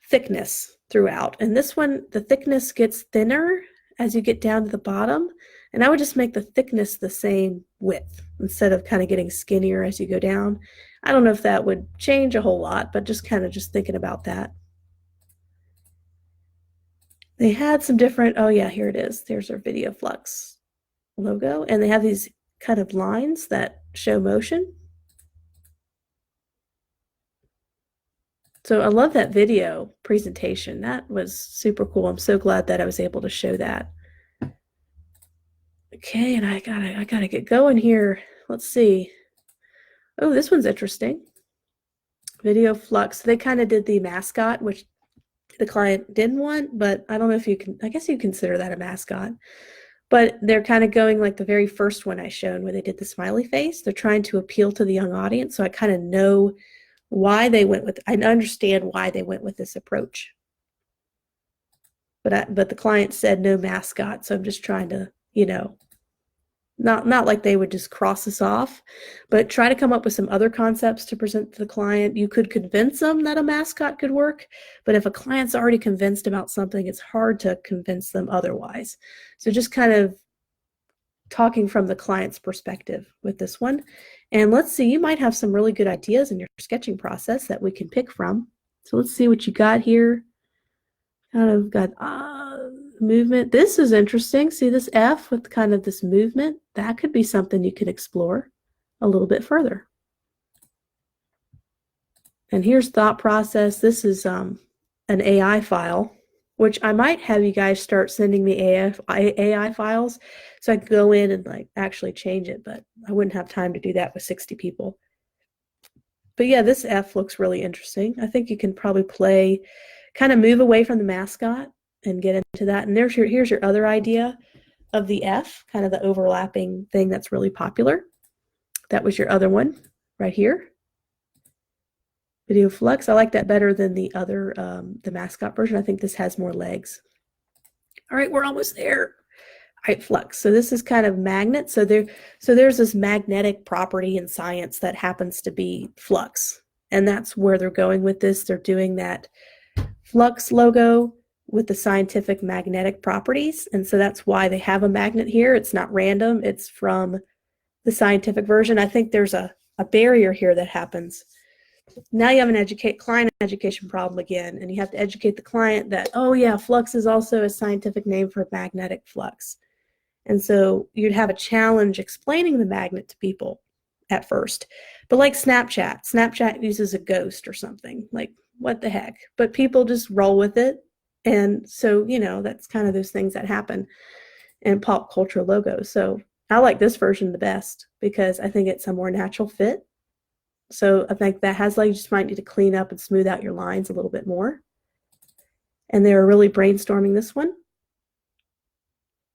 [SPEAKER 1] thickness throughout. And this one, the thickness gets thinner as you get down to the bottom. And I would just make the thickness the same width instead of kind of getting skinnier as you go down. I don't know if that would change a whole lot, but just kind of just thinking about that. They had some different, oh yeah, here it is. There's our Video Flux logo. And they have these kind of lines that show motion. So I love that video presentation. That was super cool. I'm so glad that I was able to show that. Okay, and I gotta get going here. Let's see. Oh, this one's interesting. Video Flux. They kind of did the mascot, which the client didn't want, but I don't know if you can, I guess you consider that a mascot. But they're kind of going like the very first one I showed where they did the smiley face. They're trying to appeal to the young audience. So I kind of know why they went with, I understand why they went with this approach. But the client said no mascot. So I'm just trying to, you know, not like they would just cross this off, but try to come up with some other concepts to present to the client. You could convince them that a mascot could work, but if a client's already convinced about something, it's hard to convince them otherwise. So just kind of talking from the client's perspective with this one. And let's see, you might have some really good ideas in your sketching process that we can pick from. So let's see what you got here. Kind of got movement. This is interesting. See this F with kind of this movement? That could be something you could explore a little bit further. And here's thought process. This is an AI file, which I might have you guys start sending me AI files so I could go in and like actually change it, but I wouldn't have time to do that with 60 people. But yeah, this F looks really interesting. I think you can probably kind of move away from the mascot and get into that. And here's your other idea of the F, kind of the overlapping thing that's really popular. That was your other one right here. Video Flux. I like that better than the other, the mascot version. I think this has more legs. All right, we're almost there. All right, Flux. So this is kind of magnet. So there's this magnetic property in science that happens to be flux. And that's where they're going with this. They're doing that Flux logo with the scientific magnetic properties. And so that's why they have a magnet here. It's not random. It's from the scientific version. I think there's a barrier here that happens. Now you have an client education problem again, and you have to educate the client that, oh yeah, flux is also a scientific name for magnetic flux. And so you'd have a challenge explaining the magnet to people at first. But like Snapchat uses a ghost or something. Like, what the heck? But people just roll with it. And so, you know, that's kind of those things that happen in pop culture logos. So I like this version the best because I think it's a more natural fit. So I think that has, like, you just might need to clean up and smooth out your lines a little bit more. And they were really brainstorming this one.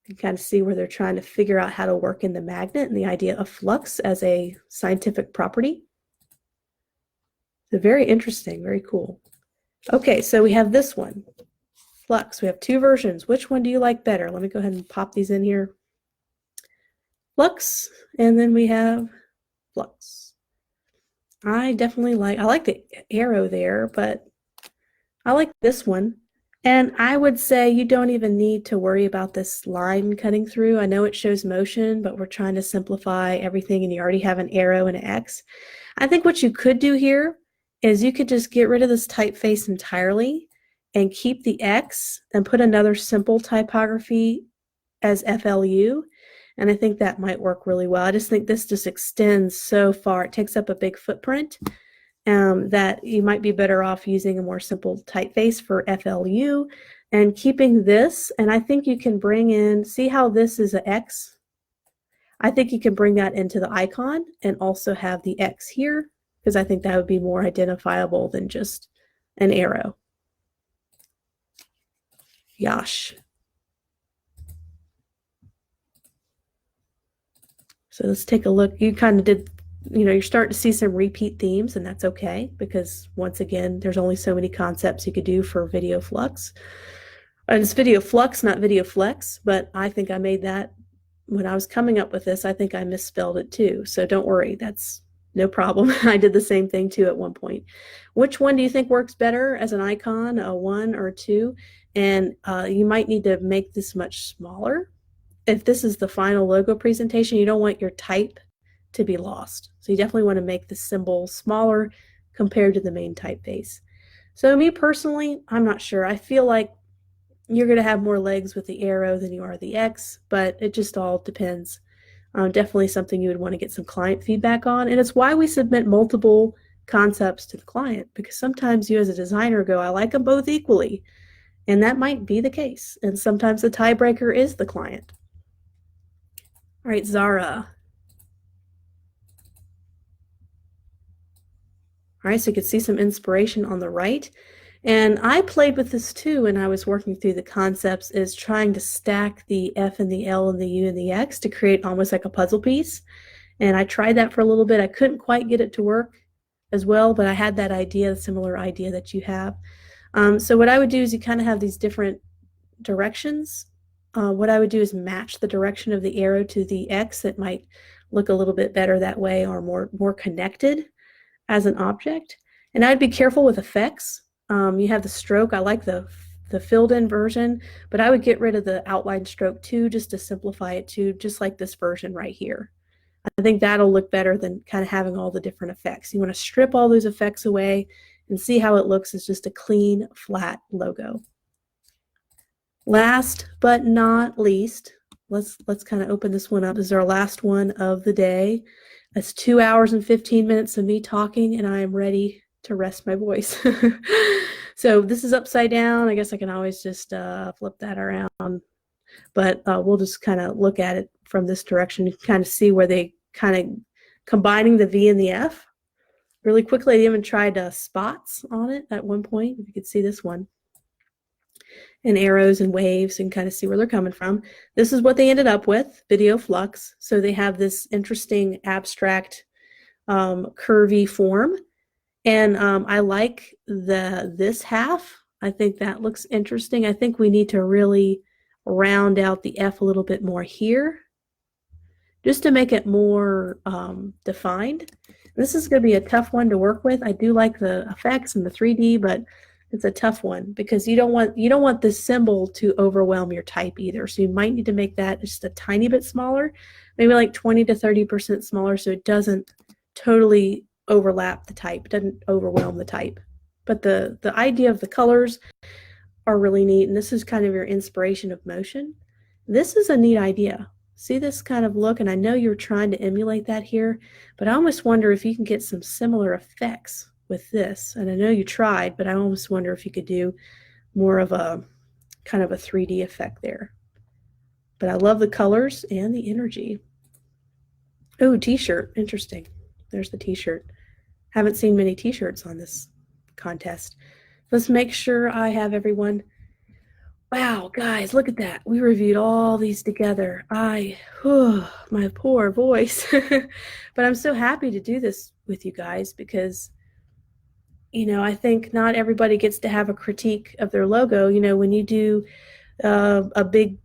[SPEAKER 1] You can kind of see where they're trying to figure out how to work in the magnet and the idea of flux as a scientific property. So very interesting, very cool. Okay, so we have this one, Flux. We have two versions. Which one do you like better? Let me go ahead and pop these in here. Flux, and then we have Flux. I like the arrow there, but I like this one. And I would say you don't even need to worry about this line cutting through. I know it shows motion, but we're trying to simplify everything and you already have an arrow and an X. I think what you could do here is you could just get rid of this typeface entirely and keep the X and put another simple typography as FLU. And I think that might work really well. I just think this just extends so far. It takes up a big footprint that you might be better off using a more simple typeface for FLU and keeping this. And I think you can bring in, see how this is an X? I think you can bring that into the icon and also have the X here because I think that would be more identifiable than just an arrow. Yash. So let's take a look. You kind of did, you know, you're starting to see some repeat themes, and that's okay because once again, there's only so many concepts you could do for Video Flux. And it's Video Flux, not Video Flex, but I think I made that when I was coming up with this. I think I misspelled it too. So don't worry, that's no problem. I did the same thing too at one point. Which one do you think works better as an icon, a 1 or a 2? And you might need to make this much smaller. If this is the final logo presentation, you don't want your type to be lost. So you definitely want to make the symbol smaller compared to the main typeface. So me personally, I'm not sure. I feel like you're going to have more legs with the arrow than you are the X, but it just all depends. Definitely something you would want to get some client feedback on. And it's why we submit multiple concepts to the client, because sometimes you as a designer go, I like them both equally. And that might be the case. And sometimes the tiebreaker is the client. All right, Zara. All right, so you can see some inspiration on the right. And I played with this too when I was working through the concepts, is trying to stack the F and the L and the U and the X to create almost like a puzzle piece. And I tried that for a little bit. I couldn't quite get it to work as well, but I had that idea, similar idea that you have. So what I would do is you kind of have these different directions. What I would do is match the direction of the arrow to the X. It might look a little bit better that way, or more connected as an object. And I'd be careful with effects. You have the stroke. I like the the filled in version, but I would get rid of the outline stroke too, just to simplify it too, just like this version right here. I think that'll look better than kind of having all the different effects. You want to strip all those effects away and see how it looks as just a clean, flat logo. Last but not least, let's kind of open this one up. This is our last one of the day. That's 2 hours and 15 minutes of me talking, and I am ready to rest my voice. So this is upside down. I guess I can always just flip that around, but we'll just kind of look at it from this direction. You can kind of see where they kind of combining the V and the F really quickly. They even tried spots on it at one point. If you could see this one. And arrows and waves and kind of see where they're coming from. This is what they ended up with, video Flux. So they have this interesting abstract curvy form. And I like this half. I think that looks interesting. I think we need to really round out the F a little bit more here, just to make it more defined. This is going to be a tough one to work with. I do like the effects and the 3D, but it's a tough one because you don't want this symbol to overwhelm your type either. So you might need to make that just a tiny bit smaller, maybe like 20 to 30% smaller, so it doesn't totally overlap the type, doesn't overwhelm the type. But the idea of the colors are really neat, and this is kind of your inspiration of motion. This is a neat idea. See this kind of look, and I know you're trying to emulate that here, but I almost wonder if you can get some similar effects with this. And I know you tried, but I almost wonder if you could do more of a kind of a 3D effect there. But I love the colors and the energy. Oh, t-shirt, interesting. There's the t-shirt. Haven't seen many t-shirts on this contest. Let's make sure I have everyone. Wow, guys, look at that. We reviewed all these together. My poor voice. But I'm so happy to do this with you guys because, you know, I think not everybody gets to have a critique of their logo. You know, when you do a big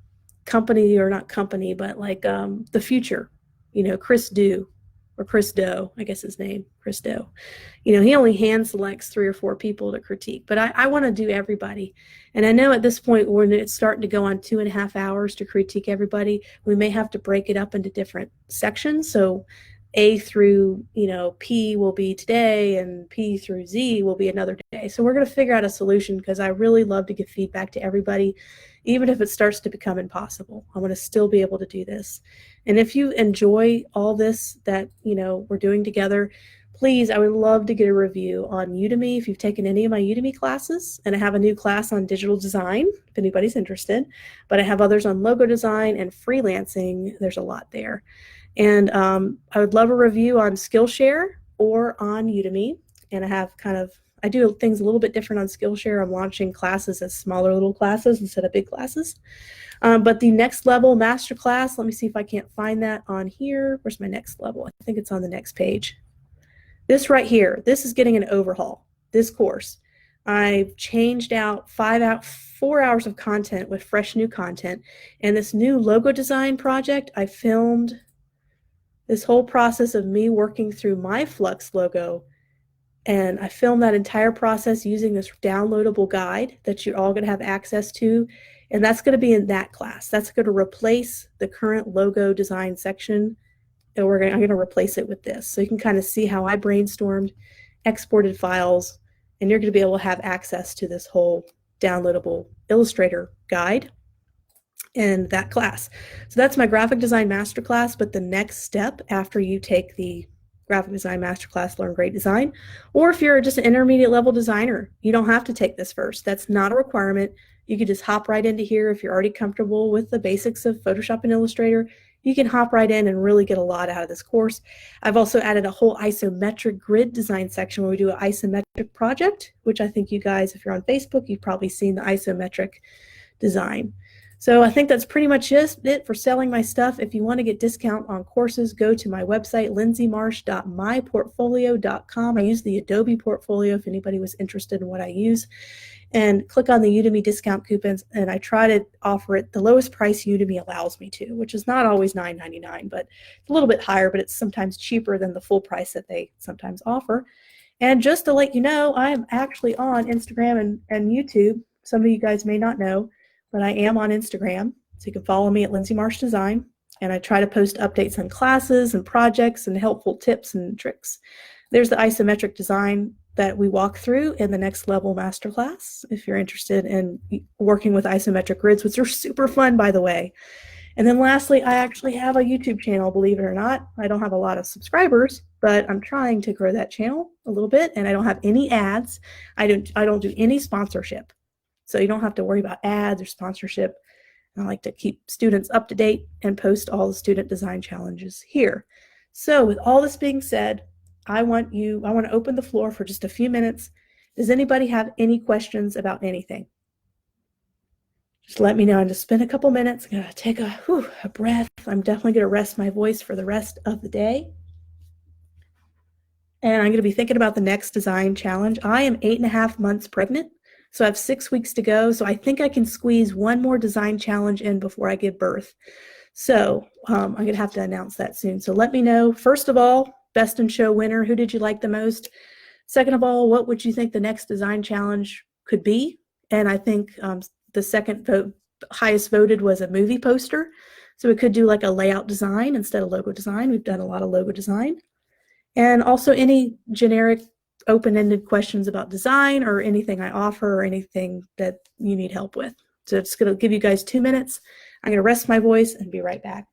[SPEAKER 1] company, or not company, but like the Future, you know, Chris Doe, I guess his name, Chris Doe. You know, he only hand selects 3 or 4 people to critique, but I want to do everybody. And I know at this point when it's starting to go on 2.5 hours to critique everybody, we may have to break it up into different sections. So A through, you know, P will be today and P through Z will be another day. So we're going to figure out a solution because I really love to give feedback to everybody, even if it starts to become impossible. I want to still be able to do this. And if you enjoy all this that, you know, we're doing together, please, I would love to get a review on Udemy if you've taken any of my Udemy classes. And I have a new class on digital design, if anybody's interested. But I have others on logo design and freelancing. There's a lot there. And I would love a review on Skillshare or on Udemy. And I do things a little bit different on Skillshare. I'm launching classes as smaller little classes instead of big classes. But the next level masterclass, let me see if I can't find that on here. Where's my next level? I think it's on the next page. This right here, this is getting an overhaul, this course. I've changed out 4 hours of content with fresh new content. And this new logo design project, I filmed this whole process of me working through my Flux logo. And I filmed that entire process using this downloadable guide that you're all going to have access to. And that's going to be in that class. That's going to replace the current logo design section. And I'm going to replace it with this. So you can kind of see how I brainstormed, exported files, and you're going to be able to have access to this whole downloadable Illustrator guide in that class. So that's my graphic design masterclass, but the next step after you take the graphic design masterclass, Learn Great Design, or if you're just an intermediate level designer, you don't have to take this first. That's not a requirement. You could just hop right into here if you're already comfortable with the basics of Photoshop and Illustrator. You can hop right in and really get a lot out of this course. I've also added a whole isometric grid design section where we do an isometric project, which I think you guys, if you're on Facebook, you've probably seen the isometric design. So I think that's pretty much just it for selling my stuff. If you want to get discount on courses, go to my website, lindsaymarsh.myportfolio.com. I use the Adobe portfolio if anybody was interested in what I use. And click on the Udemy discount coupons, and I try to offer it the lowest price Udemy allows me to, which is not always $9.99, but it's a little bit higher, but it's sometimes cheaper than the full price that they sometimes offer. And just to let you know, I am actually on Instagram and YouTube. some of you guys may not know, but I am on Instagram. So you can follow me at Lindsay Marsh Design. And I try to post updates on classes and projects and helpful tips and tricks. There's the isometric design that we walk through in the next level masterclass if you're interested in working with isometric grids, which are super fun, by the way. And then lastly, I actually have a YouTube channel, believe it or not. I don't have a lot of subscribers, but I'm trying to grow that channel a little bit, and I don't have any ads. I don't do any sponsorship. So you don't have to worry about ads or sponsorship. I like to keep students up to date and post all the student design challenges here. So with all this being said, I want to open the floor for just a few minutes. Does anybody have any questions about anything? Just let me know. And just spend a couple minutes. I'm going to take a breath. I'm definitely going to rest my voice for the rest of the day. And I'm going to be thinking about the next design challenge. I am 8.5 months pregnant. So I have 6 weeks to go. So I think I can squeeze one more design challenge in before I give birth. So I'm going to have to announce that soon. So let me know, first of all, best in show winner, who did you like the most? Second of all, what would you think the next design challenge could be? And I think the second highest voted was a movie poster. So we could do like a layout design instead of logo design. We've done a lot of logo design. And also any generic open-ended questions about design or anything I offer or anything that you need help with. So it's going to give you guys 2 minutes. I'm going to rest my voice and be right back.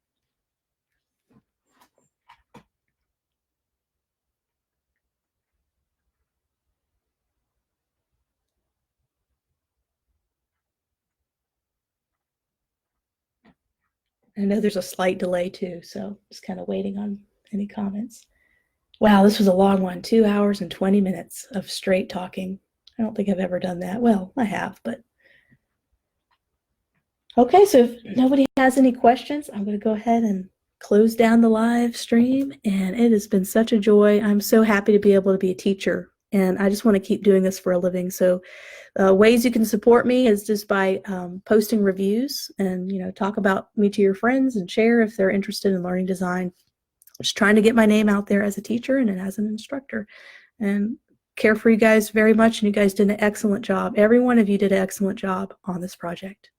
[SPEAKER 1] I know there's a slight delay too, so just kind of waiting on any comments. Wow, this was a long one, 2 hours and 20 minutes of straight talking. I don't think I've ever done that. Well, I have, but. Okay, so if nobody has any questions, I'm going to go ahead and close down the live stream. And it has been such a joy. I'm so happy to be able to be a teacher. And I just want to keep doing this for a living. So ways you can support me is just by posting reviews and, talk about me to your friends and share if they're interested in learning design. Just trying to get my name out there as a teacher and as an instructor. And care for you guys very much. And you guys did an excellent job. Every one of you did an excellent job on this project.